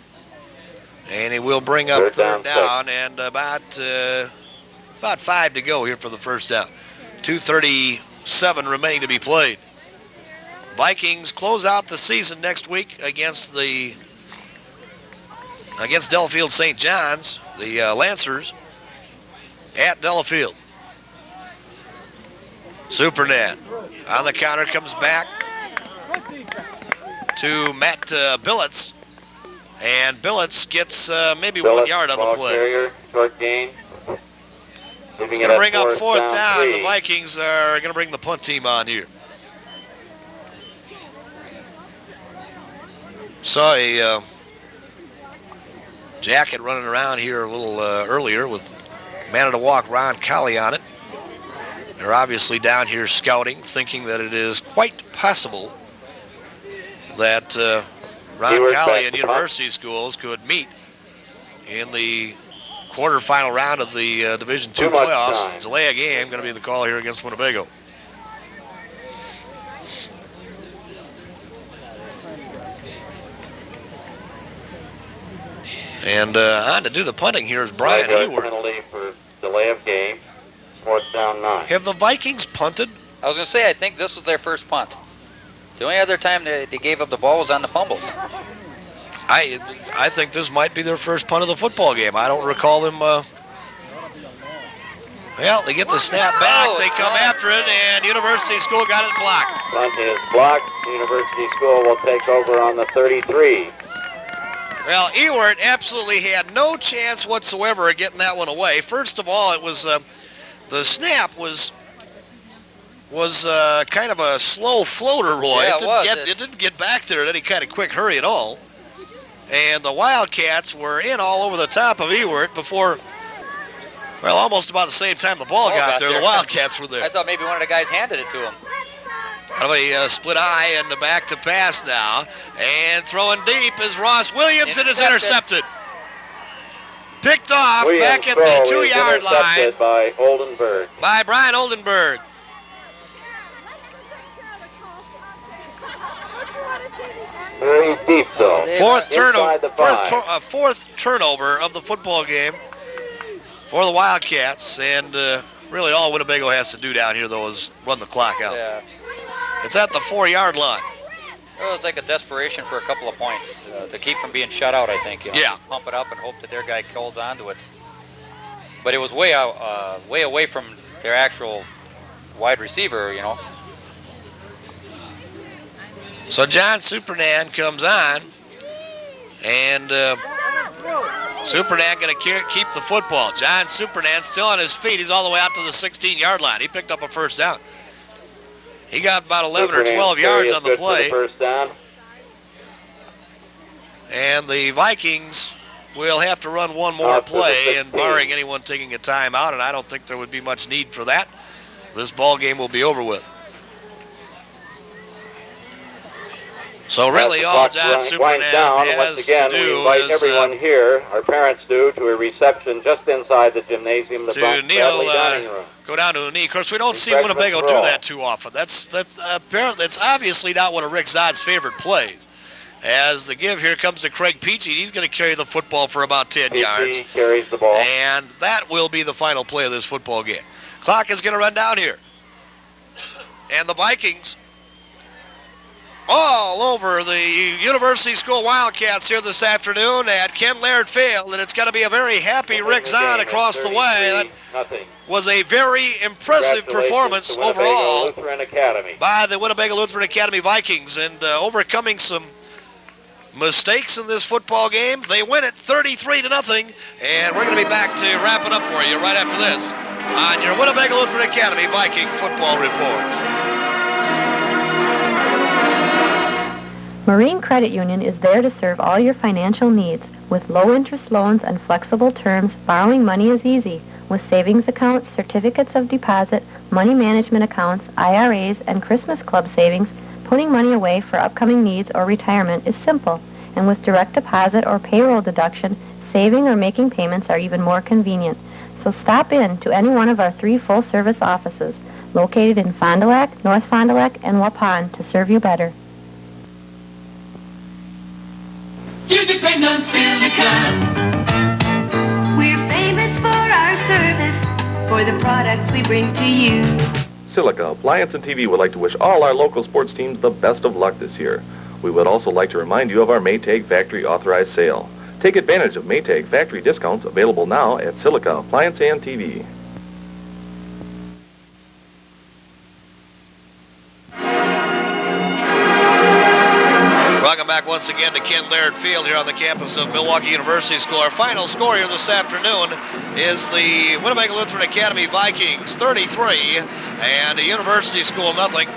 And he will bring up third down and about 5 to go here for the first down. 2:37 remaining to be played. Vikings close out the season next week against Delafield St. John's, the Lancers, at Delafield. Supernet on the counter, comes back to Matt Billets, and Billets gets maybe 1 yard on the play. Carrier, short gain. It's going to bring up fourth down. The Vikings are going to bring the punt team on here. Saw a jacket running around here a little earlier with Man-of-the-Walk Ron Colley on it. They're obviously down here scouting, thinking that it is quite possible that Ron Colley and University Schools could meet in the quarterfinal round of the Division II playoffs. Delay a game, going to be the call here against Winnebago. And on to do the punting here is Brian Ewert. Penalty for delay of game. Fourth down 9. Have the Vikings punted? I was going to say, I think this was their first punt. The only other time they gave up the ball was on the fumbles. I think this might be their first punt of the football game. I don't recall them. Well, they get the snap back. They come after it, and University School got it blocked. Punt is blocked. University School will take over on the 33. Well, Ewert absolutely had no chance whatsoever of getting that one away. First of all, it was the snap was kind of a slow floater, Roy. Yeah, it didn't get back there in any kind of quick hurry at all. And the Wildcats were in all over the top of Ewert before, well, almost about the same time the ball got there. The Wildcats were there. I thought maybe one of the guys handed it to him. Out of a split eye and the back to pass now. And throwing deep is Ross Williams, and is intercepted. Picked off back at the 2-yard line by Oldenburg. By Brian Oldenburg. Very deep, though. Fourth turnover of the football game for the Wildcats. And really all Winnebago has to do down here, though, is run the clock out. Yeah. It's at the 4-yard line. Well, it was like a desperation for a couple of points to keep from being shut out, I think. You know, yeah. Pump it up and hope that their guy holds onto it. But it was way away from their actual wide receiver, you know. So John Supernan comes on, and Supernan going to keep the football. John Supernan still on his feet. He's all the way out to the 16-yard line. He picked up a first down. He got about 11 or 12 yards on the play. First down. And the Vikings will have to run one more play, and barring anyone taking a timeout, and I don't think there would be much need for that, this ball game will be over with. So really all John Superman has once again, to we do invite is everyone here, our parents do, to a reception just inside the gymnasium, the to Bronx kneel, Bradley dining room. go down to a knee. Of course, we don't see Refreshments Winnebago for do all. that too often. That's apparently it's obviously not one of Rick Zodd's favorite plays. As the give, here comes to Craig Peachy. He's going to carry the football for about 10 yards. Peachy carries the ball. And that will be the final play of this football game. Clock is going to run down here. And the Vikings all over the University School Wildcats here this afternoon at Ken Laird Field. And it's going to be a very happy Rick Zahn across the way. That was a very impressive performance to Winnebago overall Lutheran Academy. by the Winnebago Lutheran Academy Vikings, and overcoming some mistakes in this football game. They win it 33-0, and we're going to be back to wrap it up for you right after this on your Winnebago Lutheran Academy Viking Football Report. Marine Credit Union is there to serve all your financial needs. With low-interest loans and flexible terms, borrowing money is easy. With savings accounts, certificates of deposit, money management accounts, IRAs, and Christmas Club savings, putting money away for upcoming needs or retirement is simple. And with direct deposit or payroll deduction, saving or making payments are even more convenient. So stop in to any one of our 3 full-service offices, located in Fond du Lac, North Fond du Lac, and Waupun, to serve you better. You depend on Silicon. We're famous for our service, for the products we bring to you. Silica Appliance and TV would like to wish all our local sports teams the best of luck this year. We would also like to remind you of our Maytag Factory Authorized Sale. Take advantage of Maytag Factory discounts available now at Silica Appliance and TV. Welcome back once again to Ken Laird Field here on the campus of Milwaukee University School. Our final score here this afternoon is the Winnebago Lutheran Academy Vikings 33 and the University School nothing.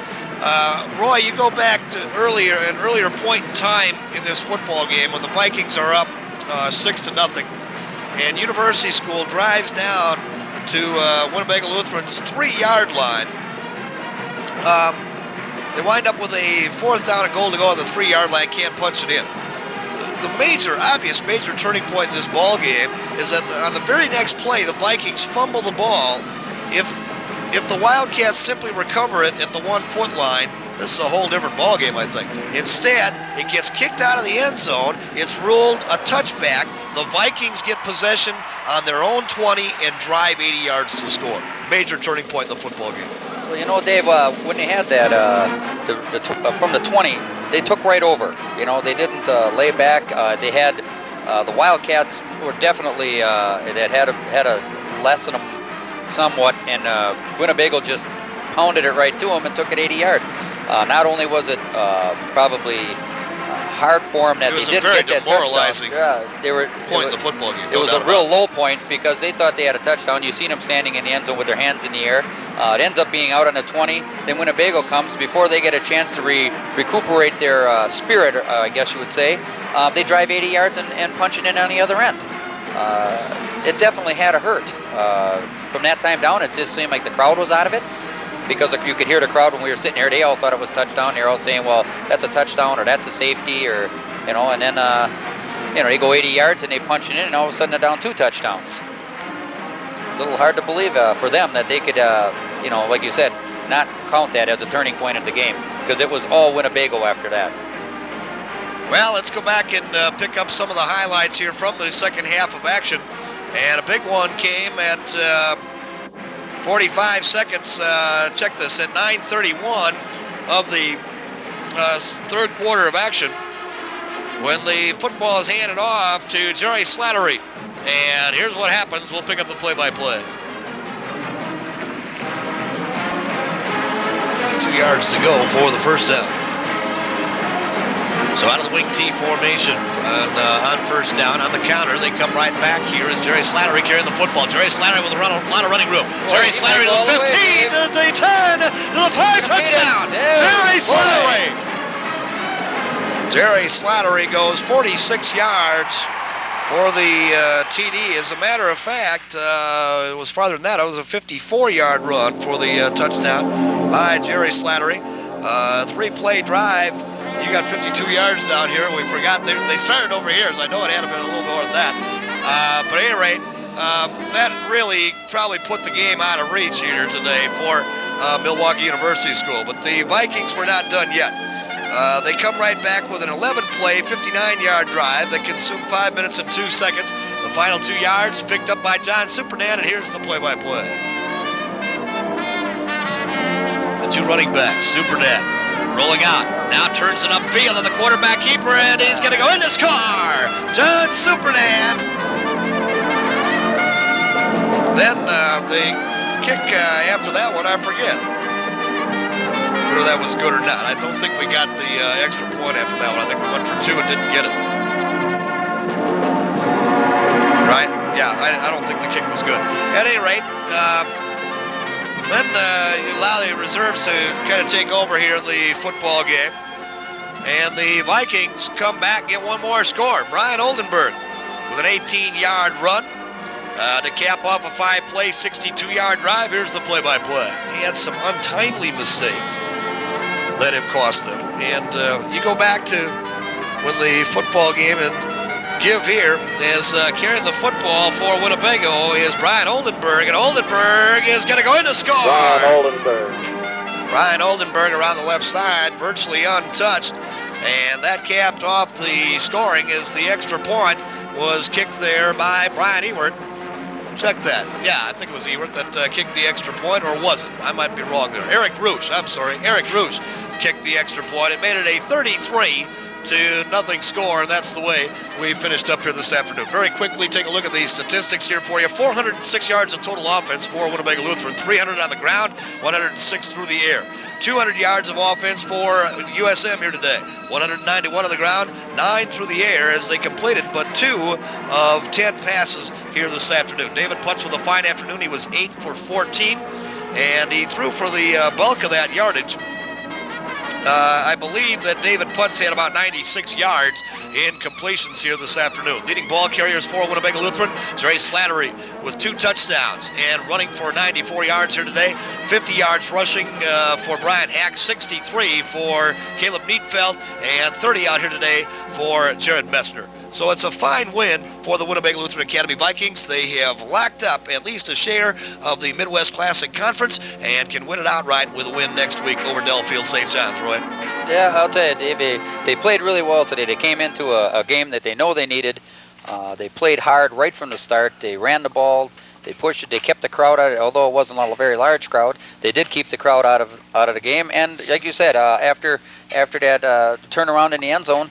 Roy, you go back to an earlier point in time in this football game when the Vikings are up 6-0, and University School drives down to Winnebago Lutheran's 3-yard line. They wind up with a 4th down and goal to go on the 3-yard line, can't punch it in. The obvious major turning point in this ball game is that on the very next play, the Vikings fumble the ball. If the Wildcats simply recover it at the 1-foot line, this is a whole different ball game, I think. Instead, it gets kicked out of the end zone. It's ruled a touchback. The Vikings get possession on their own 20 and drive 80 yards to score. Major turning point in the football game. Well, you know, Dave, when they had that from the 20, they took right over. You know, they didn't lay back. They had the Wildcats were definitely had a lesson them somewhat, and Winnebago just pounded it right to them and took it 80 yards. Not only was it probably hard for them that they didn't get that demoralizing touchdown. Point in the football game. It was a real low point because they thought they had a touchdown. You seen them standing in the end zone with their hands in the air. It ends up being out on the 20. Then Winnebago comes before they get a chance to recuperate their spirit, I guess you would say. They drive 80 yards and punch it in on the other end. It definitely had a hurt. From that time down, it just seemed like the crowd was out of it, because you could hear the crowd when we were sitting here. They all thought it was touchdown. They were all saying, well, that's a touchdown or that's a safety, or, you know, and then, they go 80 yards and they punch it in, and all of a sudden they're down 2 touchdowns. A little hard to believe for them that they could, like you said, not count that as a turning point in the game, because it was all Winnebago after that. Well, let's go back and pick up some of the highlights here from the second half of action. And a big one came at 45 seconds, check this, at 9:31 of the third quarter of action, when the football is handed off to Jerry Slattery. And here's what happens. We'll pick up the play-by-play. 2 yards to go for the first down. So out of the wing T formation on first down. On the counter, they come right back here as Jerry Slattery carrying the football. Jerry Slattery with a lot of running room. Jerry Slattery to the 15, to the 10, to the 5, touchdown! Jerry Slattery! Jerry Slattery goes 46 yards for the TD. As a matter of fact, it was farther than that. It was a 54-yard run for the touchdown by Jerry Slattery. 3-play drive You got 52 yards down here. We forgot they started over here, so I know it had been a little more than that. But at any rate, that really probably put the game out of reach here today for Milwaukee University School. But the Vikings were not done yet. They come right back with an 11-play, 59-yard drive that consumed 5 minutes and 2 seconds. The final 2 yards picked up by John Supernan, and here's the play-by-play. The two running backs, Supernan, rolling out. Now turns it upfield on the quarterback keeper, and he's going to go in to score. John Supernan. Then the kick after that one, I forget whether that was good or not. I don't think we got the extra point after that one. I think we went for 2 and didn't get it. Right? Yeah, I don't think the kick was good. At any rate, then you allow the reserves to kind of take over here in the football game. And the Vikings come back and get one more score. Brian Oldenburg with an 18-yard run to cap off a 5-play, 62-yard drive. Here's the play-by-play. He had some untimely mistakes that have cost them. And you go back to when the football game and give here is carrying the football for Winnebago is Brian Oldenburg, and Oldenburg is going to go in to score. Brian Oldenburg around the left side, virtually untouched, and that capped off the scoring as the extra point was kicked there by Brian Ewert. Check that. Yeah, I think it was Ewert that kicked the extra point, or was it? I might be wrong there. Eric Roosh, I'm sorry. Eric Roosh kicked the extra point. It made it a 33-0 score, and that's the way we finished up here this afternoon. Very quickly, take a look at the statistics here for you. 406 yards of total offense for Winnebago Lutheran, 300 on the ground, 106 through the air. 200 yards of offense for USM here today. 191 on the ground, 9 through the air as they completed but 2 of 10 passes here this afternoon. David Putz with a fine afternoon. He was 8 for 14, and he threw for the bulk of that yardage. I believe that David Putz had about 96 yards in completions here this afternoon. Leading ball carriers for Winnebago Lutheran is Ray Slattery with 2 touchdowns and running for 94 yards here today. 50 yards rushing for Brian Hack, 63 for Caleb Neatfeld, and 30 out here today for Jared Messner. So it's a fine win for the Winnebago Lutheran Academy Vikings. They have locked up at least a share of the Midwest Classic Conference and can win it outright with a win next week over Delafield St. John's, Roy. Yeah, I'll tell you, Dave, they played really well today. They came into a game that they know they needed. They played hard right from the start. They ran the ball. They pushed it. They kept the crowd out. Although it wasn't a very large crowd, they did keep the crowd out of the game. And like you said, after that turnaround in the end zone,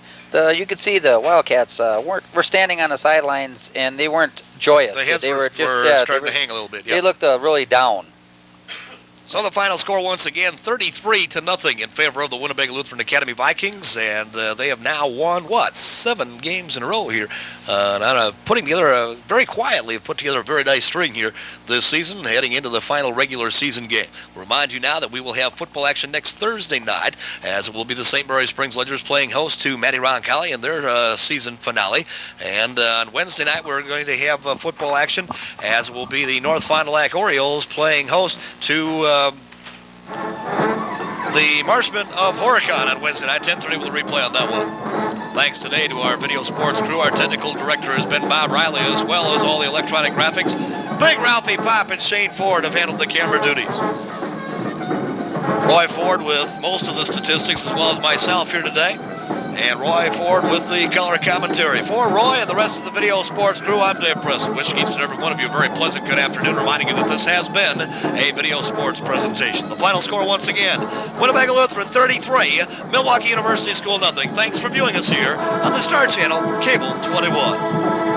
you could see the Wildcats were standing on the sidelines, and they weren't joyous. The heads they were just starting to hang a little bit. Yep. They looked really down. So the final score once again, 33-0 in favor of the Winnebago Lutheran Academy Vikings, and they have now won, 7 games in a row here. Putting together very quietly, have put together a very nice string here this season, heading into the final regular season game. We'll remind you now that we will have football action next Thursday night, as it will be the St. Mary Springs Ledgers playing host to Matty Roncalli in their season finale. And on Wednesday night, we're going to have football action, as it will be the North Fond du Lac Orioles playing host to the Marshmen of Horicon on Wednesday night, 10:30 with a replay on that one. Thanks today to our video sports crew. Our technical director has been Bob Riley, as well as all the electronic graphics. Big Ralphie Pop and Shane Ford have handled the camera duties. Roy Ford with most of the statistics, as well as myself here today. And Roy Ford with the color commentary. For Roy and the rest of the video sports crew, I'm Dave Preston, wishing each and every one of you a very pleasant good afternoon, reminding you that this has been a video sports presentation. The final score once again, Winnebago Lutheran 33, Milwaukee University School nothing. Thanks for viewing us here on the Star Channel, Cable 21.